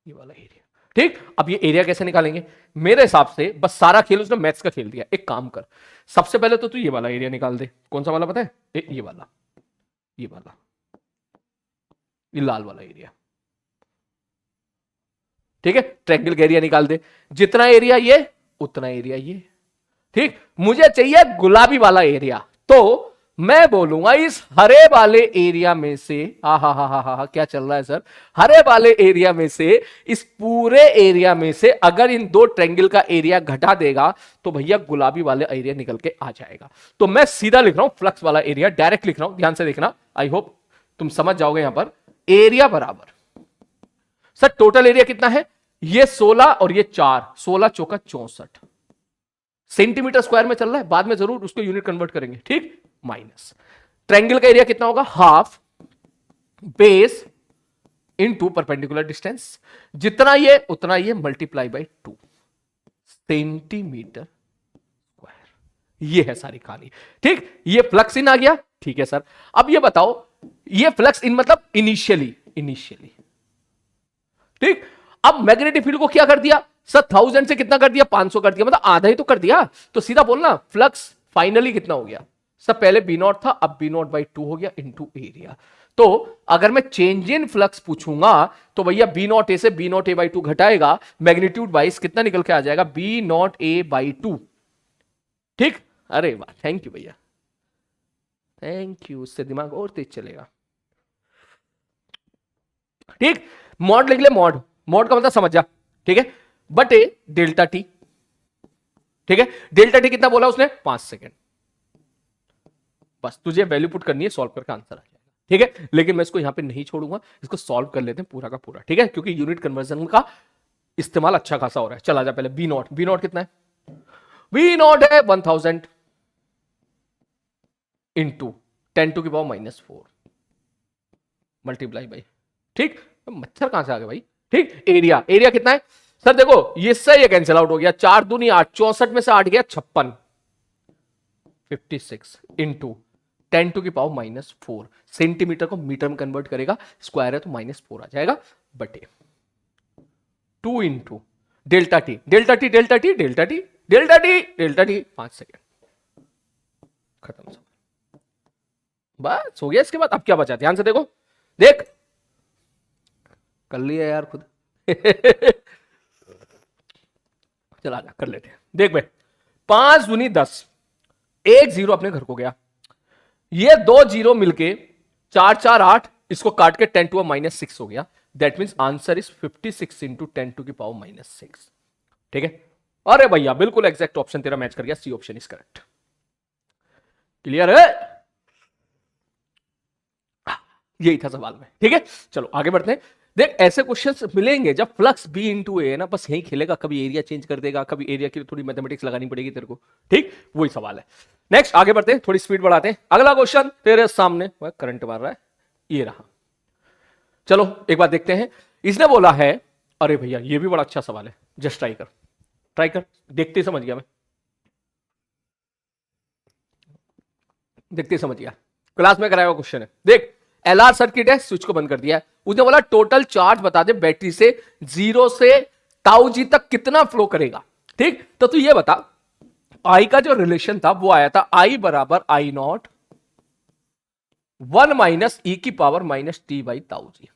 ये वाला एरिया। ठीक, अब ये एरिया कैसे निकालेंगे? मेरे हिसाब से बस सारा खेल उसने मैथ्स का खेल दिया। एक काम कर, सबसे पहले तो तू ये वाला एरिया निकाल दे। कौन सा वाला पता है? ये वाला, ये वाला, ये लाल वाला एरिया। ठीक है, ट्रायंगल का एरिया निकाल दे। जितना एरिया ये उतना एरिया ये। ठीक, मुझे चाहिए गुलाबी वाला एरिया। तो मैं बोलूंगा इस हरे वाले एरिया में से, हा क्या चल रहा है सर, हरे वाले एरिया में से, इस पूरे एरिया में से अगर इन दो ट्रायंगल का एरिया घटा देगा तो भैया गुलाबी वाले एरिया निकल के आ जाएगा। तो मैं सीधा लिख रहा हूं फ्लक्स वाला एरिया, डायरेक्ट लिख रहा हूं, ध्यान से देखना, आई होप तुम समझ जाओगे। यहां पर एरिया बराबर, सर टोटल एरिया कितना है? ये 16 और ये 4, 16 चौका 64 सेंटीमीटर स्क्वायर में चल रहा है, बाद में जरूर उसको यूनिट कन्वर्ट करेंगे। ठीक, माइनस ट्रायंगल का एरिया कितना होगा? Half base into perpendicular distance, जितना ये उतना ये मल्टीप्लाई बाय 2 सेंटीमीटर स्क्वायर। ये है सारी कहानी। ठीक, ये फ्लक्स इन आ गया। ठीक है सर, अब ये बताओ, ये फ्लक्स इन मतलब इनिशियली, ठीक। अब मैग्नेटिक फील्ड को क्या कर दिया सर? 1000 से कितना कर दिया? 500 कर दिया, मतलब आधा ही तो कर दिया। तो सीधा बोलना फ्लक्स फाइनली कितना हो गया सर? पहले बी नॉट था, अब बी नॉट बाई 2 हो गया इनटू एरिया। तो अगर मैं चेंज इन फ्लक्स पूछूंगा तो भैया बी नॉट ए से बी नॉट ए बाई 2 घटाएगा, मैग्नीट्यूड वाइज कितना निकल के आ जाएगा? B naught A by 2। ठीक, अरे वाह, थैंक यू भैया, थैंक यू, उससे दिमाग और तेज चलेगा। ठीक, मॉड लिख ले, मॉड, मॉड का मतलब समझ जा। ठीक है, बटे डेल्टा टी। ठीक है, डेल्टा टी कितना बोला उसने? 5 सेकेंड। बस तुझे वैल्यू पुट करनी है, सॉल्व करके आंसर आ जाएगा। ठीक है, लेकिन मैं इसको यहां पे नहीं छोड़ूंगा, इसको सॉल्व कर लेते हैं पूरा का पूरा। ठीक है, क्योंकि यूनिट कन्वर्जन का इस्तेमाल अच्छा खासा हो रहा है। चला जा पहले बी नॉट, बी नॉट कितना है? बी नॉट है 1000 इंटू 10⁻⁻4 मल्टीप्लाई बाई। ठीक, मच्छर कहां से आ गया भाई? ठीक, एरिया, एरिया कितना है सर? देखो ये से ये कैंसिल आउट हो गया, 4 दूनी 8, 64 में से 8 गया 56, 56 इंटू 10⁻⁻4 सेंटीमीटर को मीटर में कन्वर्ट करेगा, स्क्वायर है तो -4 आ जाएगा, बटे 2 into delta T, delta T, delta T, delta T, delta T, delta T, 5 second, खत्म। बस हो गया। इसके बाद अब क्या बचा? ध्यान से देखो, देख कर लिया यार खुद चला जा, कर लेते हैं। देख भाई, 5 दूनी 10, 1 0 अपने घर को गया, ये 2 0 मिलके 4 4 8, इसको काट के 10⁻⁻6 हो गया। That means answer is 56 into 10⁻⁻6। ठीक है, अरे भैया बिल्कुल एग्जैक्ट ऑप्शन तेरा मैच कर गया, C option is correct. Clear है? यही था सवाल में। ठीक है, चलो आगे बढ़ते हैं। देख ऐसे क्वेश्चंस मिलेंगे जब फ्लक्स बी इंटू ए ना, बस यही खेलेगा, कभी एरिया चेंज कर देगा, कभी एरिया की थोड़ी मैथमेटिक्स लगानी पड़ेगी तेरे को। ठीक, वही सवाल है। नेक्स्ट आगे बढ़ते हैं, थोड़ी स्पीड बढ़ाते हैं। अगला क्वेश्चन तेरे सामने, वह करंट मार रहा है, ये रहा। चलो एक बार देखते हैं। इसने बोला है, अरे भैया ये भी बड़ा अच्छा सवाल है, जस्ट ट्राई कर, ट्राई कर, देखते ही समझ गया मैं, देखते ही समझ गया, क्लास में कराया हुआ क्वेश्चन है। देख एलआर सर्किट है, स्विच को बंद कर दिया है, उसने बोला टोटल चार्ज बता दे बैटरी से 0 से टाउ जी तक कितना फ्लो करेगा। ठीक, तो तू ये बता, आई का जो रिलेशन था वो आया था आई बराबर आई नॉट 1 माइनस ई की पावर माइनस टी बाई ताऊ जी।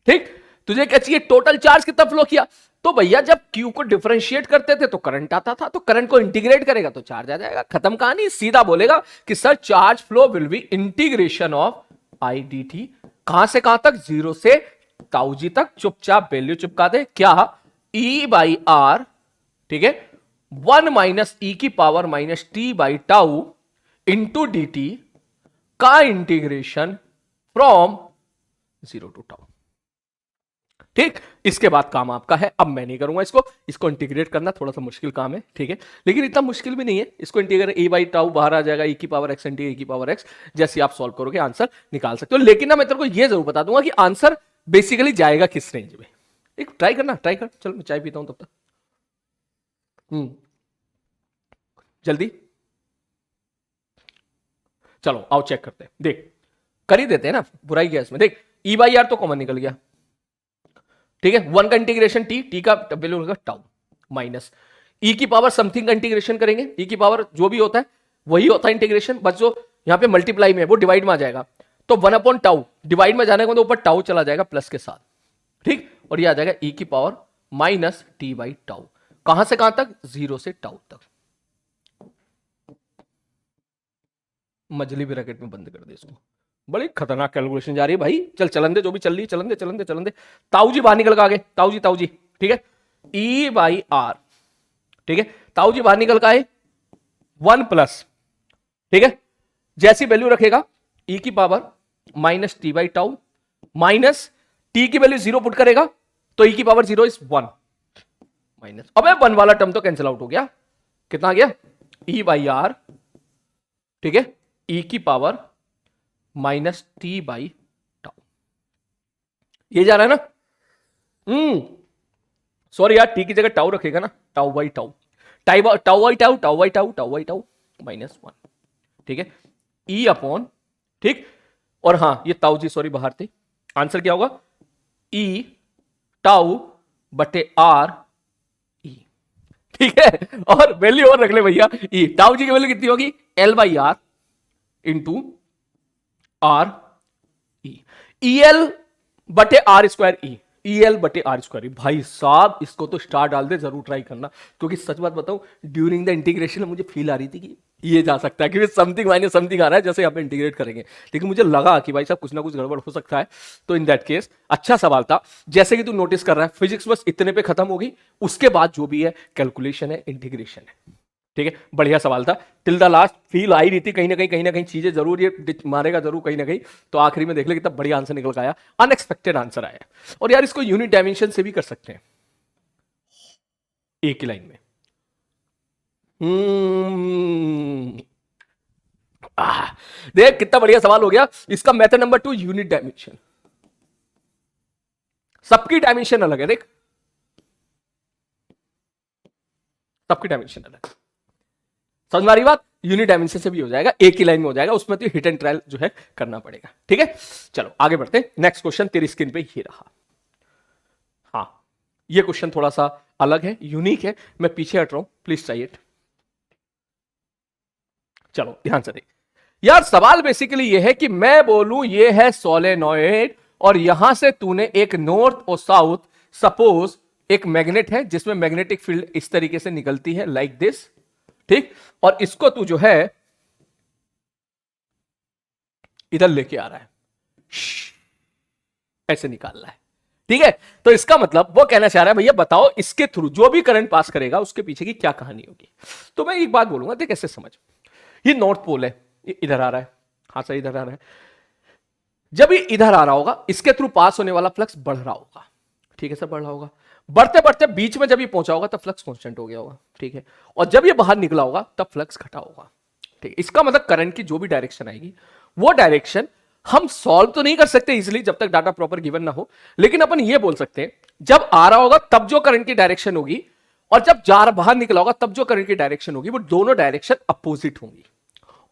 ठीक, तुझे क्या चाहिए? टोटल चार्ज कितना फ्लो किया। तो भैया जब क्यू को डिफरेंशिएट करते थे तो करंट आता था, तो करंट को इंटीग्रेट करेगा तो चार्ज आ जाएगा, खत्म कहानी। सीधा बोलेगा कि sir charge flow will be integration of I D T, कहां से कहां तक? 0 से ताऊ जी तक। चुपचाप वैल्यू चिपका दे, क्या? ई बाई आर, ठीक है, 1 माइनस ई की power minus T by tau into D T का इंटीग्रेशन फ्रॉम 0 टू टाउ। ठीक, इसके बाद काम आपका है, अब मैं नहीं करूंगा इसको, इसको इंटीग्रेट करना थोड़ा सा मुश्किल काम है। ठीक है, लेकिन इतना मुश्किल भी नहीं है, इसको इंटीग्रेट ए बाई टाउ बाहर आ जाएगा, ई की पावर एक्स इंटू ए की पावर एक्स, जैसे आप सॉल्व करोगे आंसर निकाल सकते हो। लेकिन ना मैं तेरे को ये जरूर बता दूंगा कि आंसर बेसिकली जाएगा किस रेंज में। एक ट्राई करना, ट्राई कर, चल मैं चाय पीता हूं तब तक। जल्दी चलो आओ चेक करते हैं। देख कर ही देते हैं ना, बुराई क्या इसमें। देख ई बाई आर तो कॉमन निकल गया, ठीक है, 1 का इंटीग्रेशन टी का वैल्यू होगा टाउ माइनस ई की पावर समथिंग का इंटीग्रेशन करेंगे, ई की पावर जो भी होता है वही होता है इंटीग्रेशन, बस जो यहां पे मल्टीप्लाई में है वो डिवाइड में आ जाएगा, तो 1 अपॉन टाउ डिवाइड में जाने का तो ऊपर टाउ चला जाएगा प्लस के साथ, ठीक, और ये आ जाएगा ई की power minus T by tau, कहां से कहां तक, 0 से टाउ तक। मजली ब्रैकेट में बंद कर दे इसको, बड़ी खतरनाक कैलकुलेशन जा रही है भाई, चल चलन दे, जो भी चल रही है चलन दे चलन दे चलन दे। ताऊ जी बाहर निकल के आगे, ताऊ जी ठीक है, ई बाई आर, ठीक है, ताऊ जी बाहर निकल के आए 1 प्लस, ठीक है, जैसी वैल्यू रखेगा ई की power minus T by tau minus T की वैल्यू 0 पुट करेगा तो ई की पावर 0 इज 1 माइनस, अबे 1 वाला टर्म तो कैंसिल आउट हो गया, कितना आ गया, ई बाई आर, ठीक है, ई की power minus T by tau, ये जा रहा है ना, सॉरी यार, टी की जगह टाउ रखेगा ना, tau by tau, tau by tau, tau by tau, tau by tau minus 1, ठीक है, ई अपॉन, ठीक, और हां ये ताऊ जी सॉरी बाहर थे, आंसर क्या होगा, ई टाउ बटे आर ई, ठीक है, और वैल्यू और रख ले भैया, ई टाउ जी की वैल्यू कितनी होगी, L by R into R E L बटे आर स्क्वायर ई एल बटे आर स्क्वायर, भाई साहब इसको तो स्टार डाल दे, जरूर ट्राई करना, क्योंकि सच बात बताऊं ड्यूरिंग द इंटीग्रेशन मुझे फील आ रही थी कि ये जा सकता है, क्योंकि समथिंग माइनस समथिंग आ रहा है जैसे यहाँ पे इंटीग्रेट करेंगे, लेकिन मुझे लगा कि भाई साहब कुछ ना कुछ गड़बड़ हो सकता है, तो इन दैट केस अच्छा सवाल था, जैसे कि तू नोटिस कर रहा है फिजिक्स बस इतने पे खत्म होगी, उसके बाद जो भी है कैलकुलेशन है, इंटीग्रेशन है, ठीक है, बढ़िया सवाल था, till the last feel I रही थी कहीं ना कहीं चीजें जरूर ये मारेगा जरूर कहीं ना कहीं, तो आखिरी में देख ले कितना बढ़िया आंसर निकल आया, अनएक्सपेक्टेड आंसर आया, और यार इसको यूनिट डायमेंशन से भी कर सकते हैं एक ही लाइन में, देख कितना बढ़िया सवाल हो गया, इसका मेथड नंबर 2 यूनिट डायमेंशन, सबकी डायमेंशन अलग है, देख सबकी डायमेंशन अलग, समझ में आ रही बात, यूनिट डायमेंशन से भी हो जाएगा, एक ही लाइन में हो जाएगा, उसमें तो हिट एंड ट्रायल जो है करना पड़ेगा, ठीक है, चलो आगे बढ़ते हैं, नेक्स्ट क्वेश्चन तेरी स्क्रीन पे ये रहा, हाँ ये क्वेश्चन थोड़ा सा अलग है, यूनिक है, मैं पीछे हट रहा हूं, प्लीज ट्राई इट, चलो ध्यान से देख यार, सवाल बेसिकली ये है कि मैं बोलूं ये है सोलेनॉइड, और यहां से तूने एक नॉर्थ और साउथ, सपोज एक मैग्नेट है जिसमें मैग्नेटिक फील्ड इस तरीके से निकलती है लाइक दिस, ठीक, और इसको तू जो है इधर लेके आ रहा है, ऐसे निकाल रहा है, ठीक है, तो इसका मतलब वो कहना चाह रहा है भैया बताओ इसके थ्रू जो भी करंट पास करेगा उसके पीछे की क्या कहानी होगी, तो मैं एक बात बोलूंगा, देख कैसे समझ, ये नॉर्थ पोल है, ये इधर आ रहा है, हाँ सर इधर आ रहा है, जब ये इधर आ रहा होगा इसके थ्रू पास होने वाला फ्लक्स बढ़ रहा होगा, ठीक है सर बढ़ रहा होगा, बढ़ते बढ़ते बीच में जब ये पहुंचा होगा तब फ्लक्स कांस्टेंट हो गया होगा, ठीक है, और जब ये बाहर निकला होगा तब फ्लक्स घटा होगा, ठीक है, इसका मतलब करंट की जो भी डायरेक्शन आएगी वो डायरेक्शन हम सॉल्व तो नहीं कर सकते इजीली जब तक डाटा प्रॉपर गिवन ना हो, लेकिन अपन ये बोल सकते हैं जब आ रहा होगा तब जो करंट की डायरेक्शन होगी, और जब बाहर निकला होगा तब जो करंट की डायरेक्शन होगी, वो दोनों डायरेक्शन अपोजिट होंगी,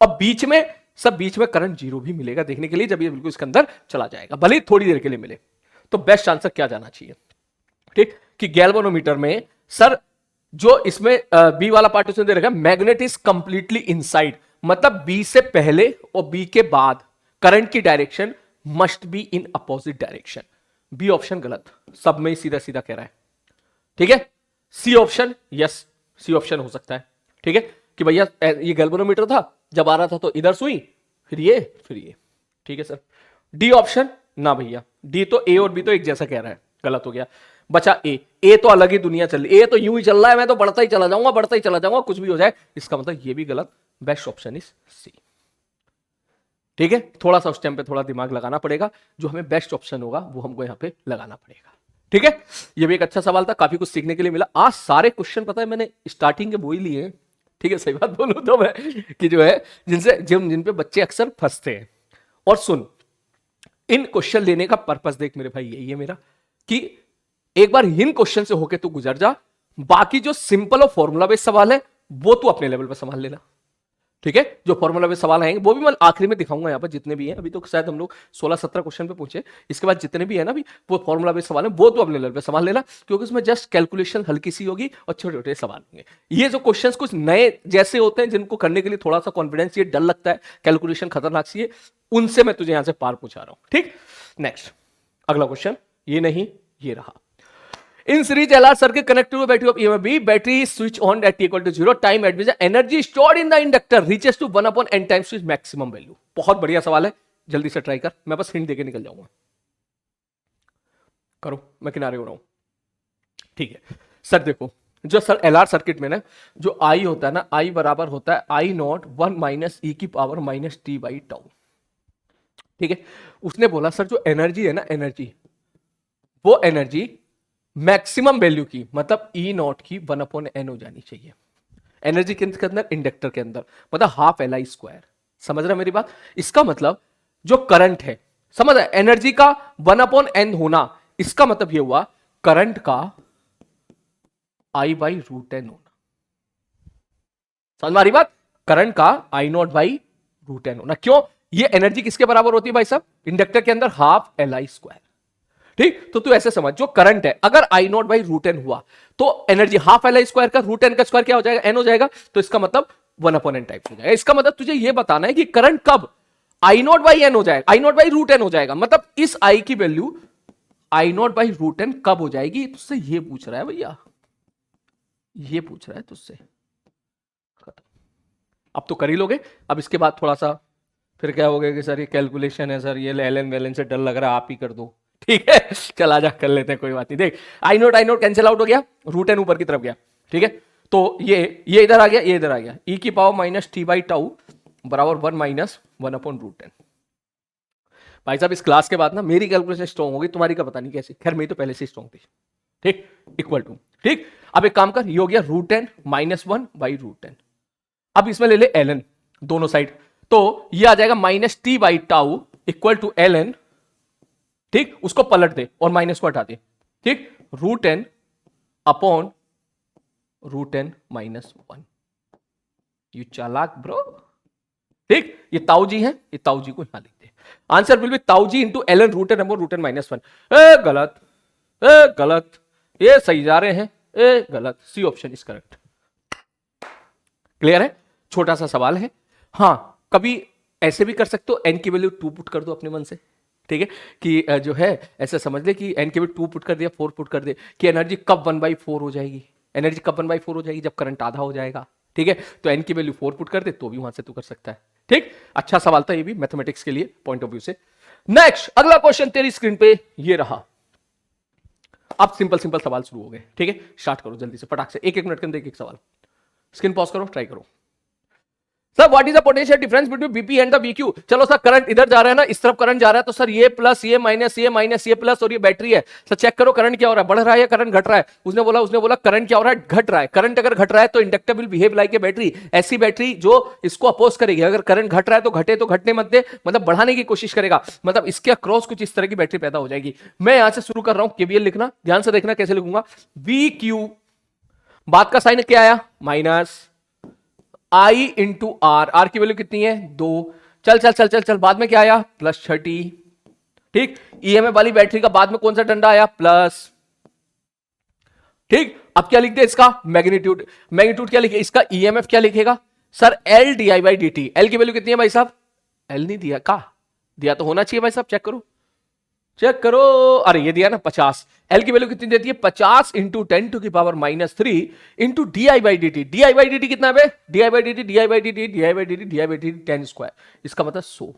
और बीच में करंट जीरो भी मिलेगा देखने के लिए जब ये बिल्कुल इसके अंदर चला जाएगा, भले ही थोड़ी देर के लिए मिले, तो बेस्ट आंसर क्या जाना चाहिए, ठीक, कि गैल्वेनोमीटर में सर जो इसमें बी वाला पार्ट उसने दे रखा है, मैग्नेट इज कंप्लीटली इनसाइड, मतलब बी से पहले और बी के बाद करंट की direction must be in opposite direction, B option गलत, सब में सीधा सीधा कह रहा है, ठीक है, C option yes, C option हो सकता है, ठीक है, कि भैया ये गैल्वेनोमीटर था, जब आ रहा था तो इधर सुई, फिर ये, ठीक है सर, डी ऑप्शन ना भैया, डी तो ए और बी तो एक जैसा कह रहा है, गलत हो गया, बचा ए तो अलग ही दुनिया चल रही, ए तो यूं ही चल रहा है, मैं तो बढ़ता ही चला जाऊंगा कुछ भी हो जाए, इसका मतलब ये भी गलत, बेस्ट ऑप्शन इज सी, ठीक है, थोड़ा सा उस टाइम पे थोड़ा दिमाग लगाना पड़ेगा, जो हमें बेस्ट ऑप्शन होगा वो हमको यहां पे लगाना पड़ेगा, ठीक है, ये भी एक अच्छा सवाल था, काफी कुछ सीखने के लिए मिला, आज सारे क्वेश्चन पता है मैंने स्टार्टिंग के वो ही लिए, ठीक है, सही बात बोलूं तो मैं कि जो है जिन पे बच्चे अक्सर फंसते हैं, और सुन इन क्वेश्चन लेने का पर्पस देख मेरे भाई यही है मेरा, कि एक बार इन क्वेश्चन से होके तू गुजर जा, बाकी जो सिंपल और फॉर्मूला बेस्ड सवाल है वो तू अपने लेवल पर संभाल लेना, ठीक है, जो फॉर्मूला बेस्ड सवाल आएंगे वो भी मैं आखिरी में दिखाऊंगा यहाँ पर, जितने भी हैं अभी तो शायद हम लोग 16-17 क्वेश्चन पे पहुंचे, इसके बाद जितने भी है ना भी वो फॉर्मूला बेस्ड सवाल है वो तो अपने लेवल पे सवाल लेना, क्योंकि उसमें जस्ट कैलकुलेशन हल्की सी होगी और छोटे छोटे सवाल होंगे। ये जो क्वेश्चन कुछ नए जैसे होते हैं जिनको करने के लिए थोड़ा सा कॉन्फिडेंस चाहिए, डर लगता है, कैलकुलेशन खतरनाक सी है, उनसे मैं तुझे यहां से पार पूछा रहा हूं। ठीक, नेक्स्ट अगला क्वेश्चन, ये नहीं ये रहा। In series LR circuit connected to a battery of EMF B, battery is switch on at t equal to 0, time at which the energy stored in the inductor reaches to 1 upon n times to its maximum value। बहुत बढ़िया सवाल है, जल्दी से try कर, मैं बस hint देके निकल जाऊंगा। करो, मैं किनारे हो रहा हूं। ठीक है सर, देखो जो सर LR सर्किट में ना जो I होता है ना, I बराबर होता है I नॉट 1 माइनस ई की power minus T by tau. ठीक है, उसने बोला सर जो एनर्जी है ना, एनर्जी वो एनर्जी मैक्सिमम वैल्यू की मतलब ई नॉट की 1 अपॉन एन हो जानी चाहिए। एनर्जी के अंदर, इंडक्टर के अंदर, मतलब हाफ एल आई स्क्वायर। समझ रहा मेरी बात? इसका मतलब जो करंट है, समझ रहा, एनर्जी का 1 अपॉन एन होना, इसका मतलब ये हुआ करंट का आई बाई रूट एन होना। समझ मारी बात? करंट का आई नॉट बाई रूट एन होना। क्यों? ये एनर्जी किसके बराबर होती है भाई साहब? इंडक्टर के अंदर हाफ एल आई स्क्वायर। ठीक, तो तू ऐसे समझ, जो करंट है अगर आई नॉट बाई रूट एन हुआ तो energy half L I square का रूट एन का स्क्वायर क्या हो जाएगा? एन हो जाएगा। तो इसका मतलब 1 अपॉन एन टाइप हो जाएगा। इसका मतलब तुझे ये बताना है कि करंट कब आई नॉट बाई एन हो जाएगा, I naught by root N हो जाएगा, मतलब इस आई की value I naught by root N कब हो जाएगी? तुझसे ये पूछ रहा है भैया, ये पूछ रहा है तुझसे। अब तो कर ही लोगे। अब इसके बाद थोड़ा सा फिर क्या हो गया कि सर ये कैलकुलेशन है, सर ये एलन वेलन से डर लग रहा है, आप ही कर दो। ठीक है, चल आजा कर लेते हैं, कोई बात नहीं। देख आई नोट कैंसिल आउट हो गया, रूट एन ऊपर की तरफ गया। ठीक है, तो ये इधर आ गया, ये इधर आ गया, ई की power minus T by tau बराबर 1 माइनस 1 अपॉन रूट एन। भाई साहब इस क्लास के बाद ना मेरी कैलकुलेशन स्ट्रॉन्ग होगी, तुम्हारी का पता नहीं कैसी, खैर मेरी तो पहले से स्ट्रॉन्ग थी। ठीक, इक्वल टू, ठीक, अब एक काम कर, ये हो गया root N minus 1 by root N. अब इसमें ले ले एल एन दोनों साइड, तो ये आ जाएगा minus T by tau equal to L N. ठीक, उसको पलट दे और माइनस को हटा दे। ठीक, root N upon root N minus 1। You चालाक ब्रो। ठीक, ये ताऊ जी है, ये ताऊ जी को यहां लिख दे। आंसर विल बी ताऊ जी into L N root N upon root N minus 1। गलत, गलत, ये सही जा रहे हैं, गलत, C option is correct. Clear है? छोटा सा सवाल है। हाँ, कभी ऐसे भी कर सकते हो, एन की वैल्यू 2 पुट कर दो अपने मन से। ठीक है, कि जो है ऐसे समझ ले कि एन के वैल्यू 2 पुट कर दिया, 4 पुट कर दे, कि एनर्जी कब 1/4 हो जाएगी? एनर्जी कब 1/4 हो जाएगी? जब करंट आधा हो जाएगा। ठीक है, तो एन की वैल्यू 4 पुट कर दे तो भी वहां से तू कर सकता है। ठीक, अच्छा सवाल था ये भी मैथमेटिक्स के लिए पॉइंट ऑफ व्यू से। नेक्स्ट अगला क्वेश्चन तेरी स्क्रीन पे ये रहा। अब सिंपल सिंपल सवाल शुरू हो गए। ठीक है, स्टार्ट करो जल्दी से, फटाक से, एक मिनट के अंदर एक सवाल। स्क्रीन पॉज करो, ट्राई करो। Sir what is the potential difference between BP and the BQ? चलो सर करंट इधर जा रहा है ना, इस तरफ करंट जा रहा है, तो सर ये प्लस ये माइनस ये प्लस और ये बैटरी है। सर चेक करो करंट क्या हो रहा है, बढ़ रहा है या करंट घट रहा है? उसने बोला करंट क्या हो रहा है? घट रहा है। करंट अगर घट रहा है तो inductor will behave like A battery, ऐसी बैटरी जो इसको अपोज करेगी। अगर करंट घट रहा है तो घटे तो घटने मत दे, मतलब बढ़ाने की कोशिश करेगा, मतलब इसके अक्रॉस कुछ इस तरह की बैटरी पैदा हो जाएगी। मैं यहां से शुरू कर रहा हूं, केवीएल लिखना, ध्यान से देखना कैसे लिखूंगा। वी क्यू, बात का साइन क्या आया? Minus I into R, R की वैल्यू कितनी है? 2। चल चल चल चल चल, बाद में क्या आया? प्लस 30। ठीक, ईएमएफ वाली बैटरी का बाद में कौन सा डंडा आया? प्लस। ठीक, अब क्या लिख दे इसका? मैग्नीट्यूड। मैग्नीट्यूड क्या लिखे इसका? ईएमएफ क्या लिखेगा sir? L D I by D T. L की वैल्यू कितनी है भाई साहब? एल नहीं दिया, का दिया तो होना चाहिए भाई साहब, चेक करो चेक करो। अरे ये दिया ना 50। एल की वैल्यू कितनी देती है? 50 इंटू 10 टू की power minus 3 into D I by D T. D I by D T कितना है? D I by D T, D I by D T, D I by D T, D I by D T 10 square, इसका मतलब 100।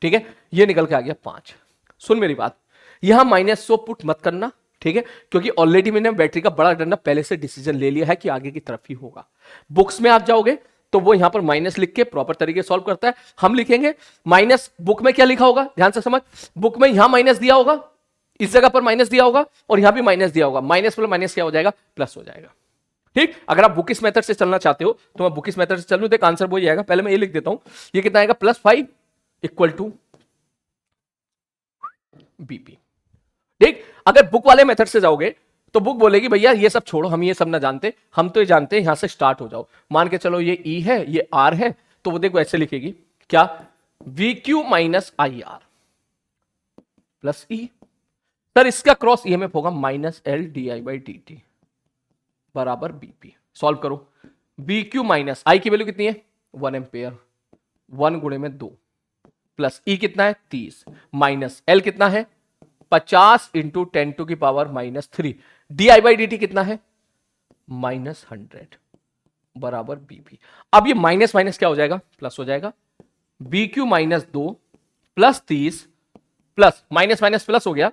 ठीक है, ये निकल के आ गया 5। सुन मेरी बात, यहां -100 पुट मत करना। ठीक है, क्योंकि ऑलरेडी मैंने बैटरी का बड़ा डंडा पहले से डिसीजन ले लिया है कि आगे की तरफ ही होगा। बुक्स में आप जाओगे तो वो यहां पर माइनस लिख के प्रॉपर तरीके सॉल्व करता है। हम लिखेंगे माइनस, बुक में क्या लिखा होगा ध्यान से समझ। बुक में यहां माइनस दिया होगा, इस जगह पर माइनस दिया होगा और यहां भी माइनस दिया होगा। माइनस प्लस माइनस क्या हो जाएगा? प्लस हो जाएगा। ठीक, अगर आप बुकिस मेथड से चलना चाहते हो तो मैं बुकिस मेथड से चलूं, तो आंसर वो ही आएगा। पहले मैं ये लिख देता हूं, ये कितना आएगा? +5 इक्वल टू बीपी। ठीक, अगर बुक वाले मेथड से जाओगे तो बुक बोलेगी भैया ये सब छोड़ो, हम ये सब ना जानते, हम तो ये जानते हैं, यहां से स्टार्ट हो जाओ। मान के चलो ये ई है, ये आर है, तो वो देखो ऐसे लिखेगी क्या, we Q minus I R plus E. Sir इसका क्रॉस ईएमएफ होगा minus L D I by D T बराबर बीपी। सॉल्व करो, वी क्यू माइनस आई की वैल्यू कितनी है 1 एम्पेयर, 1 गुणे में 2 प्लस ई कितना है 30 माइनस एल कितना है 50 इंटू 10 टू की power minus 3 D I by D T कितना है माइनस 100 बराबर बीपी। अब ये माइनस माइनस क्या हो जाएगा प्लस हो जाएगा, B Q minus 2 plus 30 plus minus minus plus हो गया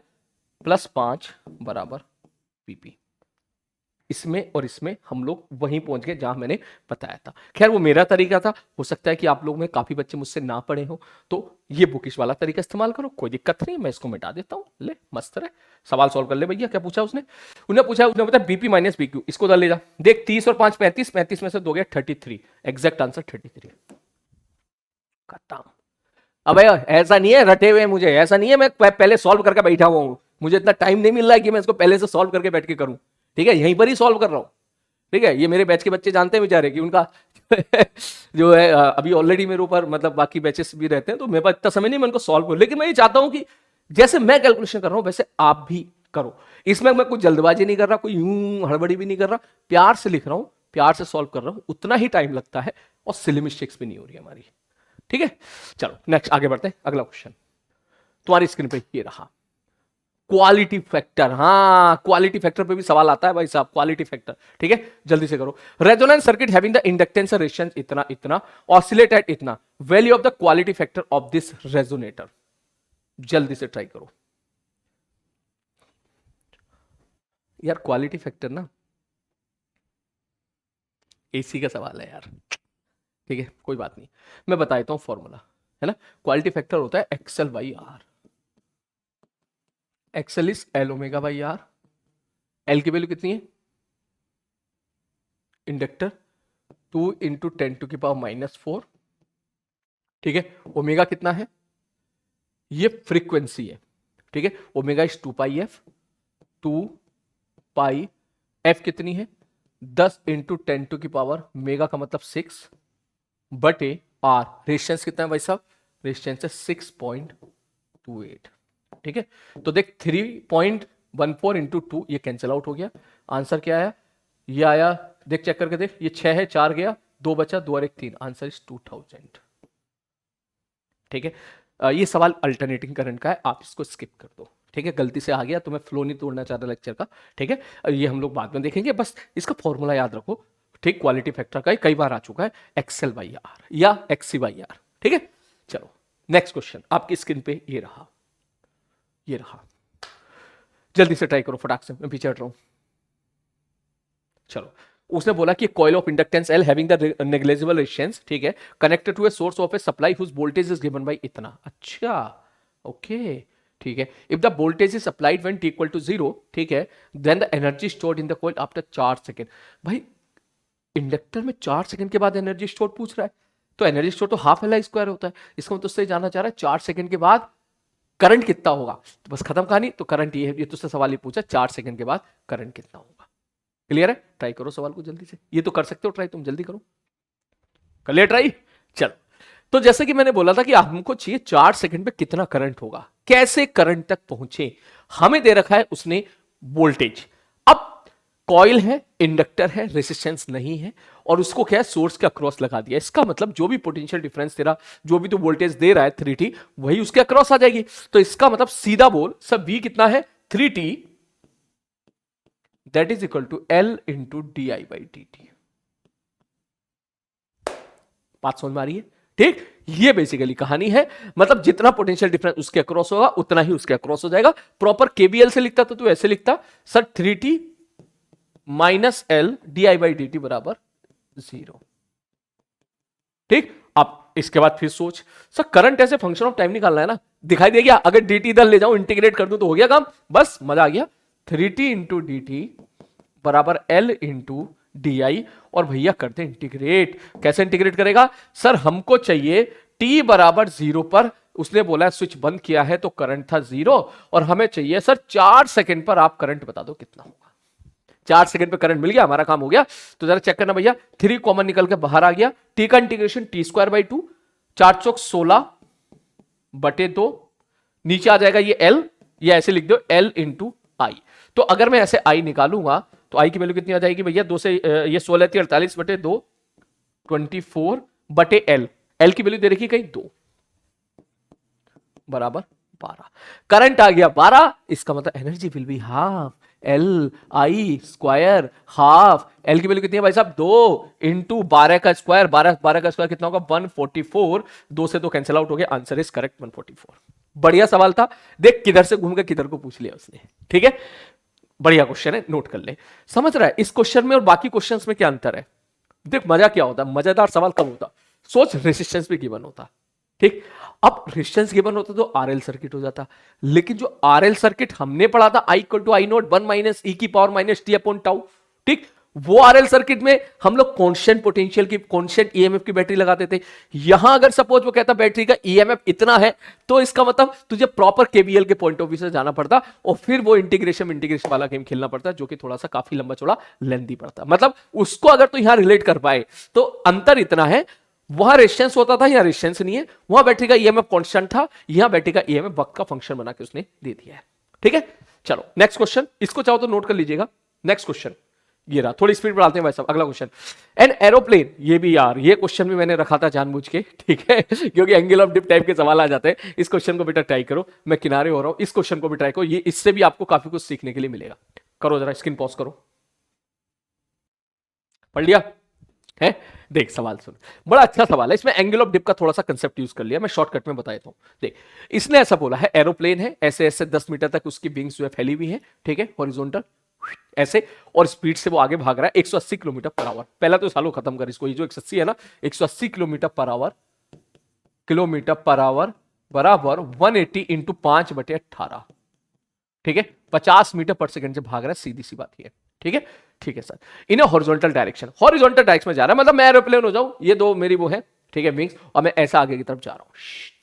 प्लस 5 बराबर बीपी। इसमें और इसमें हम लोग वहीं पहुंच गए जहां मैंने बताया था। खैर वो मेरा तरीका था, हो सकता है कि आप लोग में काफी बच्चे मुझसे ना पढ़े हो, तो ये बुकिश वाला तरीका इस्तेमाल करो, कोई दिक्कत नहीं, मैं इसको मिटा देता हूं। ले मस्त रहे, सवाल सॉल्व कर ले भैया। क्या पूछा उसने, उसने बताया बीपी माइनस बीक्यू, इसको उधर ले जा, देख 30 और 5 35, 35 में से 2 गया 33, एग्जैक्ट आंसर 33 खत्म। अब ऐसा नहीं है रटे हुए, मुझे ऐसा नहीं है मैं पहले सॉल्व करके बैठा हुआ हूं, मुझे इतना टाइम नहीं मिल रहा है कि मैं इसको पहले से सॉल्व करके बैठ के करूं, ठीक है, यहीं पर ही सॉल्व कर रहा हूं, ठीक है। ये मेरे बैच के बच्चे जानते हैं बेचारे कि उनका जो है अभी ऑलरेडी मेरे ऊपर मतलब बाकी बैचेस भी रहते हैं, तो मेरे पास इतना समय नहीं मैं उनको सॉल्व करूं, लेकिन मैं ये चाहता हूं कि जैसे मैं कैलकुलेशन कर रहा हूं वैसे आप भी करो। इसमें मैं कुछ जल्दबाजी नहीं कर रहा, कोई यूं हड़बड़ी भी नहीं कर रहा, प्यार से लिख रहा हूं, प्यार से सॉल्व कर रहा हूं, उतना ही टाइम लगता है और सिली मिस्टेक्स भी नहीं हो रही हमारी, ठीक है। चलो नेक्स्ट आगे बढ़ते हैं, अगला क्वेश्चन तुम्हारी स्क्रीन पे ये रहा, क्वालिटी फैक्टर। हाँ क्वालिटी फैक्टर पे भी सवाल आता है भाई साहब, क्वालिटी फैक्टर, ठीक है, जल्दी से करो। Resonance circuit having the inductance resistance इतना इतना, ऑसिलेट एट इतना, value of the quality factor of this resonator, जल्दी से ट्राई करो यार। क्वालिटी फैक्टर ना एसी का सवाल है यार, ठीक है, कोई बात नहीं, मैं बता देता हूं फॉर्मूला, है ना। क्वालिटी फैक्टर होता है XL by R, XL is L omega by R, L की वैल्यू कितनी है इंडक्टर 2 इंटू 10 टू की पावर माइनस 4, ठीक है। ओमेगा कितना है, ये फ्रीक्वेंसी है, ठीक है, omega is 2 pi F, 2 pi F कितनी है 10 इंटू 10 टू की पावर मेगा का मतलब 6 बटे आर, रेजिस्टेंस कितना है भाई साहब, रेजिस्टेंस है 6.28, ठीक है। तो देख 3.14 इंटू 2 ये कैंसिल आउट हो गया, आंसर क्या आया, ये आया, देख चेक करके देख, ये 6 है 4 गया 2 बचा 2 और 1 3, आंसर इज 2000, ठीक है। ये सवाल अल्टरनेटिंग करंट का है, आप इसको स्किप कर दो, ठीक है, गलती से आ गया तो मैं फ्लो नहीं तोड़ना चाहता लेक्चर का, ठीक है, ये हम लोग बाद में देखेंगे, बस इसका फॉर्मूला याद रखो, ठीक। क्वालिटी फैक्टर का कई बार आ चुका है, एक्सएल बाई आर या एक्सी बाई आर, ठीक है। चलो नेक्स्ट क्वेश्चन आपकी स्क्रीन पे ये रहा, ये रहा, जल्दी से ट्राई करो फटाक से, मैं पीछे हट रहा हूं। चलो उसने बोला कि coil of inductance L having the negligible resistance, ठीक है, connected to a source of a supply whose voltage is given by इतना, अच्छा ओके, ठीक है। If the voltage is applied when t equal to 0, ठीक है, then the energy stored in the coil after 4 second. भाई inductor में 4 second के बाद एनर्जी स्टोर पूछ रहा है, तो एनर्जी स्टोर तो हाफ एल आई स्क्वायर होता है, इसका मतलब उससे जानना चाह रहा है 4 सेकंड के बाद करंट कितना होगा, तो बस खत्म कहानी। तो करंट ये है, ये तुझसे सवाल ये पूछा 4 सेकंड के बाद करंट कितना होगा, क्लियर है। ट्राई करो सवाल को जल्दी से, ये तो कर सकते हो ट्राई, तुम जल्दी करो, कर लिया ट्राई। चलो तो जैसे कि मैंने बोला था कि हमको चाहिए 4 सेकंड पे कितना करंट होगा, कैसे करंट तक पहुंचे, हमें दे रखा है उसने वोल्टेज। अब कॉइल है, इंडक्टर है, रेजिस्टेंस नहीं है, और उसको क्या है सोर्स के अक्रॉस लगा दिया, इसका मतलब जो भी पोटेंशियल डिफरेंस तेरा, जो भी तो वोल्टेज दे रहा है 3t, वही उसके अक्रॉस आ जाएगी। तो इसका मतलब सीधा बोल सब v कितना है 3t, that is equal to L into D I by D T. बात समझ में आ रही है, ठीक। ये बेसिकली कहानी है, मतलब जितना पोटेंशियल डिफरेंस उसके अक्रॉस होगा उतना ही उसके अक्रॉस हो जाएगा। प्रॉपर केबीएल से लिखता तो तू ऐसे लिखता, sir 3t minus L D I by D T बराबर 0, ठीक। अब इसके बाद फिर सोच, सर करंट ऐसे फंक्शन ऑफ टाइम निकालना है ना, दिखाई दे गया, अगर dt इधर ले जाऊं इंटीग्रेट कर दूं तो हो गया काम, बस मजा आ गया। 3t इंटू डी टी बराबर L इंटू डी आई, और भैया करते इंटीग्रेट, कैसे इंटीग्रेट करेगा, सर हमको चाहिए t बराबर 0 पर, उसने बोला स्विच बंद किया है तो करंट था 0, और हमें चाहिए सर 4 सेकंड पर आप करंट बता दो कितना होगा। 4 सेकंड पे करंट मिल गया, हमारा काम हो गया। तो जरा चेक करना भैया, 3 कॉमन निकल के बाहर आ गया, टी का इंटीग्रेशन टी स्क्वायर बाई 2, 4 चौक 16 बटे 2, नीचे आ जाएगा ये एल, ये ऐसे लिख दो एल इंटू आई। तो अगर मैं ऐसे आई निकालूंगा तो आई की वैल्यू कितनी आ जाएगी भैया, 2 से ये 16 थी 48 बटे 2 24 बटे एल, एल की वैल्यू दे रखी कहीं 2 बराबर 12। करंट आ गया 12, इसका मतलब energy will be half L I square, half L की वैल्यू कितनी है भाई साहब 2 इंटू 12 का स्क्वायर, 12 का स्क्वायर कितना होगा 144, 2 से 2 कैंसिल आउट हो गया, आंसर इज करेक्ट 144। बढ़िया सवाल था, देख किधर से घूम के किधर को पूछ लिया उसने, ठीक है, बढ़िया क्वेश्चन है, नोट कर ले। समझ रहा है इस क्वेश्चन में और बाकी क्वेश्चंस में क्या अंतर है? देख मजा क्या होता, मजेदार सवाल कब होता, सोच रेसिस्टेंस भी गिवन होता, ठीक, अब रेजिस्टेंस गिवन होता तो आरएल सर्किट हो जाता, लेकिन जो आरएल सर्किट हमने पढ़ा था I equal to I naught 1 minus E की power minus T upon tau, ठीक, वो आरएल सर्किट में हम लोग कांस्टेंट पोटेंशियल की कांस्टेंट ईएमएफ की बैटरी लगाते थे। यहां अगर सपोज वो कहता बैटरी का ईएमएफ इतना है तो इसका मतलब तुझे प्रॉपर केवीएल के पॉइंट ऑफ व्यू से जाना पड़ता और फिर वो इंटीग्रेशन वाला गेम खेलना पड़ता, जो कि थोड़ा सा काफी लंबा चौड़ा लेंथी पड़ता। मतलब उसको अगर तू यहां रिलेट कर पाए तो अंतर इतना है, वहां रेजिस्टेंस होता था, यहां रेजिस्टेंस नहीं है, वहां बैटरी का ईएमएफ कांस्टेंट था, यहां बैटरी का ईएमएफ वक्त का फंक्शन बना के उसने दे दिया है, ठीक है। चलो नेक्स्ट क्वेश्चन, इसको चाहो तो नोट कर लीजिएगा। नेक्स्ट क्वेश्चन ये रहा, थोड़ी स्पीड बढ़ाते हैं भाई साहब। अगला क्वेश्चन, एन एरोप्लेन, ये भी यार ये क्वेश्चन भी मैंने रखा था जानबूझ के, ठीक है, क्योंकि एंगल ऑफ डिप टाइप के सवाल आ जाते हैं। इस क्वेश्चन को बेटा ट्राई करो, मैं किनारे हो रहा हूं, इस क्वेश्चन को भी ट्राई करो, ये इससे भी आपको काफी कुछ सीखने के लिए मिलेगा। करो जरा स्क्रीन पॉज करो, पढ़ लिया है? देख सवाल सुन, बड़ा अच्छा सवाल है, इसमें एंगल ऑफ डिप का थोड़ा सा कंसेप्ट यूज कर लिया, मैं शॉर्टकट में बता देता हूं। देख इसने ऐसा बोला है, एरोप्लेन है, ऐसे ऐसे 10 मीटर तक उसकी विंग्स जो है फैली हुई है, ठीक है, हॉरिजॉन्टल ऐसे, और स्पीड से वो आगे भाग रहा है 180 किलोमीटर पर आवर। पहला तो सालों खत्म कर इसको, ये जो 180 है ना, 180 किलोमीटर पर आवर बराबर 180 इंटू 5/18, ठीक है, 50 मीटर पर सेकंड से भाग रहा है, सीधी सी बात ये, ठीक है, ठीक है सर। इन्हें हॉरिजॉन्टल डायरेक्शन में जा रहा है, मतलब मैं एरोप्लेन हो जाऊं, ये दो मेरी वो है, ठीक है, विंग्स, और मैं ऐसा आगे की तरफ जा रहा हूं,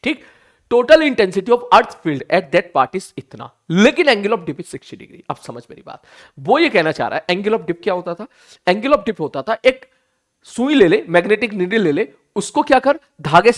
ठीक। Total intensity of earth field at that part is इतना, लेकिन angle of dip is 60 degree. अब समझ मेरी बात, वो ये कहना चाह रहा है एंगल ऑफ डिप क्या होता था, एंगल ऑफ डिप होता था एक सुई ले ले, मैग्नेटिक नीडल ले ले, उसको क्या कर, धागे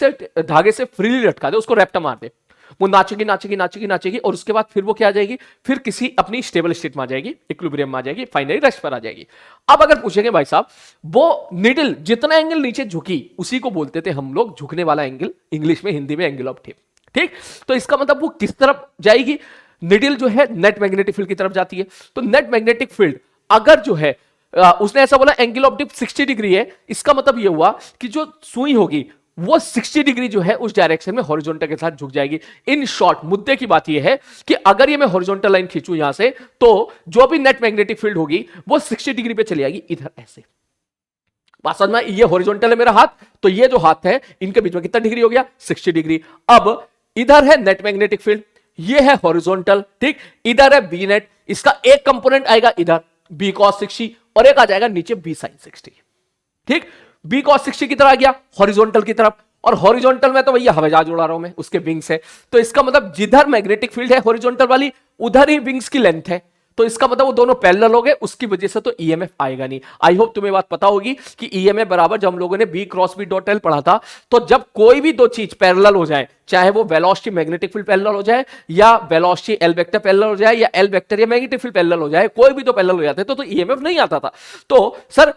से फ्रीली लटका दे, उसको रैप्टा मार दे, वो नाचेगी नाचेगी नाचेगी नाचेगी, और उसके बाद फिर वो क्या आ जाएगी, फिर किसी अपनी स्टेबल स्टेट में आ जाएगी, इक्विलिब्रियम में आ जाएगी, फाइनली रेस्ट पर आ जाएगी। अब अगर पूछेंगे भाई साहब, वो नीडल जितना एंगल नीचे झुकी उसी को बोलते थे हम लोग झुकने वाला एंगल, इंग्लिश में हिंदी में एंगल ऑफ डिप, ठीक। तो इसका मतलब वो किस तरफ जाएगी, निडल जो है नेट मैग्नेटिक फील्ड की तरफ जाती है, तो नेट मैग्नेटिक फील्ड अगर जो है उसने ऐसा बोला एंगल ऑफ डिप 60 डिग्री है, इसका मतलब ये हुआ कि जो सुई होगी वो 60 डिग्री जो है उस डायरेक्शन में हॉरिजॉन्टल के साथ झुक जाएगी। इन शॉर्ट मुद्दे की बात यह है कि अगर ये मैं हॉरिजॉन्टल लाइन खींचूं यहां से, तो जो भी नेट मैग्नेटिक फील्ड होगी वो 60 डिग्री पे चली जाएगी इधर, ऐसे बात समझ में। ये हॉरिजॉन्टल है मेरा हाथ, तो ये जो हाथ है इनके बीच में कितना डिग्री हो गया, 60 डिग्री। अब इधर है नेट मैग्नेटिक फील्ड, ये है हॉरिजॉन्टल, ठीक, इधर है बी नेट, इसका एक कंपोनेंट आएगा इधर बी कॉस 60 और एक आ जाएगा नीचे बी साइन 60, ठीक। बी कॉस 60 की तरफ आ गया हॉरिजॉन्टल की तरफ, और हॉरिजॉन्टल में तो भैया हवाई जहाज उड़ा रहा हूं मैं, उसके विंग्स है, तो इसका मतलब जिधर मैग्नेटिक फील्ड है हॉरिजॉन्टल वाली उधर ही विंग्स की लेंथ है, तो इसका मतलब वो दोनों पैरेलल हो गए, उसकी वजह से तो ईएमएफ आएगा नहीं। आई होप तुम्हें बात पता होगी कि ईएमएफ बराबर, जब हम लोगों ने B cross B dot L पढ़ा था, तो जब कोई भी दो चीज पैरेलल हो जाए, चाहे वो वेलोसिटी मैग्नेटिक फील्ड पैरेलल हो जाए या वेलोसिटी एल वेक्टर पैरेलल हो जाए या एल वेक्टर या मैग्नेटिक फील्ड पैरेलल हो जाए, कोई भी तो पैरेलल हो जाते तो ईएमएफ नहीं आता था। तो सर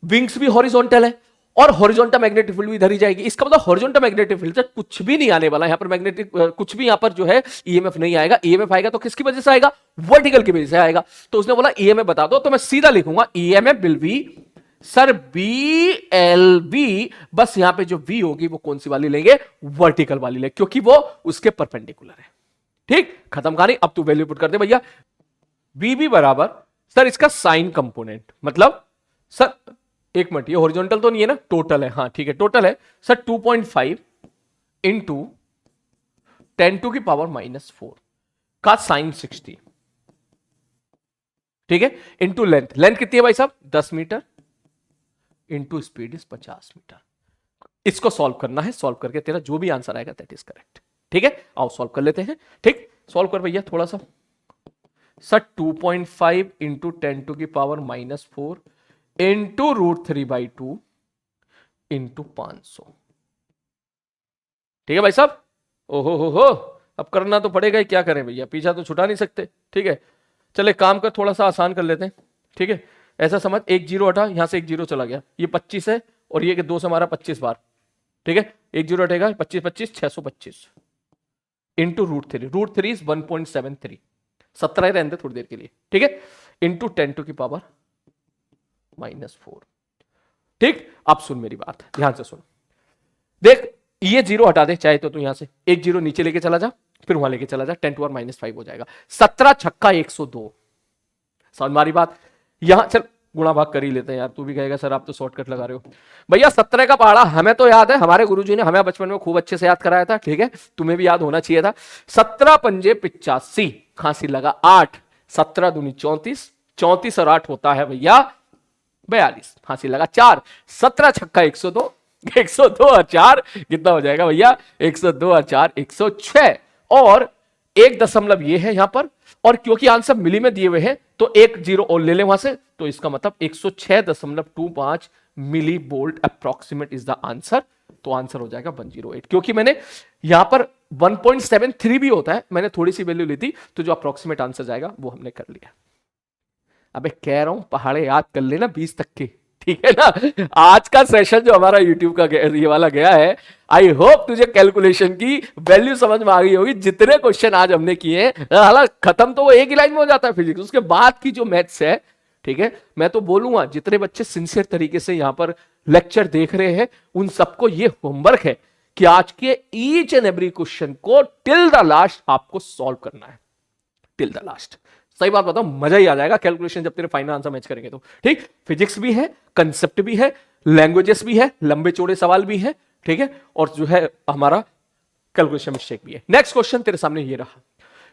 विंग्स भी हॉरिजॉन्टल है और हॉरिजॉन्टल मैग्नेटिक फील्ड भी इधर ही जाएगी, इसका मतलब हॉरिजॉन्टल मैग्नेटिक फील्ड से कुछ भी नहीं आने वाला, यहां पर मैग्नेटिक कुछ भी यहां पर जो है ईएमएफ नहीं आएगा। ईएमएफ आएगा तो किसकी वजह से आएगा, वर्टिकल की वजह से आएगा। तो उसने बोला ईएमएफ बता दो, तो मैं सीधा लिखूंगा EMF will be sir B L B, बस यहां पे जो वी होगी वो कौन सी वाली लेंगे, वर्टिकल वाली लेंगे, क्योंकि वो उसके परपेंडिकुलर है, ठीक। खत्म कहानी, अब तू वैल्यू पुट कर दे भैया, बी बी बराबर सर इसका साइन कंपोनेंट, मतलब सर एक मिनट, ये हॉरिजॉन्टल तो नहीं है ना, टोटल है, हाँ ठीक है टोटल है सर 2.5 इंटू 10⁻⁻⁴ का साइन 60, ठीक है, इंटू लेंथ, लेंथ कितनी है भाई साहब 10 metre, into speed is 50 metre. इसको सॉल्व करना है, सॉल्व करके तेरा जो भी आंसर आएगा दैट इज करेक्ट, ठीक है। आओ सॉल्व कर लेते हैं, ठीक, सॉल्व कर भैया थोड़ा सा, सर 2.5 इंटू 10⁻⁻⁴ इंटू √3/2 इंटू 500। ठीक है भाई साहब। ओहो, अब करना तो पड़ेगा ही, क्या करें भैया, पीछा तो छुटा नहीं सकते। ठीक है, चले काम कर, थोड़ा सा आसान कर लेते हैं। ठीक है, ऐसा समझ, एक जीरो हटा, यहां से एक जीरो चला गया, ये 25 है, और ये कि 2 से हमारा 25 बार। ठीक है, एक जीरो हटेगा, 25 25 625 इंटू √3 इज 1.73, 17 ही रहते थोड़ी देर के लिए। ठीक है, इंटू 10⁻⁻⁴। ठीक, अब सुन मेरी बात, ध्यान से सुन। देख, ये जीरो हटा दे चाहे तो तू यहां से एक जीरो नीचे लेके चला जा, फिर वहां लेके चला जा, 10⁻⁻⁵ हो जाएगा। 17 छक्का 102। समझ मारी बात। यहां चल गुणा भाग कर ही लेते हैं यार, तू भी कहेगा सर आप तो शॉर्टकट लगा रहे हो। भैया 17 का पहाड़ा हमें तो याद है, हमारे गुरुजी ने हमें बचपन में खूब अच्छे से याद कराया था। ठीक है, तुम्हें भी याद होना चाहिए था। 17 पंजे 85, खांसी लगा 8, 17 दूनी 34, 34 और 8 होता है भैया 42, फांसी लगा 4, 17 छक्का 102, 102 और 4 कितना हो जाएगा भैया, 102 और 4 106, और 1 ये है यहां पर, और क्योंकि आंसर मिली में दिए हुए हैं तो 1 जीरो और ले ले वहां से, तो इसका मतलब 106.25 milli volt approximate is the answer. तो आंसर हो जाएगा 108, क्योंकि मैंने यहां पर 1.73 भी होता है, मैंने थोड़ी सी वैल्यू ली थी, तो जो अप्रोक्सीमेट आंसर जाएगा वो हमने कर लिया। अबे कह रहा हूं पहाड़े याद कर लेना 20 तक के। ठीक है ना, आज का सेशन जो हमारा यूट्यूब का ये वाला गया है, आई होप तुझे कैलकुलेशन की वैल्यू समझ में आ गई होगी। जितने क्वेश्चन आज हमने किए, हालांकि खत्म तो वो एक ही लाइन में हो जाता है फिजिक्स, उसके बाद की जो मैथ्स है, ठीक है, मैं तो बोलूंगा जितने बच्चे सिंसियर तरीके से यहां पर लेक्चर देख रहे हैं, उन सबको ये होमवर्क है कि आज के ईच एंड एवरी क्वेश्चन को टिल द लास्ट आपको सॉल्व करना है, टिल द लास्ट। सही बात बताओ, मजा ही आ जाएगा कैलकुलेशन जब तेरे फाइनल आंसर मैच करेंगे तो। ठीक, फिजिक्स भी है, कंसेप्ट भी है, लैंग्वेजेस भी है, लंबे चौड़े सवाल भी है। ठीक है, और जो है हमारा कैलकुलेशन मिस्टेक भी है। नेक्स्ट क्वेश्चन तेरे सामने ये रहा।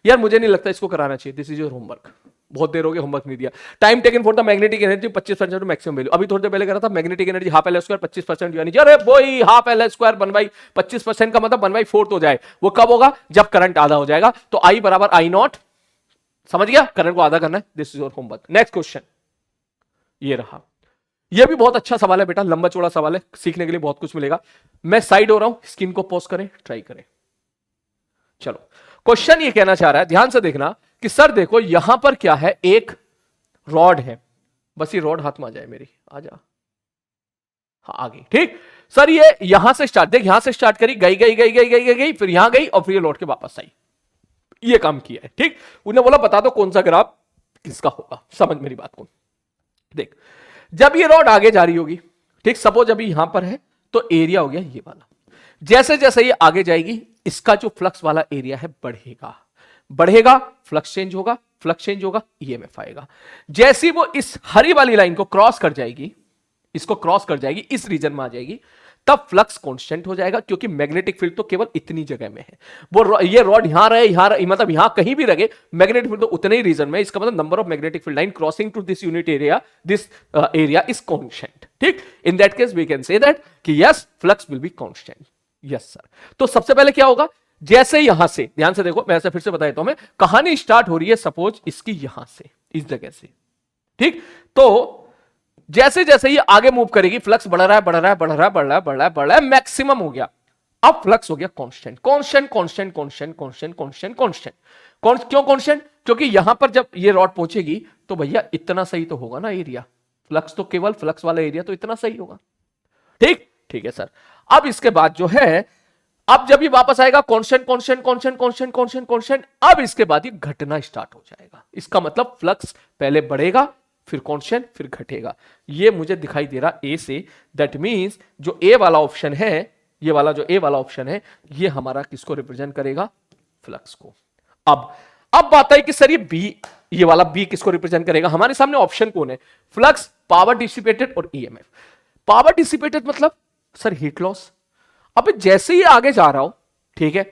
यार मुझे नहीं लगता इसको कराना चाहिए, दिस इज योर होमवर्क। बहुत देर हो गई, होमवर्क नहीं दिया। Time taken for the magnetic energy 25% maximum value. अभी थोड़ी देर पहले करा था magnetic energy half L square 25% यानी, अरे वही हाफ एल स्क्वायर 1/25% का मतलब 1/4 हो जाए। वो कब होगा, जब करंट आधा हो जाएगा। तो आई बराबर I0, समझ गया, करंट को आधा करना है। This is your homework. Next question ये रहा। ये भी बहुत अच्छा सवाल है बेटा, लंबा चौड़ा सवाल है, सीखने के लिए बहुत कुछ मिलेगा। मैं साइड हो रहा हूं, स्क्रीन को पॉज करें, ट्राई करें। चलो, क्वेश्चन ये कहना चाह रहा है, ध्यान से देखना कि सर देखो यहां पर क्या है, एक रॉड है, बस ये रॉड हाथ में आ जाए मेरी, आ जा, हाँ आ गई। ठीक सर, ये यहां से स्टार्ट, देख यहां से स्टार्ट करी, गई गई गई गई गई गई, फिर यहां गई और फिर ये लौट के वापस आई, ये काम किया है। ठीक, उन्हें बोला बता दो कौन सा ग्राफ किसका होगा। समझ मेरी बात को, देख जब ये रॉड आगे जा रही होगी, ठीक, सपोज अभी यहां पर है तो एरिया हो गया ये वाला, जैसे जैसे ये आगे जाएगी इसका जो फ्लक्स वाला एरिया है बढ़ेगा, बढ़ेगा, फ्लक्स चेंज होगा, फ्लक्स चेंज होगा, ईएमएफ आएगा। जैसी वो इस हरी वाली लाइन को क्रॉस कर जाएगी, इसको क्रॉस कर जाएगी, इस रीजन में आ जाएगी, तब फ्लक्स कांस्टेंट हो जाएगा, क्योंकि मैग्नेटिक फील्ड तो केवल इतनी जगह में है। वो ये रॉड यहां रहे, यहां रहे, मतलब यहां कहीं भी रहे, मैग्नेटिक फील्ड तो उतने ही रीजन में, इसका मतलब number of magnetic field line crossing to this unit area, this area is constant. ठीक, in that case we can say that कि yes flux will be constant. Yes sir, तो सबसे पहले क्या होगा, जैसे यहां से, ध्यान से देखो, मैं ऐसे फिर से बता देता हूं, मैं कहानी स्टार्ट हो रही है सपोज इसकी यहां से, इस जगह से। ठीक, तो जैसे जैसे ये आगे मूव करेगी, फ्लक्स बढ़ रहा है, बढ़ रहा है, बढ़ रहा है, बढ़ रहा है, बढ़ रहा है, बढ़ रहा है, मैक्सिमम हो गया। अब फ्लक्स हो गया constant, constant, constant, constant, constant, constant, constant. क्यों कांस्टेंट? क्योंकि यहां पर जब ये रॉड पहुंचेगी तो भैया इतना सही तो होगा ना एरिया, फ्लक्स तो केवल फ्लक्स वाला एरिया तो इतना सही होगा। ठीक, ठीक है सर। अब इसके बाद जो है, अब जब ये वापस आएगा constant, constant, constant, constant, constant, constant, अब इसके बाद ये घटना स्टार्ट हो जाएगा। इसका मतलब फ्लक्स पहले बढ़ेगा, फिर कांस्टेंट, फिर घटेगा। ये मुझे दिखाई दे रहा ए से, दैट मींस जो ए वाला ऑप्शन है, ये वाला जो ए वाला ऑप्शन है, ये हमारा किसको रिप्रेजेंट करेगा, फ्लक्स को। अब बात आई कि सर ये बी, ये वाला बी किसको रिप्रेजेंट करेगा। हमारे सामने ऑप्शन कौन है, फ्लक्स, पावर डिसिपेटेड और ईएमएफ। पावर डिसिपेटेड मतलब सर हीट लॉस। अब जैसे ही आगे जा रहा हूं, ठीक है,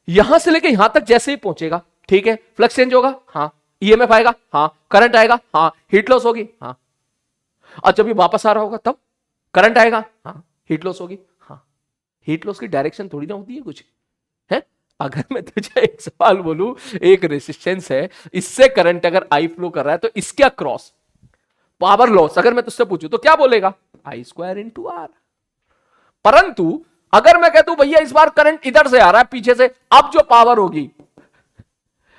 यहां से लेके यहां तक जैसे ही पहुंचेगा, ठीक है, फ्लक्स चेंज होगा, हाँ, ईएमएफ आएगा, हाँ, करंट आएगा, हाँ, हीट लॉस होगी, हाँ, और जब ये वापस आ रहा होगा तब करंट आएगा, हाँ, हीट लॉस होगी, हाँ। हीट लॉस की डायरेक्शन थोड़ी ना होती है कुछ, है। अगर मैं तुझे एक सवाल बोलूं, एक रेसिस्टेंस है, इससे करंट अगर आई फ्लो कर रहा है तो इसके अक्रॉस पावर लॉस अगर मैं तुझसे पूछूं तो क्या बोलेगा? आई स्क्वायर इंटू आर। परंतु अगर मैं कहता हूं भैया इस बार करंट इधर से आ रहा है पीछे से, अब जो पावर होगी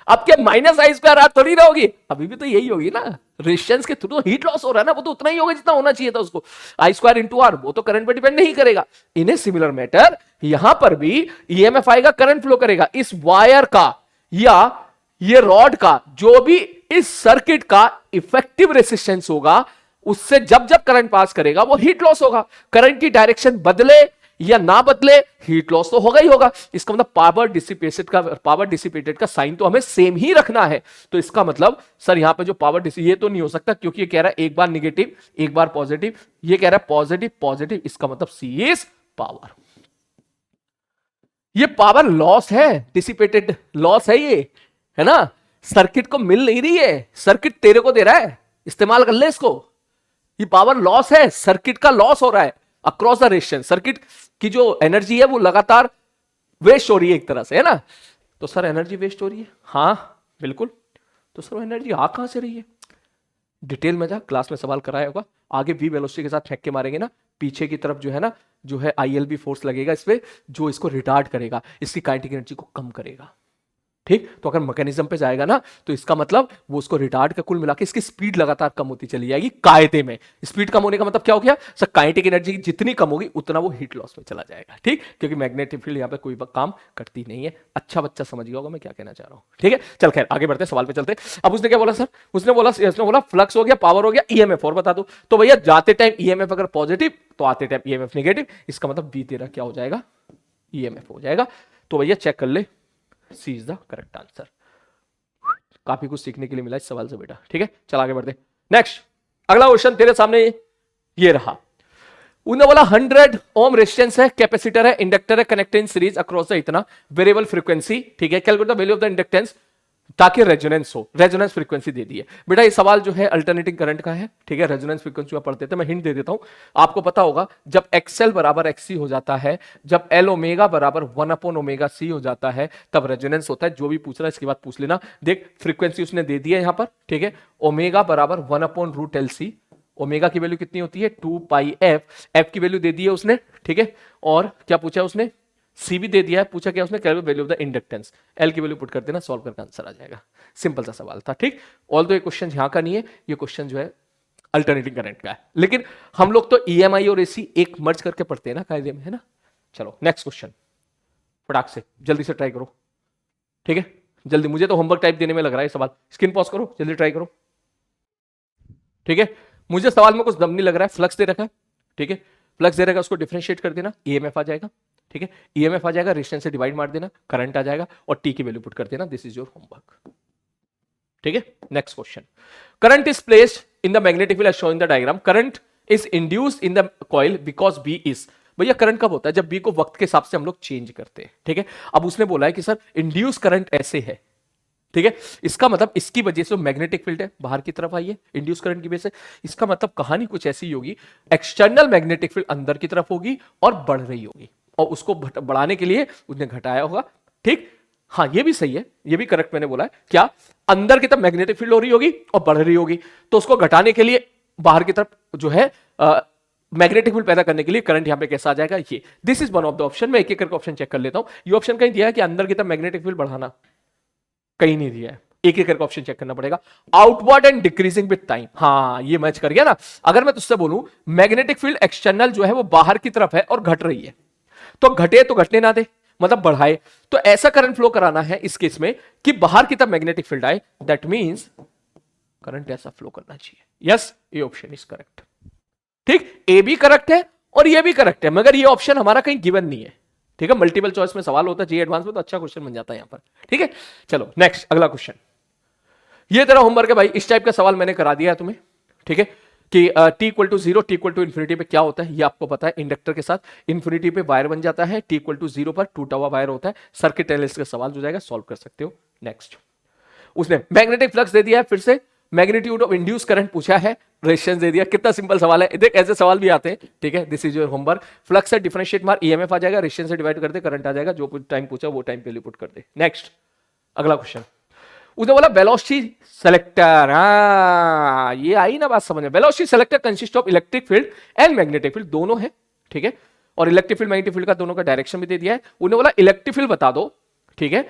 अब क्या माइनस आई स्क्वायर आर थोड़ी ना होगी, अभी भी तो यही होगी ना, रेजिस्टेंस के थ्रू हीट लॉस हो रहा है ना, वो तो उतना ही होगा जितना होना चाहिए था उसको, आई स्क्वायर इंटू आर, वो तो करंट पे डिपेंड नहीं करेगा। इन ए सिमिलर मैटर यहां पर भी ईएमएफ आएगा, करंट फ्लो करेगा इस वायर का या ये रॉड का, जो भी इस सर्किट का इफेक्टिव रेसिस्टेंस होगा उससे जब जब करंट पास करेगा वो हीट लॉस होगा। करंट की डायरेक्शन बदले या ना बदले हीट लॉस तो होगा ही होगा। इसका मतलब पावर डिसिपेटेड का साइन तो हमें सेम ही रखना है। तो इसका मतलब सर यहां पे जो ये तो नहीं हो सकता क्योंकि ये कह रहा है एक बार निगेटिव एक बार पॉजिटिव, ये कह रहा है पॉजिटिव पॉजिटिव, इसका मतलब सी इज पावर। ये पावर लॉस है, डिसिपेटेड लॉस है ये, है ना, सर्किट को मिल नहीं रही है, सर्किट तेरे को दे रहा है, इस्तेमाल कर ले इसको। ये पावर लॉस है, सर्किट का लॉस हो रहा है अक्रॉस द रेजिस्टेंस, सर्किट की जो एनर्जी है वो लगातार वेस्ट हो रही है एक तरह से, है ना। तो सर एनर्जी वेस्ट हो रही है, हाँ बिल्कुल। तो सर वो एनर्जी आ कहां से रही है? डिटेल में जा, क्लास में सवाल कराया होगा, आगे वी वेलोसिटी के साथ फेंक के मारेंगे ना, पीछे की तरफ जो है ना, जो है आईएलबी फोर्स लगेगा इस पे, जो इसको रिटार्ड करेगा, इसकी काइनेटिक एनर्जी को कम करेगा। ठीक, तो अगर मैकेनिज्म पे जाएगा ना तो इसका मतलब वो उसको रिटार्ड का कुल मिला के इसकी स्पीड लगातार कम होती चली जाएगी कायदे में। स्पीड कम होने का मतलब क्या हो गया सर? काइनेटिक एनर्जी जितनी कम होगी उतना वो हीट लॉस में चला जाएगा। ठीक, क्योंकि मैग्नेटिक फील्ड यहाँ पे कोई काम करती नहीं है। अच्छा बच्चा समझ गया होगा मैं क्या कहना चाह रहा हूँ। ठीक है, चल खैर आगे बढ़ते सवाल पे चलते। अब उसने क्या बोला सर? उसने बोला फ्लक्स हो गया, पावर हो गया, ईएमएफ और बता दो। तो भैया जाते टाइम ईएमएफ अगर पॉजिटिव तो आते टाइम ईएमएफ नेगेटिव, इसका मतलब बी तेरा क्या हो जाएगा? ईएमएफ हो जाएगा। तो भैया चेक कर ले, सी इज द करेक्ट आंसर। काफी कुछ सीखने के लिए मिला इस सवाल से बेटा। ठीक है, चल आगे बढ़ते। नेक्स्ट अगला क्वेश्चन तेरे सामने ये रहा। उन्होंने बोला 100 ओम रेजिस्टेंस है, कैपेसिटर है, इंडक्टर है, connected in series across the इतना वेरिएबल फ्रीक्वेंसी। ठीक है, calculate the value of the inductance ताकि रेजोनेंस हो, रेजोनेंस फ्रीक्वेंसी दे दी है बेटा। ये सवाल जो है अल्टरनेटिंग करंट का है। ठीक है, रेजोनेंस फ्रीक्वेंसी में पढ़ते थे, मैं हिंट दे देता हूं, आपको पता होगा जब एक्सएल बराबर एक्सी हो जाता है, जब एल ओमेगा बराबर 1/ओमेगा सी हो जाता है, तब रेजोनेंस होता है। जो भी पूछ रहा है इसके बाद पूछ लेना। देख फ्रीक्वेंसी उसने दे दी है यहां पर। ठीक है, ओमेगा बराबर 1/√LC, ओमेगा की वैल्यू कितनी होती है? 2πf, एफ की वैल्यू दे दी है उसने। ठीक है, और क्या पूछा उसने? सी भी दे दिया है। पूछा क्या उसने? Calculate value of the inductance, L की वैल्यू पुट कर देना, सॉल्व करके आंसर आ जाएगा। सिंपल सा सवाल था। ठीक, ऑल तो ये क्वेश्चन यहां का नहीं है, ये क्वेश्चन जो है अल्टरनेटिंग करंट का है, लेकिन हम लोग तो ईएमआई और एसी एक मर्ज करके पढ़ते हैं ना कायदे में, है ना। चलो नेक्स्ट क्वेश्चन, फटाक से जल्दी से ट्राई करो। ठीक है, जल्दी, मुझे तो होमवर्क टाइप देने में लग रहा है सवाल। स्क्रीन पॉज करो, जल्दी ट्राई करो। ठीक है, मुझे सवाल में कुछ दम नहीं लग रहा है। फ्लक्स दे रखा है, ठीक है, फ्लक्स दे रखा है, उसको डिफरेंशिएट कर देना, ईएमएफ आ जाएगा। ठीक है, ईएमएफ आ जाएगा, रेजिस्टेंस से डिवाइड मार देना, करंट आ जाएगा, और टी की वैल्यू पुट कर देना। This is your homework. ठीक है, next question, current is placed in the magnetic field as shown in the diagram, current is induced in the coil because B is. भैया current कब होता है? जब बी को वक्त के हिसाब से हम लोग चेंज करते हैं। ठीक है, अब उसने बोला है कि सर इंड्यूस करंट ऐसे है। ठीक है, इसका मतलब इसकी वजह से मैग्नेटिक फील्ड है बाहर की तरफ आई है इंड्यूस करंट की वजह से। इसका मतलब कहानी कुछ ऐसी होगी, एक्सटर्नल मैग्नेटिक फील्ड अंदर की तरफ होगी और बढ़ रही होगी, और उसको बढ़ाने के लिए उसने घटाया होगा। ठीक, हाँ ये भी सही है, ये भी करेक्ट मैंने बोला है। क्या अंदर की तरफ मैग्नेटिक फील्ड हो रही होगी और बढ़ रही होगी, तो उसको घटाने के लिए बाहर की तरफ जो है मैग्नेटिक फील्ड पैदा करने के लिए करंट यहां पे कैसा आ जाएगा? ये this is one of the option. मैं एक एक करके ऑप्शन चेक कर लेता हूं। ये ऑप्शन कहीं दिया है कि अंदर की तरफ मैग्नेटिक फील्ड बढ़ाना? कहीं नहीं दिया है, एक एक करके ऑप्शन चेक करना पड़ेगा। Outward and decreasing with time, हाँ ये मैच कर गया ना। अगर मैं तुझसे बोलूं मैग्नेटिक फील्ड एक्सटर्नल जो है वो बाहर की तरफ है और घट रही है, तो घटे तो घटने ना दे, मतलब बढ़ाए, तो ऐसा करंट फ्लो कराना है इस केस में कि बाहर की तरफ मैग्नेटिक फील्ड आए। दैट मींस करंट ऐसा फ्लो करना चाहिए। यस, ये ऑप्शन इज करेक्ट। ठीक, ए भी करेक्ट है और ये भी करेक्ट है, मगर ये ऑप्शन हमारा कहीं गिवन नहीं है। ठीक है, मल्टीपल चॉइस में सवाल होता है जी एडवांस में, तो अच्छा क्वेश्चन बन जाता है यहां पर। ठीक है, चलो नेक्स्ट अगला क्वेश्चन। ये तेरा होमवर्क है भाई, इस टाइप का सवाल मैंने करा दिया है तुम्हें। ठीक है, कि t equal to 0, t equal to infinity पे क्या होता है ये आपको पता है। इंडक्टर के साथ इन्फिनिटी पे वायर बन जाता है, t इक्वल टू 0 पर टूटा हुआ वायर होता है। सर्किट एनालिसिस का सवाल हो जाएगा, सॉल्व कर सकते हो। नेक्स्ट, उसने मैग्नेटिक फ्लक्स दे दिया है, फिर से मैग्नीट्यूड ऑफ इंड्यूस करंट पूछा है, रेजिस्टेंस दे दिया, कितना सिंपल सवाल है, देख ऐसे सवाल भी आते हैं, ठीक है, this is your homework. Flux से डिफरेंशिएट मार, ईएमएफ आ जाएगा, रेजिस्टेंस से डिवाइड कर दे, करंट आ जाएगा, जो कुछ टाइम पूछा वो टाइम पे पुट कर दे। नेक्स्ट अगला क्वेश्चन, उसने बोला वेलोसिटी सेलेक्टर, ये आई ना बात समझ में। Velocity selector consist of electric field and magnetic field, दोनों है, ठीक है, और इलेक्ट्रिक फील्ड मैग्नेटिक फील्ड का दोनों का डायरेक्शन भी दे दिया है। उन्होंने बोला इलेक्ट्रिक फील्ड बता दो, ठीक है,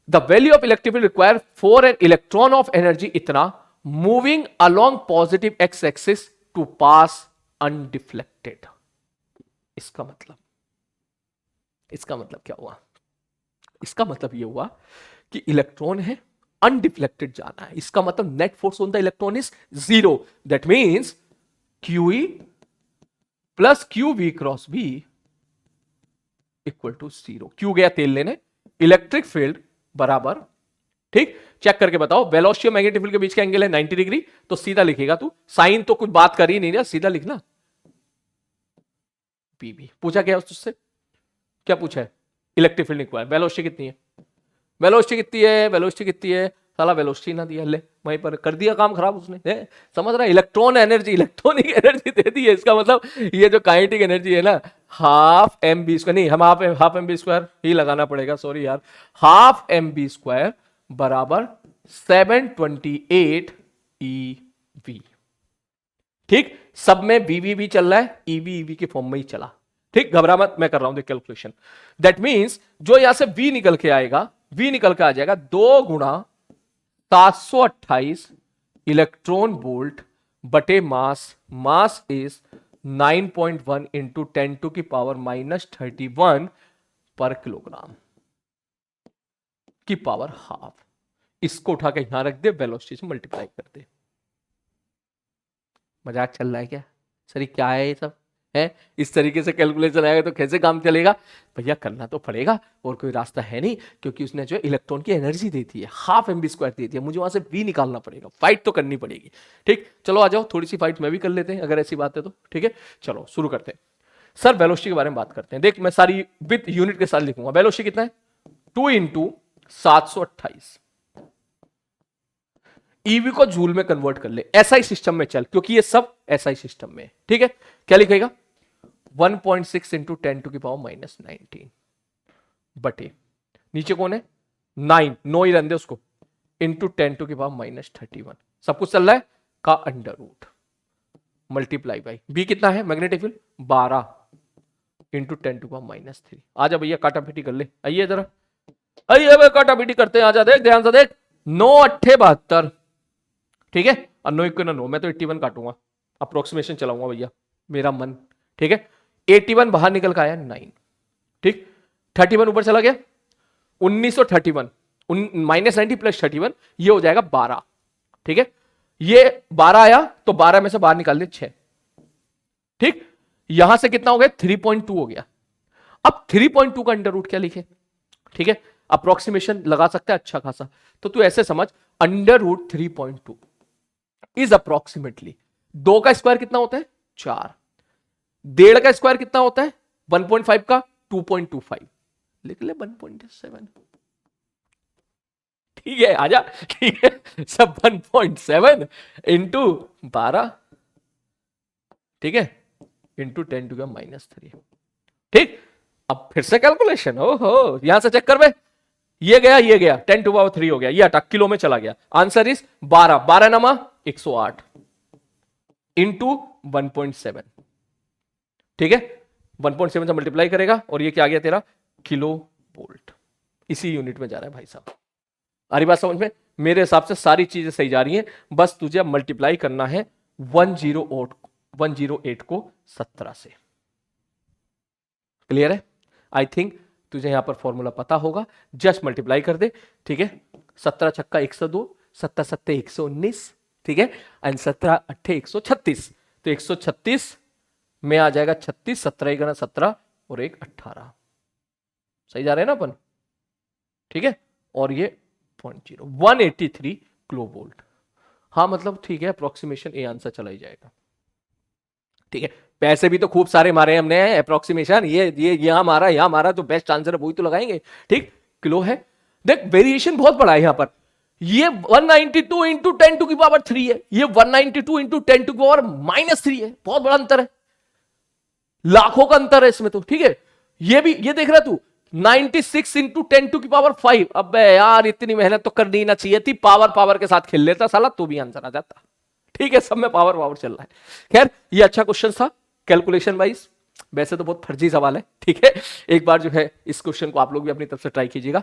the value of electric field require for an electron of energy इतना moving along positive X axis to pass undeflected. इसका मतलब क्या हुआ? इसका मतलब यह हुआ कि इलेक्ट्रॉन है, अनडिफ्लेक्टेड जाना है, इसका मतलब net force on the electron is zero. That means QE plus QV cross V equal to zero. Q गया तेल लेने, इलेक्ट्रिक फील्ड बराबर, ठीक, चेक करके बताओ, वेलोसिटी और मैग्नेटिक फील्ड के बीच का एंगल है 90 डिग्री, तो सीधा लिखेगा तू, साइन तो कुछ बात कर ही नहीं रहा, सीधा लिखना। PV पूछा क्या उससे, क्या पूछा है? इलेक्ट्रिक फील्ड रिक्वायर, वेलोसिटी कितनी है, वेलोसिटी कितनी है, साला वेलोसिटी ना दिया, ले वहीं पर कर दिया काम खराब उसने, समझ रहा है? इलेक्ट्रॉन एनर्जी, इलेक्ट्रॉनिक एनर्जी दे दी है, इसका मतलब ये जो काइनेटिक एनर्जी है ना, हाफ mv², नहीं हम हाफ mv² ही लगाना पड़ेगा, सॉरी यार, हाफ mv² बराबर 728 eV, ठीक, सब में वीवी भी चल रहा है, ईवी के फॉर्म में ही चला, ठीक, घबरा मत, मैं कर रहा हूं कैलकुलेशन। दैट मींस जो यहां से V निकल के आएगा, V निकल के आ जाएगा 2 गुणा 728 इलेक्ट्रॉन वोल्ट बटे मास इज 9.1 इंटू 10⁻⁻31 पर किलोग्राम की पावर हाफ। इसको उठा के यहां रख दे, वेलोसिटी से मल्टीप्लाई कर दे। मजाक चल रहा है क्या सर? क्या है ये सब है? इस तरीके से कैलकुलेशन आएगा तो कैसे काम चलेगा भैया? करना तो पड़ेगा, और कोई रास्ता है नहीं, क्योंकि उसने जो इलेक्ट्रॉन की एनर्जी दी थी, हाफ mv² दी थी, मुझे वहां से V निकालना पड़ेगा, फाइट तो करनी पड़ेगी, ठीक। चलो आ जाओ, थोड़ी सी फाइट मैं भी कर लेते हैं अगर ऐसी बात है तो, ठीक है, चलो शुरू करते हैं। सर वेलोसिटी के बारे में बात करते हैं, देख मैं सारी विद यूनिट के साथ लिखूंगा। वेलोसिटी कितना है? 2 × 728। ईवी को जूल में कन्वर्ट कर ले, एसआई सिस्टम में चल, क्योंकि ये सब एसआई सिस्टम में, ठीक है। क्या लिखेगा? 1.6 × 10⁻⁻19 बटे, नीचे कौन है? 9 ही रहने दे उसको, इंटू 10⁻⁻31, सब कुछ चल रहा है का under root multiply by B कितना है मैग्नेटिक फील्ड? 12 इंटू 10⁻³ आ जा भैया, काटा पीटी कर ले, आइए जरा, आइए भाई काटा पीटी करते हैं, आ जा, देख ध्यान से देख, 9 8 72, ठीक है, और 9 1 9, मैं तो 81 काटूंगा, अप्रोक्सीमेशन चलाऊंगा भैया, मेरा मन, ठीक है। 81 बाहर निकल का आया 9, ठीक, 31 ऊपर चला गया, 1931 -90 + 31 ये हो जाएगा 12, ठीक है। ये 12 आया तो 12 में से बाहर निकाल दे 6, ठीक, यहां से कितना हो गया? 3.2 हो गया। अब 3.2 का अंडर रूट क्या लिखे? ठीक है, अप्रोक्सीमेशन लगा सकता है अच्छा खासा, तो तू ऐसे समझ, अंडर रूट 3.2 इज अप्रोक्सीमेटली, 2 का स्क्वायर कितना होता है? 4, 1.5 का स्क्वायर कितना होता है? 1.5 का 2.25, लिख ले 1.7, ठीक है, आजा, ठीक है, सब 1.7 इंटू 12, ठीक है, इंटू 10⁻⁻3, ठीक। अब फिर से कैलकुलेशन, ओहो, यहां से चेक कर बे, ये गया 10⁻³ हो गया, ये हटा किलो में चला गया, आंसर इज 12 नमा 108 इंटू 1.7, ठीक है, 1.7 से मल्टीप्लाई करेगा, और ये क्या आ गया तेरा? किलो वोल्ट, इसी यूनिट में जा रहा है भाई साहब। आ रही बात समझ में? मेरे हिसाब से सारी चीजें सही जा रही हैं, बस तुझे मल्टीप्लाई करना है 108 को 17 से। क्लियर है? आई थिंक तुझे यहां पर फॉर्मूला पता होगा, जस्ट मल्टीप्लाई कर दे, ठीक है। 17 छक्का 102, 17 7 119, ठीक है, एंड 17 8 136, तो 136 में आ जाएगा 36, 17 × 17 और 1 18, सही जा रहे हैं ना अपन, ठीक है। और ये 183 किलो वोल्ट, हाँ मतलब ठीक है, अप्रोक्सीमेशन ए आंसर चला ही जाएगा, ठीक है। पैसे भी तो खूब सारे मारे हैं हमने, अप्रोक्सीमेशन ये यहां मारा तो बेस्ट आंसर है वही तो लगाएंगे, ठीक। किलो है, देख वेरिएशन बहुत बड़ा है यहां पर, ये 192 इंटू 10 टू की पावर 3 है, ये 192 इंटू 10 टू की पावर -3 है। बहुत बड़ा अंतर है, लाखों का अंतर है इसमें तो। ठीक है, ये भी ये देख रहा तू 96 इंटू 10 टू की पावर 5। अबे यार इतनी मेहनत तो करनी ना चाहिए थी, पावर पावर के साथ खेल लेता साला तो भी आंसर आ जाता। ठीक है, सब में पावर पावर चल रहा है। खैर ये अच्छा क्वेश्चन था कैलकुलेशन वाइज, वैसे तो बहुत फर्जी सवाल है। ठीक है, एक बार जो है इस क्वेश्चन को आप लोग भी अपनी तरफ से ट्राई कीजिएगा।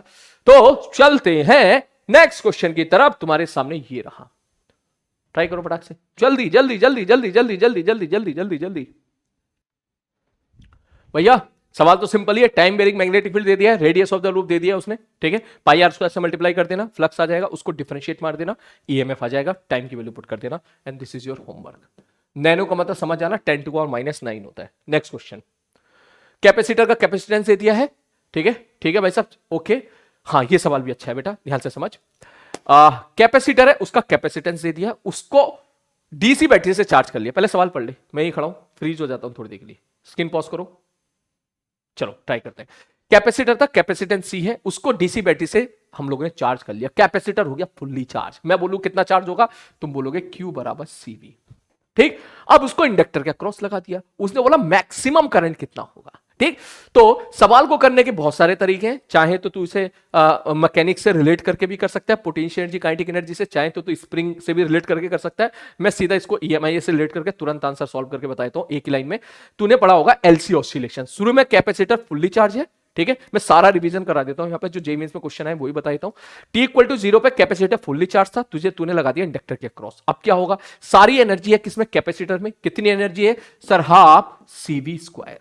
तो चलते हैं नेक्स्ट क्वेश्चन की तरफ। तुम्हारे सामने ये रहा, ट्राई करो फटाक से, जल्दी जल्दी जल्दी जल्दी जल्दी जल्दी जल्दी जल्दी जल्दी जल्दी। भैया सवाल तो सिंपल ही है, टाइम बेरिंग मैग्नेटिक फील्ड दे दिया है, रेडियस ऑफ द लूप दे दिया है उसने। ठीक है, पाई आर स्क्वायर से मल्टीप्लाई कर देना, फ्लक्स आ जाएगा, उसको डिफरेंशिएट मार देना, ईएमएफ आ जाएगा, टाइम की वैल्यू पुट कर देना, and this is your homework. Nano का मतलब समझ आना 10 टू पावर -9 होता है। नेक्स्ट क्वेश्चन, कैपेसिटर का कैपेसिटेंस दे दिया है। ठीक है भाई साहब, ओके। हाँ ये सवाल भी अच्छा है बेटा, ध्यान से समझ। कैपेसिटर है, उसका कैपेसिटेंस दे दिया, उसको डीसी बैटरी से चार्ज कर लिया। पहले सवाल पढ़ ले, मैं ही खड़ा हूं, फ्रीज हो जाता हूं थोड़ी देर के लिए, स्क्रीन पॉज करो, चलो ट्राई करते हैं। कैपेसिटर था, कैपेसिटेंस सी है, उसको डीसी बैटरी से हम लोगों ने चार्ज कर लिया, कैपेसिटर हो गया फुल्ली चार्ज। मैं बोलूं कितना चार्ज होगा, तुम बोलोगे Q बराबर CV। ठीक, अब उसको इंडक्टर के अक्रॉस लगा दिया, उसने बोला मैक्सिमम करंट कितना होगा। ठीक, तो सवाल को करने के बहुत सारे तरीके हैं, चाहे तो तू इसे मैकेनिक्स से रिलेट करके भी कर सकता है, पोटेंशियल एनर्जी काइनेटिक एनर्जी से, चाहे तो तू स्प्रिंग से भी रिलेट करके कर सकता है। मैं सीधा इसको ईएमआई से रिलेट करके तुरंत आंसर सॉल्व करके बताता हूं एक ही लाइन में। तूने पढ़ा होगा एलसी ऑसिलेशन, शुरू में कैपेसिटर फुल्ली चार्ज है। ठीक है, मैं सारा रिवीजन करा देता हूं, यहां पे जो जेई मेंस में क्वेश्चन है वही बता देता हूं। टी इक्वल टू 0 पे कैपेसिटर फुल्ली चार्ज था, तूने लगा दिया इंडक्टर के क्रॉस। अब क्या होगा, सारी एनर्जी है किसमें, कैपेसिटर में। कितनी एनर्जी है सर, हाफ CV स्क्वायर।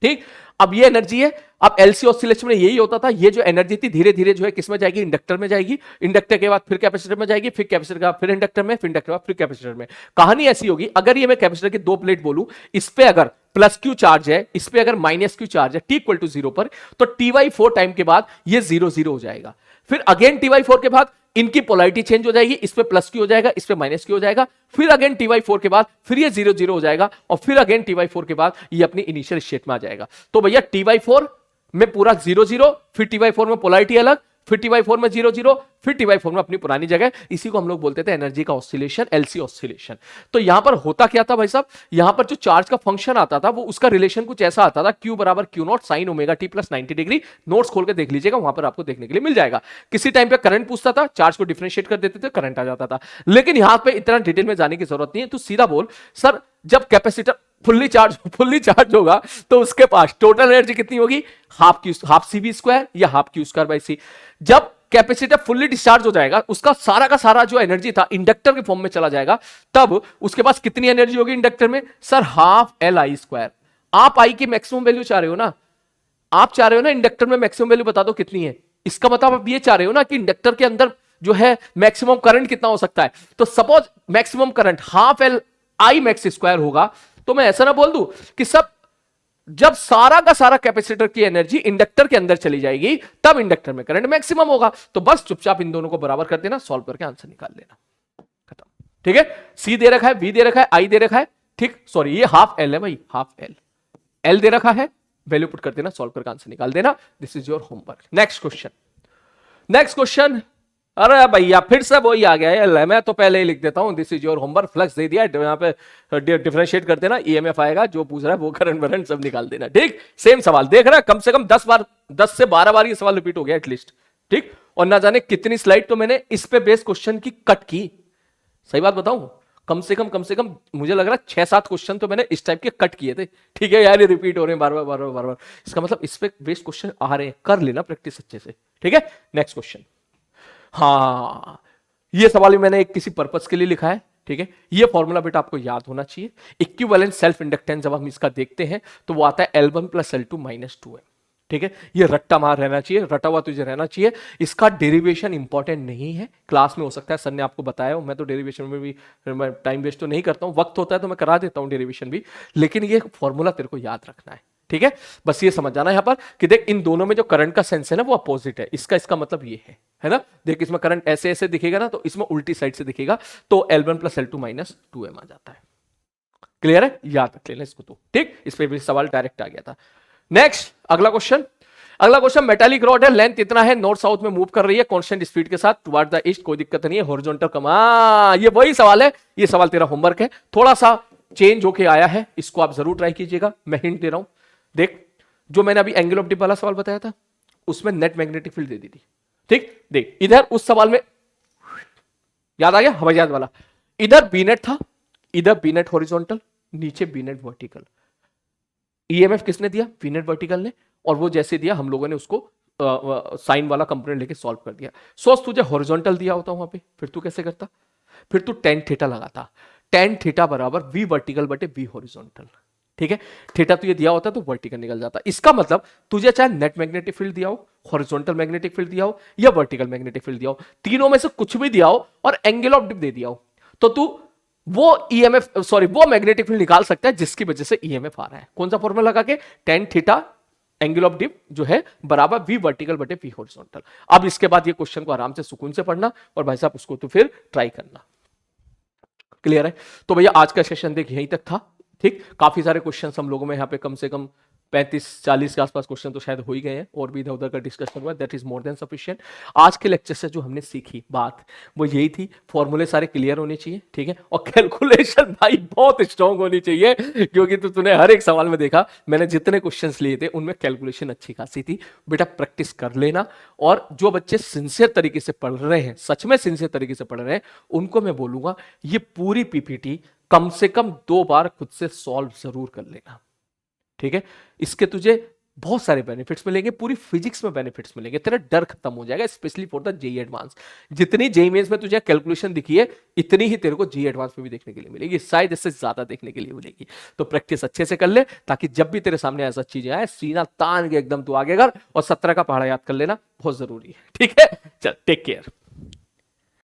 ठीक, अब ये एनर्जी है। अब एलसी ऑसिलेशन में यही होता था, ये जो एनर्जी थी धीरे धीरे जो है किसमें जाएगी, इंडक्टर में जाएगी, इंडक्टर के बाद फिर कैपेसिटर में जाएगी, फिर कैपेसिटर के बाद फिर इंडक्टर में, फिर इंडक्टर के बाद फिर कैपेसिटर में। कहानी ऐसी होगी, अगर ये मैं कैपेसिटर की 2 प्लेट बोलूं, इस पे अगर प्लस क्यू चार्ज है, इस पे अगर माइनस क्यू चार्ज है, टी इक्वल टू 0 पर, तो T/4 टाइम के बाद ये 0 0 हो जाएगा। फिर अगेन T/4 के बाद इनकी पोलैरिटी चेंज हो जाएगी, इस पे प्लस क्यू हो जाएगा, इस पे माइनस क्यू हो जाएगा, फिर अगेन T/4 के बाद फिर ये 0 0 हो जाएगा, और फिर अगेन T/4 के बाद ये अपनी इनिशियल स्टेट में आ जाएगा। तो भैया T/4 में पूरा 0 0, फिर T/4 में पोलैरिटी अलग, फिर T/4 में 0 0, फिर T/4 में अपनी पुरानी जगह। इसी को हम लोग बोलते थे एनर्जी का ऑसिलेशन, एलसी ऑसिलेशन। तो यहां पर होता क्या था भाई साहब, यहां पर जो चार्ज का फंक्शन आता था वो उसका रिलेशन कुछ ऐसा आता था, Q बराबर Q0 sin omega t plus 90 degree. Notes खोल के देख लीजिएगा, वहां पर आपको देखने के लिए मिल जाएगा। किसी टाइम पे करंट पूछता था, चार्ज को डिफरेंशिएट कर देते थे, करंट आ जाता था। लेकिन यहां पे इतना डिटेल में जाने की जरूरत नहीं है, तू सीधा बोल सर, जब कैपेसिटर फुल्ली चार्ज होगा तो उसके पास टोटल एनर्जी कितनी होगी, हाफ CV स्क्वायर या half Q square by C। जब कैपेसिटर फुल्ली डिस्चार्ज हो जाएगा, उसका सारा का सारा जो एनर्जी था इंडक्टर के फॉर्म में चला जाएगा, तब उसके पास कितनी एनर्जी होगी इंडक्टर में सर, हाफ LI स्क्वायर। आप आई की मैक्सिमम वैल्यू चाह रहे हो ना, आप चाह रहे हो ना इंडक्टर में मैक्सिमम वैल्यू बता दो कितनी है। इसका मतलब आप ये चाह रहे हो ना कि इंडक्टर के अंदर जो है मैक्सिमम करंट कितना हो सकता है। तो suppose maximum current half LI max square होगा, तो मैं ऐसा ना बोल दूं कि सब जब सारा का सारा कैपेसिटर की एनर्जी इंडक्टर के अंदर चली जाएगी तब इंडक्टर में करंट मैक्सिमम होगा। तो बस चुपचाप इन दोनों को बराबर कर देना, सॉल्व करके आंसर निकाल लेना, खत्म। ठीक है, सी दे रखा है, वी दे रखा है, आई दे रखा है। ठीक, सॉरी ये हाफ L है भाई, हाफ L दे रखा है, वैल्यू पुट कर देना, सॉल्व करके आंसर निकाल देना। This is your homework. Next question. अरे भैया फिर से वही आ गया है, मैं तो पहले ही लिख देता हूं, this is your homework. Flux दे दिया, यहाँ पे डिफरेंशिएट कर देना, ईएमएफ आएगा, जो पूछ रहा है वो करंट वरंट सब निकाल देना। ठीक, सेम सवाल देख रहा है, कम से कम 10 से 12 बार ये सवाल रिपीट हो गया एटलीस्ट। ठीक, और ना जाने कितनी स्लाइड तो मैंने इस पे बेस्ड क्वेश्चन की कट की। सही बात बताऊं, कम से कम मुझे लग रहा है 6-7 क्वेश्चन तो मैंने इस टाइप के कट किए थे। ठीक है यार, ये रिपीट हो रहे हैं बार बार। इसका मतलब इस पे बेस्ड क्वेश्चन आ रहे हैं, कर लेना प्रैक्टिस अच्छे से। ठीक है, नेक्स्ट क्वेश्चन। हाँ, ये सवाल भी मैंने एक किसी पर्पस के लिए लिखा है। ठीक है, ये फॉर्मूला बेटा आपको याद होना चाहिए। इक्विवेलेंट सेल्फ इंडक्टेंस जब हम इसका देखते हैं तो वो आता है L1 + L2 - 2M। ठीक है, ये रट्टा मार रहना चाहिए, रटा हुआ तुझे रहना चाहिए। इसका डेरिवेशन इंपॉर्टेंट नहीं है, क्लास में हो सकता है सर ने आपको बताया हो, मैं तो डेरिवेशन में भी टाइम वेस्ट तो नहीं करता हूं, वक्त होता है तो मैं करा देता हूं डेरिवेशन भी, लेकिन ये फॉर्मूला तेरे को याद रखना है। ठीक है, बस ये समझ जाना यहां पर कि देख इन दोनों में जो करंट का सेंस है ना वो अपोजिट है। इसका मतलब ये है ना, देख इसमें करंट ऐसे ऐसे दिखेगा ना, तो इसमें उल्टी साइड से दिखेगा, तो L1 + L2 - 2M आ जाता है। क्लियर है, याद रख लेना इसको तो। ठीक, इस पे भी सवाल डायरेक्ट आ गया था। नेक्स्ट, अगला क्वेश्चन। अगला क्वेश्चन, मेटालिक रॉड है, लेंथ इतना है, नॉर्थ साउथ में मूव कर रही है कांस्टेंट स्पीड के साथ टुवर्ड द ईस्ट, कोई दिक्कत नहीं है, हॉरिजॉन्टल कमा, ये वही सवाल है, ये सवाल तेरा होमवर्क है, थोड़ा सा चेंज होके आया है, इसको आप जरूर ट्राई कीजिएगा, मैं हिंट दे रहा हूं। देख, जो मैंने अभी एंगल ऑफ डिप वाला सवाल बताया था, उसमें नेट मैग्नेटिक फील्ड दे दी थी, ठीक। देख इधर उस सवाल में याद आ गया, हवाई जहाज वाला, इधर बीनेट था, इधर बीनेट हॉरिजॉन्टल, नीचे बीनेट वर्टिकल, ईएमएफ किसने दिया, बीनेट वर्टिकल ने, और वो जैसे दिया हम लोगों ने उसको साइन वाला कंपोनेंट लेके सॉल्व कर दिया। सोच तुझे हॉरिजॉन्टल दिया होता वहां पे, फिर तू कैसे करता, फिर तू टेन थीटा लगाता, टेन थीटा बराबर वी वर्टिकल बटे वी हॉरिजॉन्टल, ठीक है। थीटा तुझे दिया होता तो वर्टिकल निकल जाता। इसका मतलब तुझे चाहे नेट मैग्नेटिक फील्ड दिया हो, हॉरिजॉन्टल मैग्नेटिक फील्ड दिया हो, या वर्टिकल मैग्नेटिक फील्ड दिया हो, तीनों में से कुछ भी दिया हो और एंगल ऑफ डिप दे दिया हो, तो तू वो ईएमएफ सॉरी वो मैग्नेटिक फील्ड निकाल सकता है जिसकी वजह से ईएमएफ आ रहा है। कौन सा फॉर्मूला लगा के, tan theta angle of dip जो है बराबर वी वर्टिकल बटे वी हॉरिजॉन्टल। अब इसके बाद ये क्वेश्चन को आराम से सुकून से पढ़ना और भाई साहब उसको तो फिर ट्राई करना। क्लियर है? तो भैया आज का सेशन देख यहीं तक था, ठीक। काफी सारे क्वेश्चंस हम लोगों में यहाँ पे कम से कम 35-40 के आसपास क्वेश्चन तो शायद हो ही गए हैं, और भी इधर उधर का डिस्कशन हुआ, that is more than sufficient. आज के लेक्चर से जो हमने सीखी बात वो यही थी, फॉर्मूले सारे क्लियर होने चाहिए, ठीक है, और कैलकुलेशन भाई बहुत स्ट्रांग होनी चाहिए, क्योंकि तूने हर एक सवाल में देखा मैंने जितने क्वेश्चंस लिए थे उनमें कैलकुलेशन अच्छी खासी थी। बेटा प्रैक्टिस कर लेना, और जो बच्चे सिंसियर तरीके से पढ़ रहे हैं, सच में सिंसियर तरीके से पढ़ रहे हैं, उनको मैं बोलूंगा ये पूरी पीपीटी कम से कम 2 बार खुद से सॉल्व जरूर कर लेना, ठीक है। इसके तुझे बहुत सारे बेनिफिट्स मिलेंगे, पूरी फिजिक्स में बेनिफिट्स मिलेंगे, तेरा डर खत्म हो जाएगा, specially for the JEE advance. जितनी जेई मेंस में तुझे कैलकुलेशन दिखी है, इतनी ही तेरे को जेई एडवांस में भी देखने के लिए मिलेगी, शायद इससे ज्यादा देखने के लिए मिलेगी। तो प्रैक्टिस अच्छे से कर ले, ताकि जब भी तेरे सामने ऐसा चीजें आए, सीना तान के एकदम तू आगे कर, और 17 का पहाड़ा याद कर लेना, बहुत जरूरी है, ठीक है। चल टेक केयर।